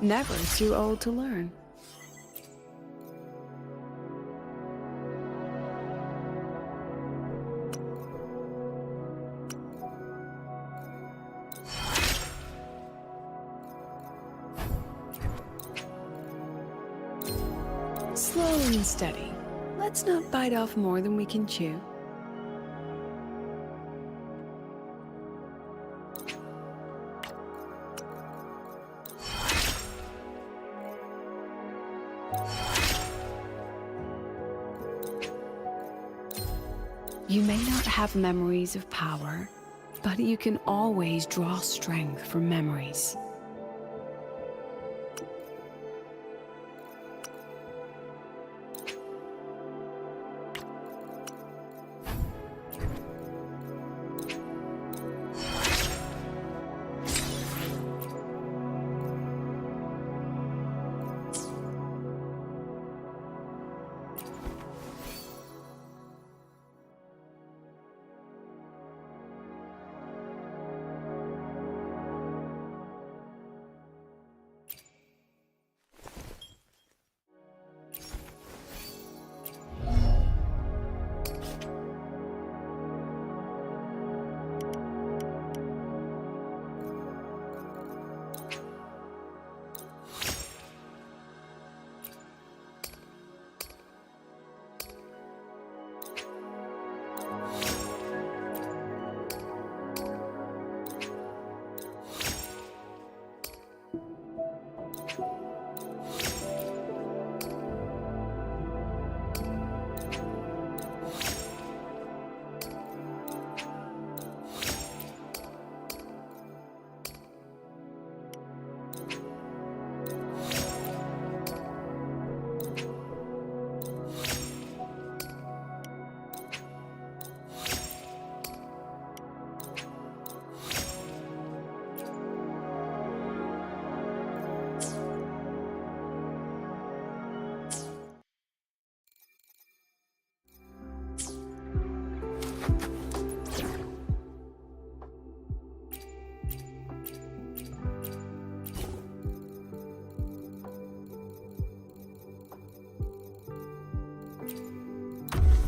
Never too old to learn. Slow and steady. Let's not bite off more than we can chew. You may not have memories of power, but you can always draw strength from memories.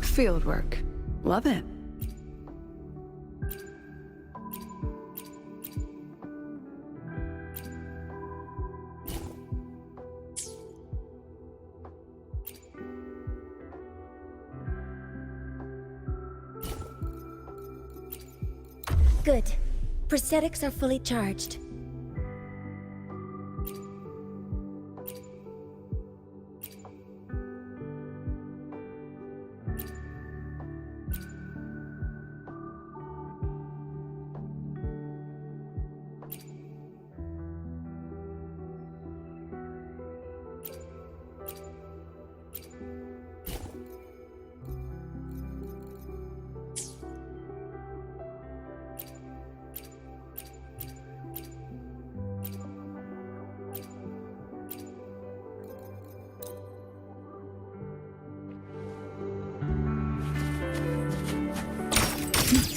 Fieldwork. Love it. Good. Prosthetics are fully charged.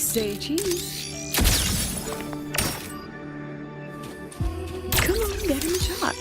Say cheese. Come on, get him a shot.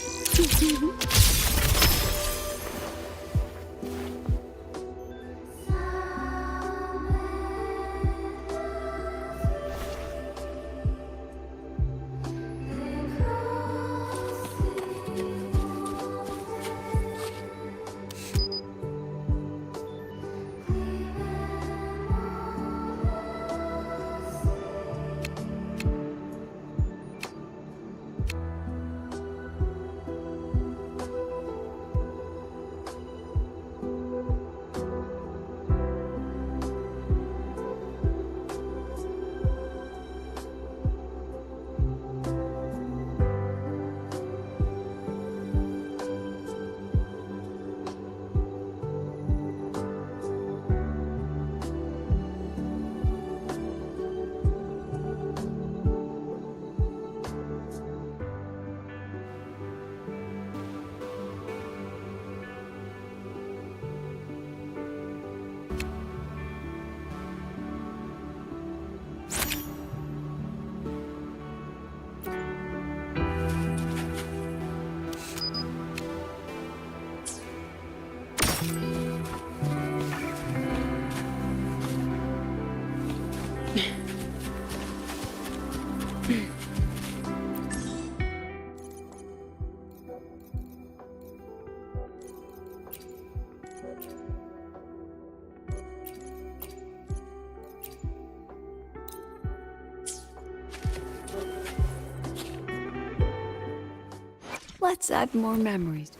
Let's add more memories.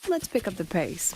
Let's pick up the pace.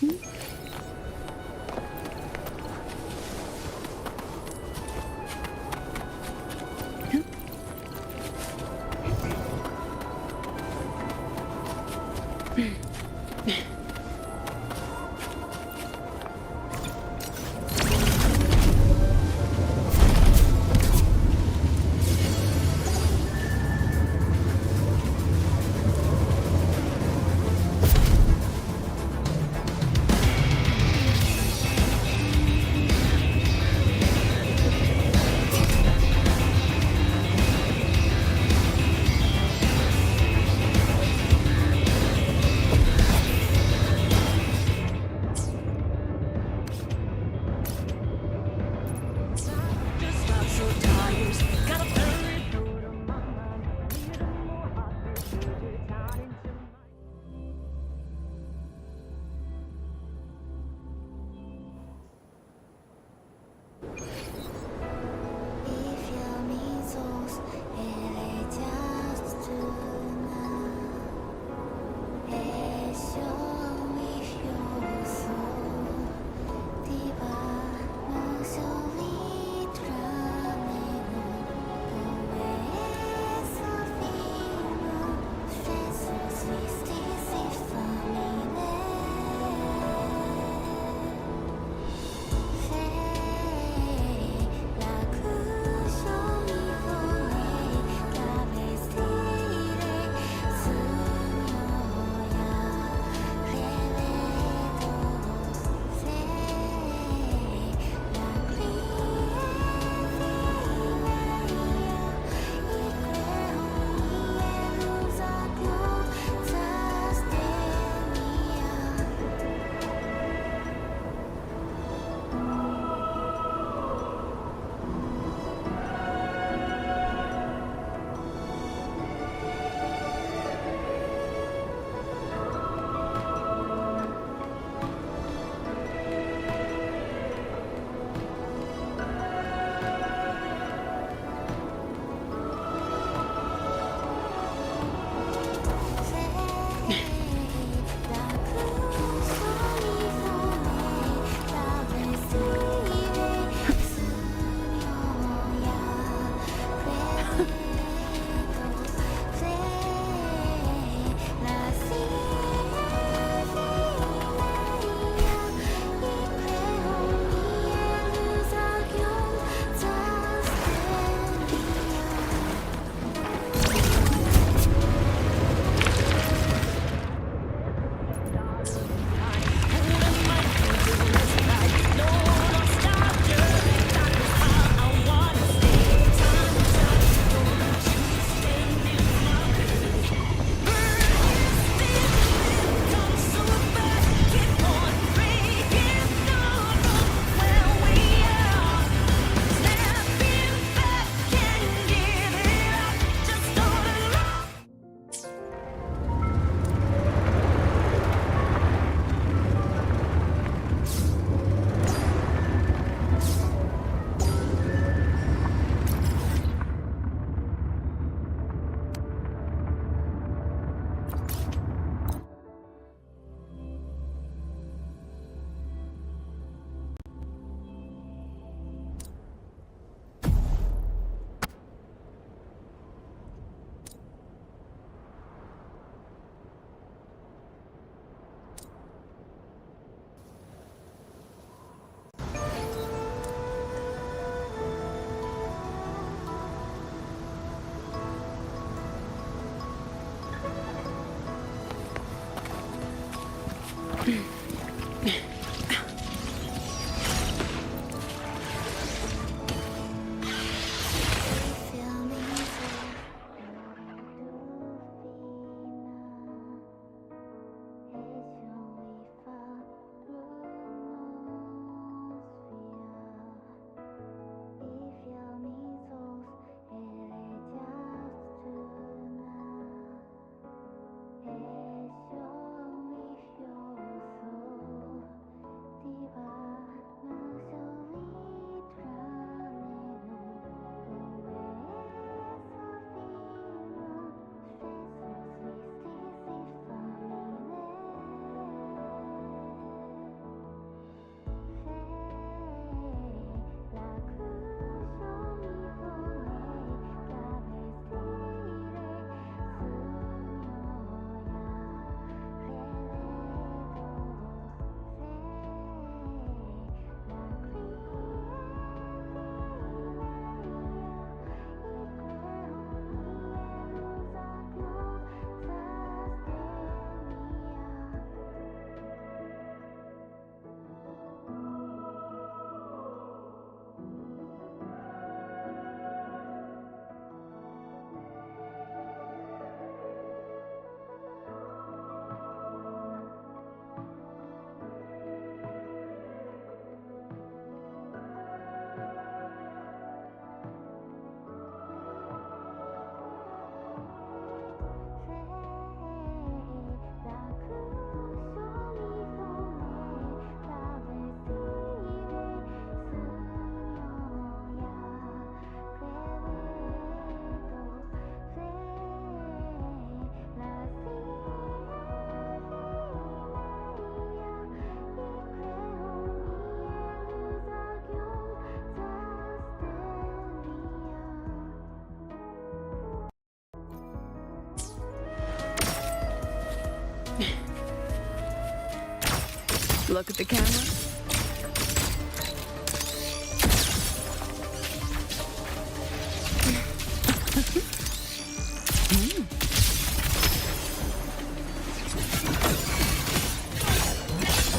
Look at the camera.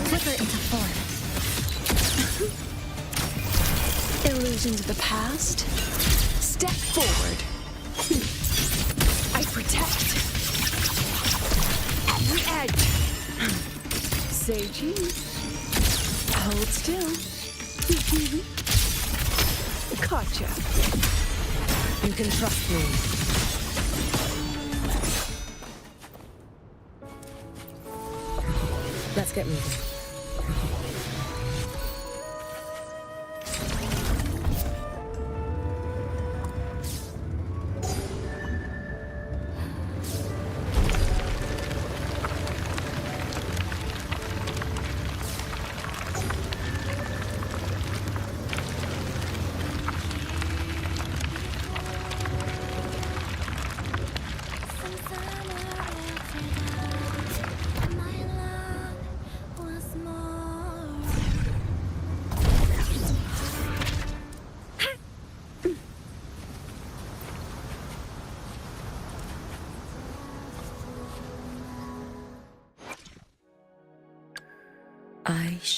Flicker into form. Illusions of the past. Step forward. I protect. Every edge. Say cheese. Hold still. Gotcha. You can trust me. Let's get moving.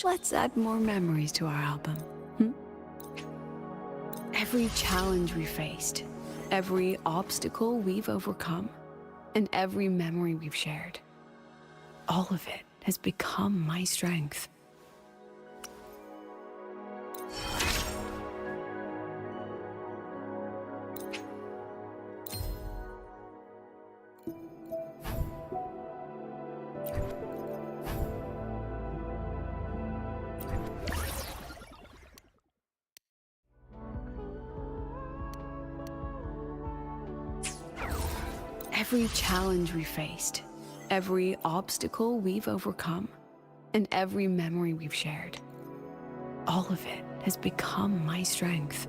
Let's add more memories to our album. Every challenge we faced, every obstacle we've overcome, and every memory we've shared, all of it has become my strength. Every challenge we faced, every obstacle we've overcome, and every memory we've shared, all of it has become my strength.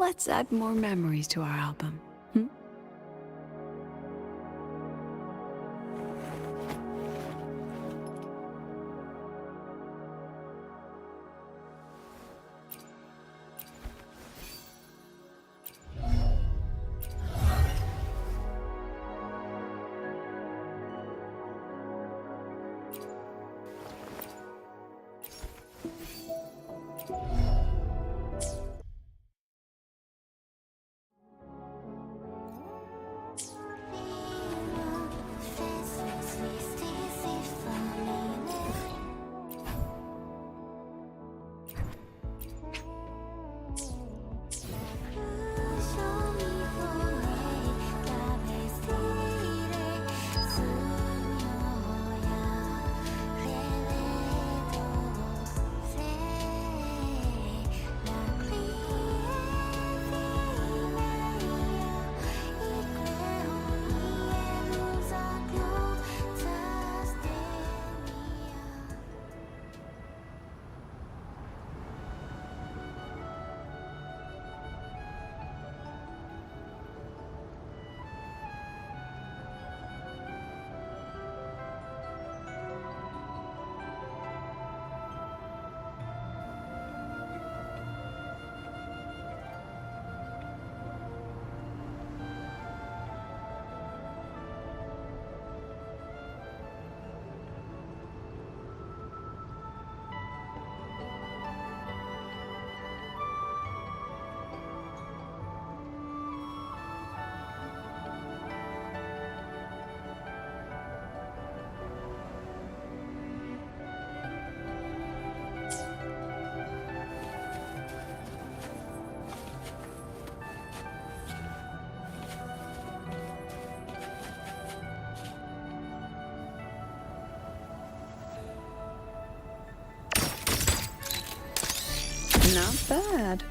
Let's add more memories to our album. Not bad.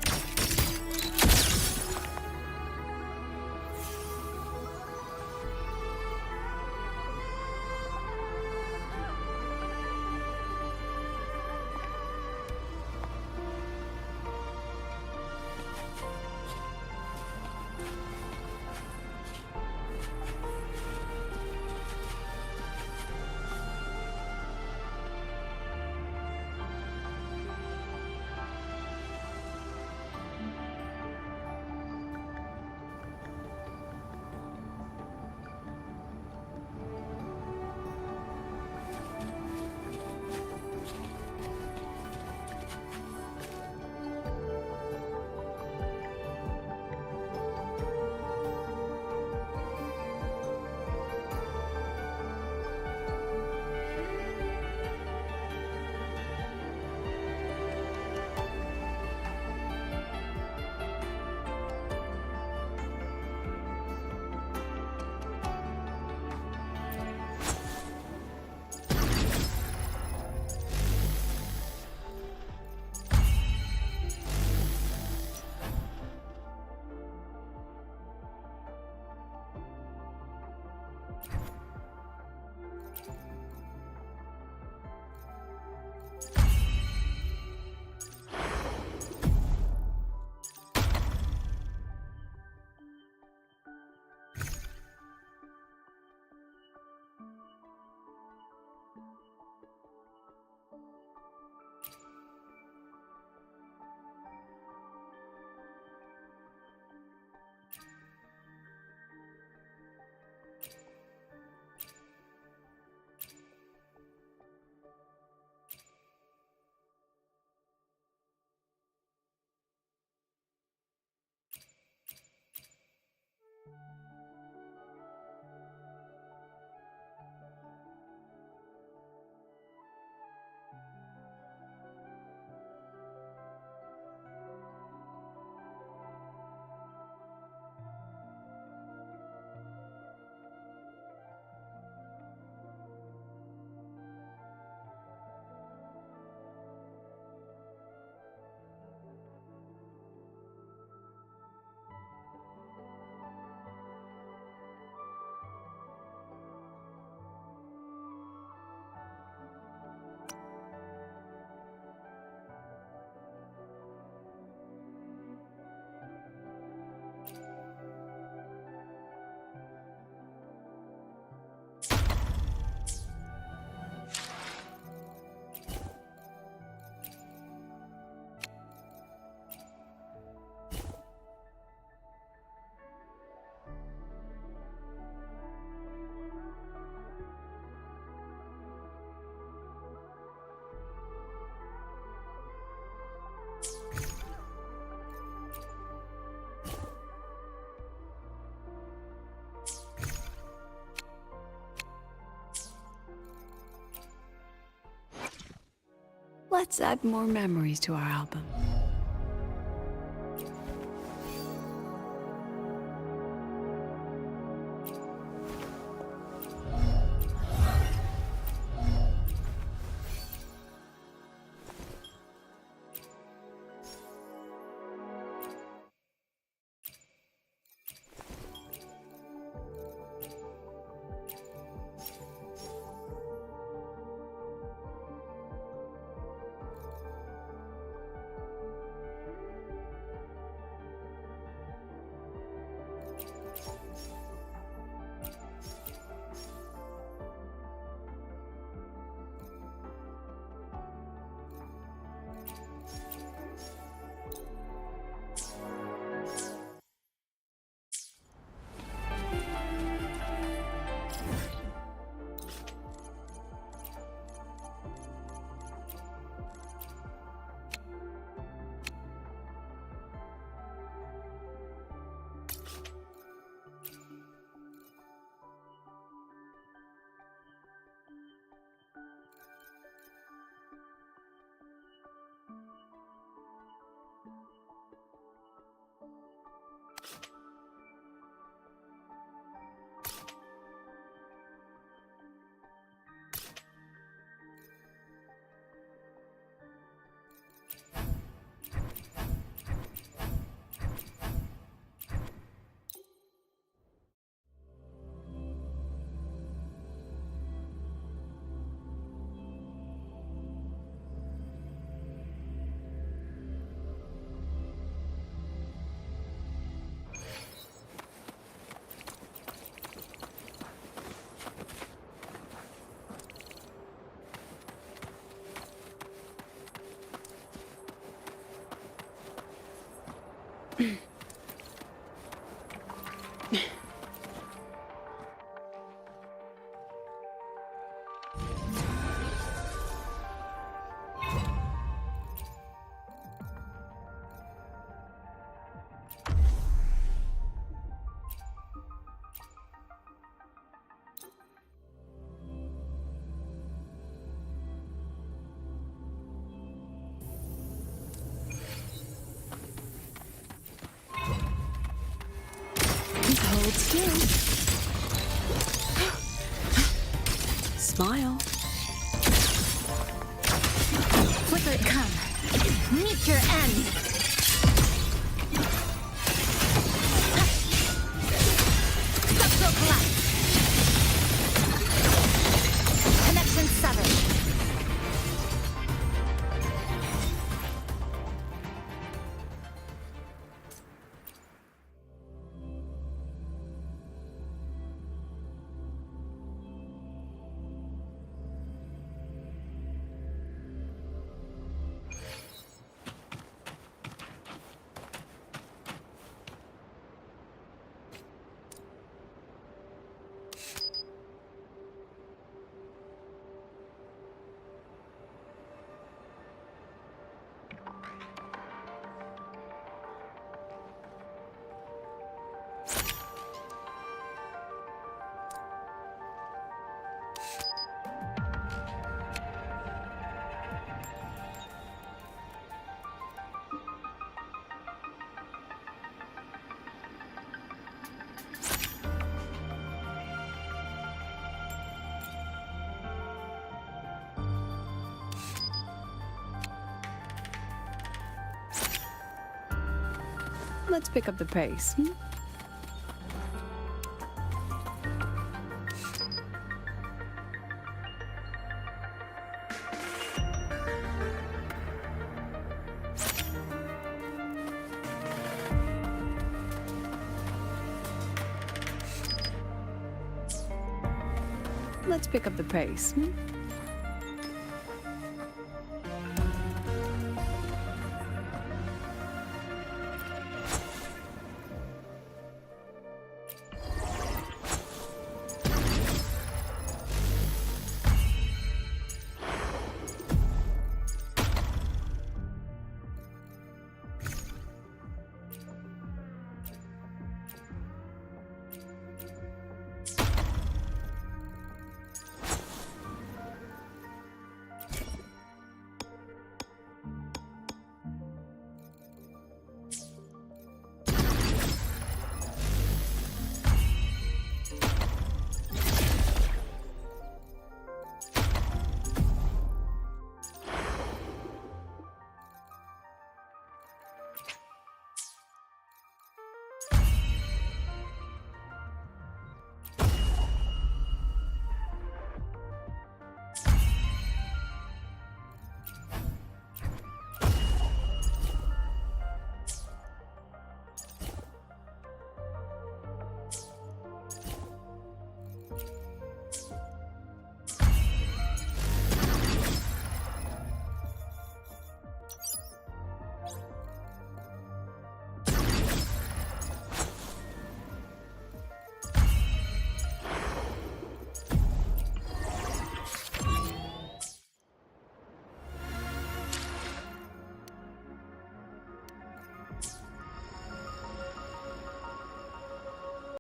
Let's add more memories to our album. Hold still. Smile. Flicker it come. Meet your end. Structural collapse. Connection severed. Let's pick up the pace. Let's pick up the pace.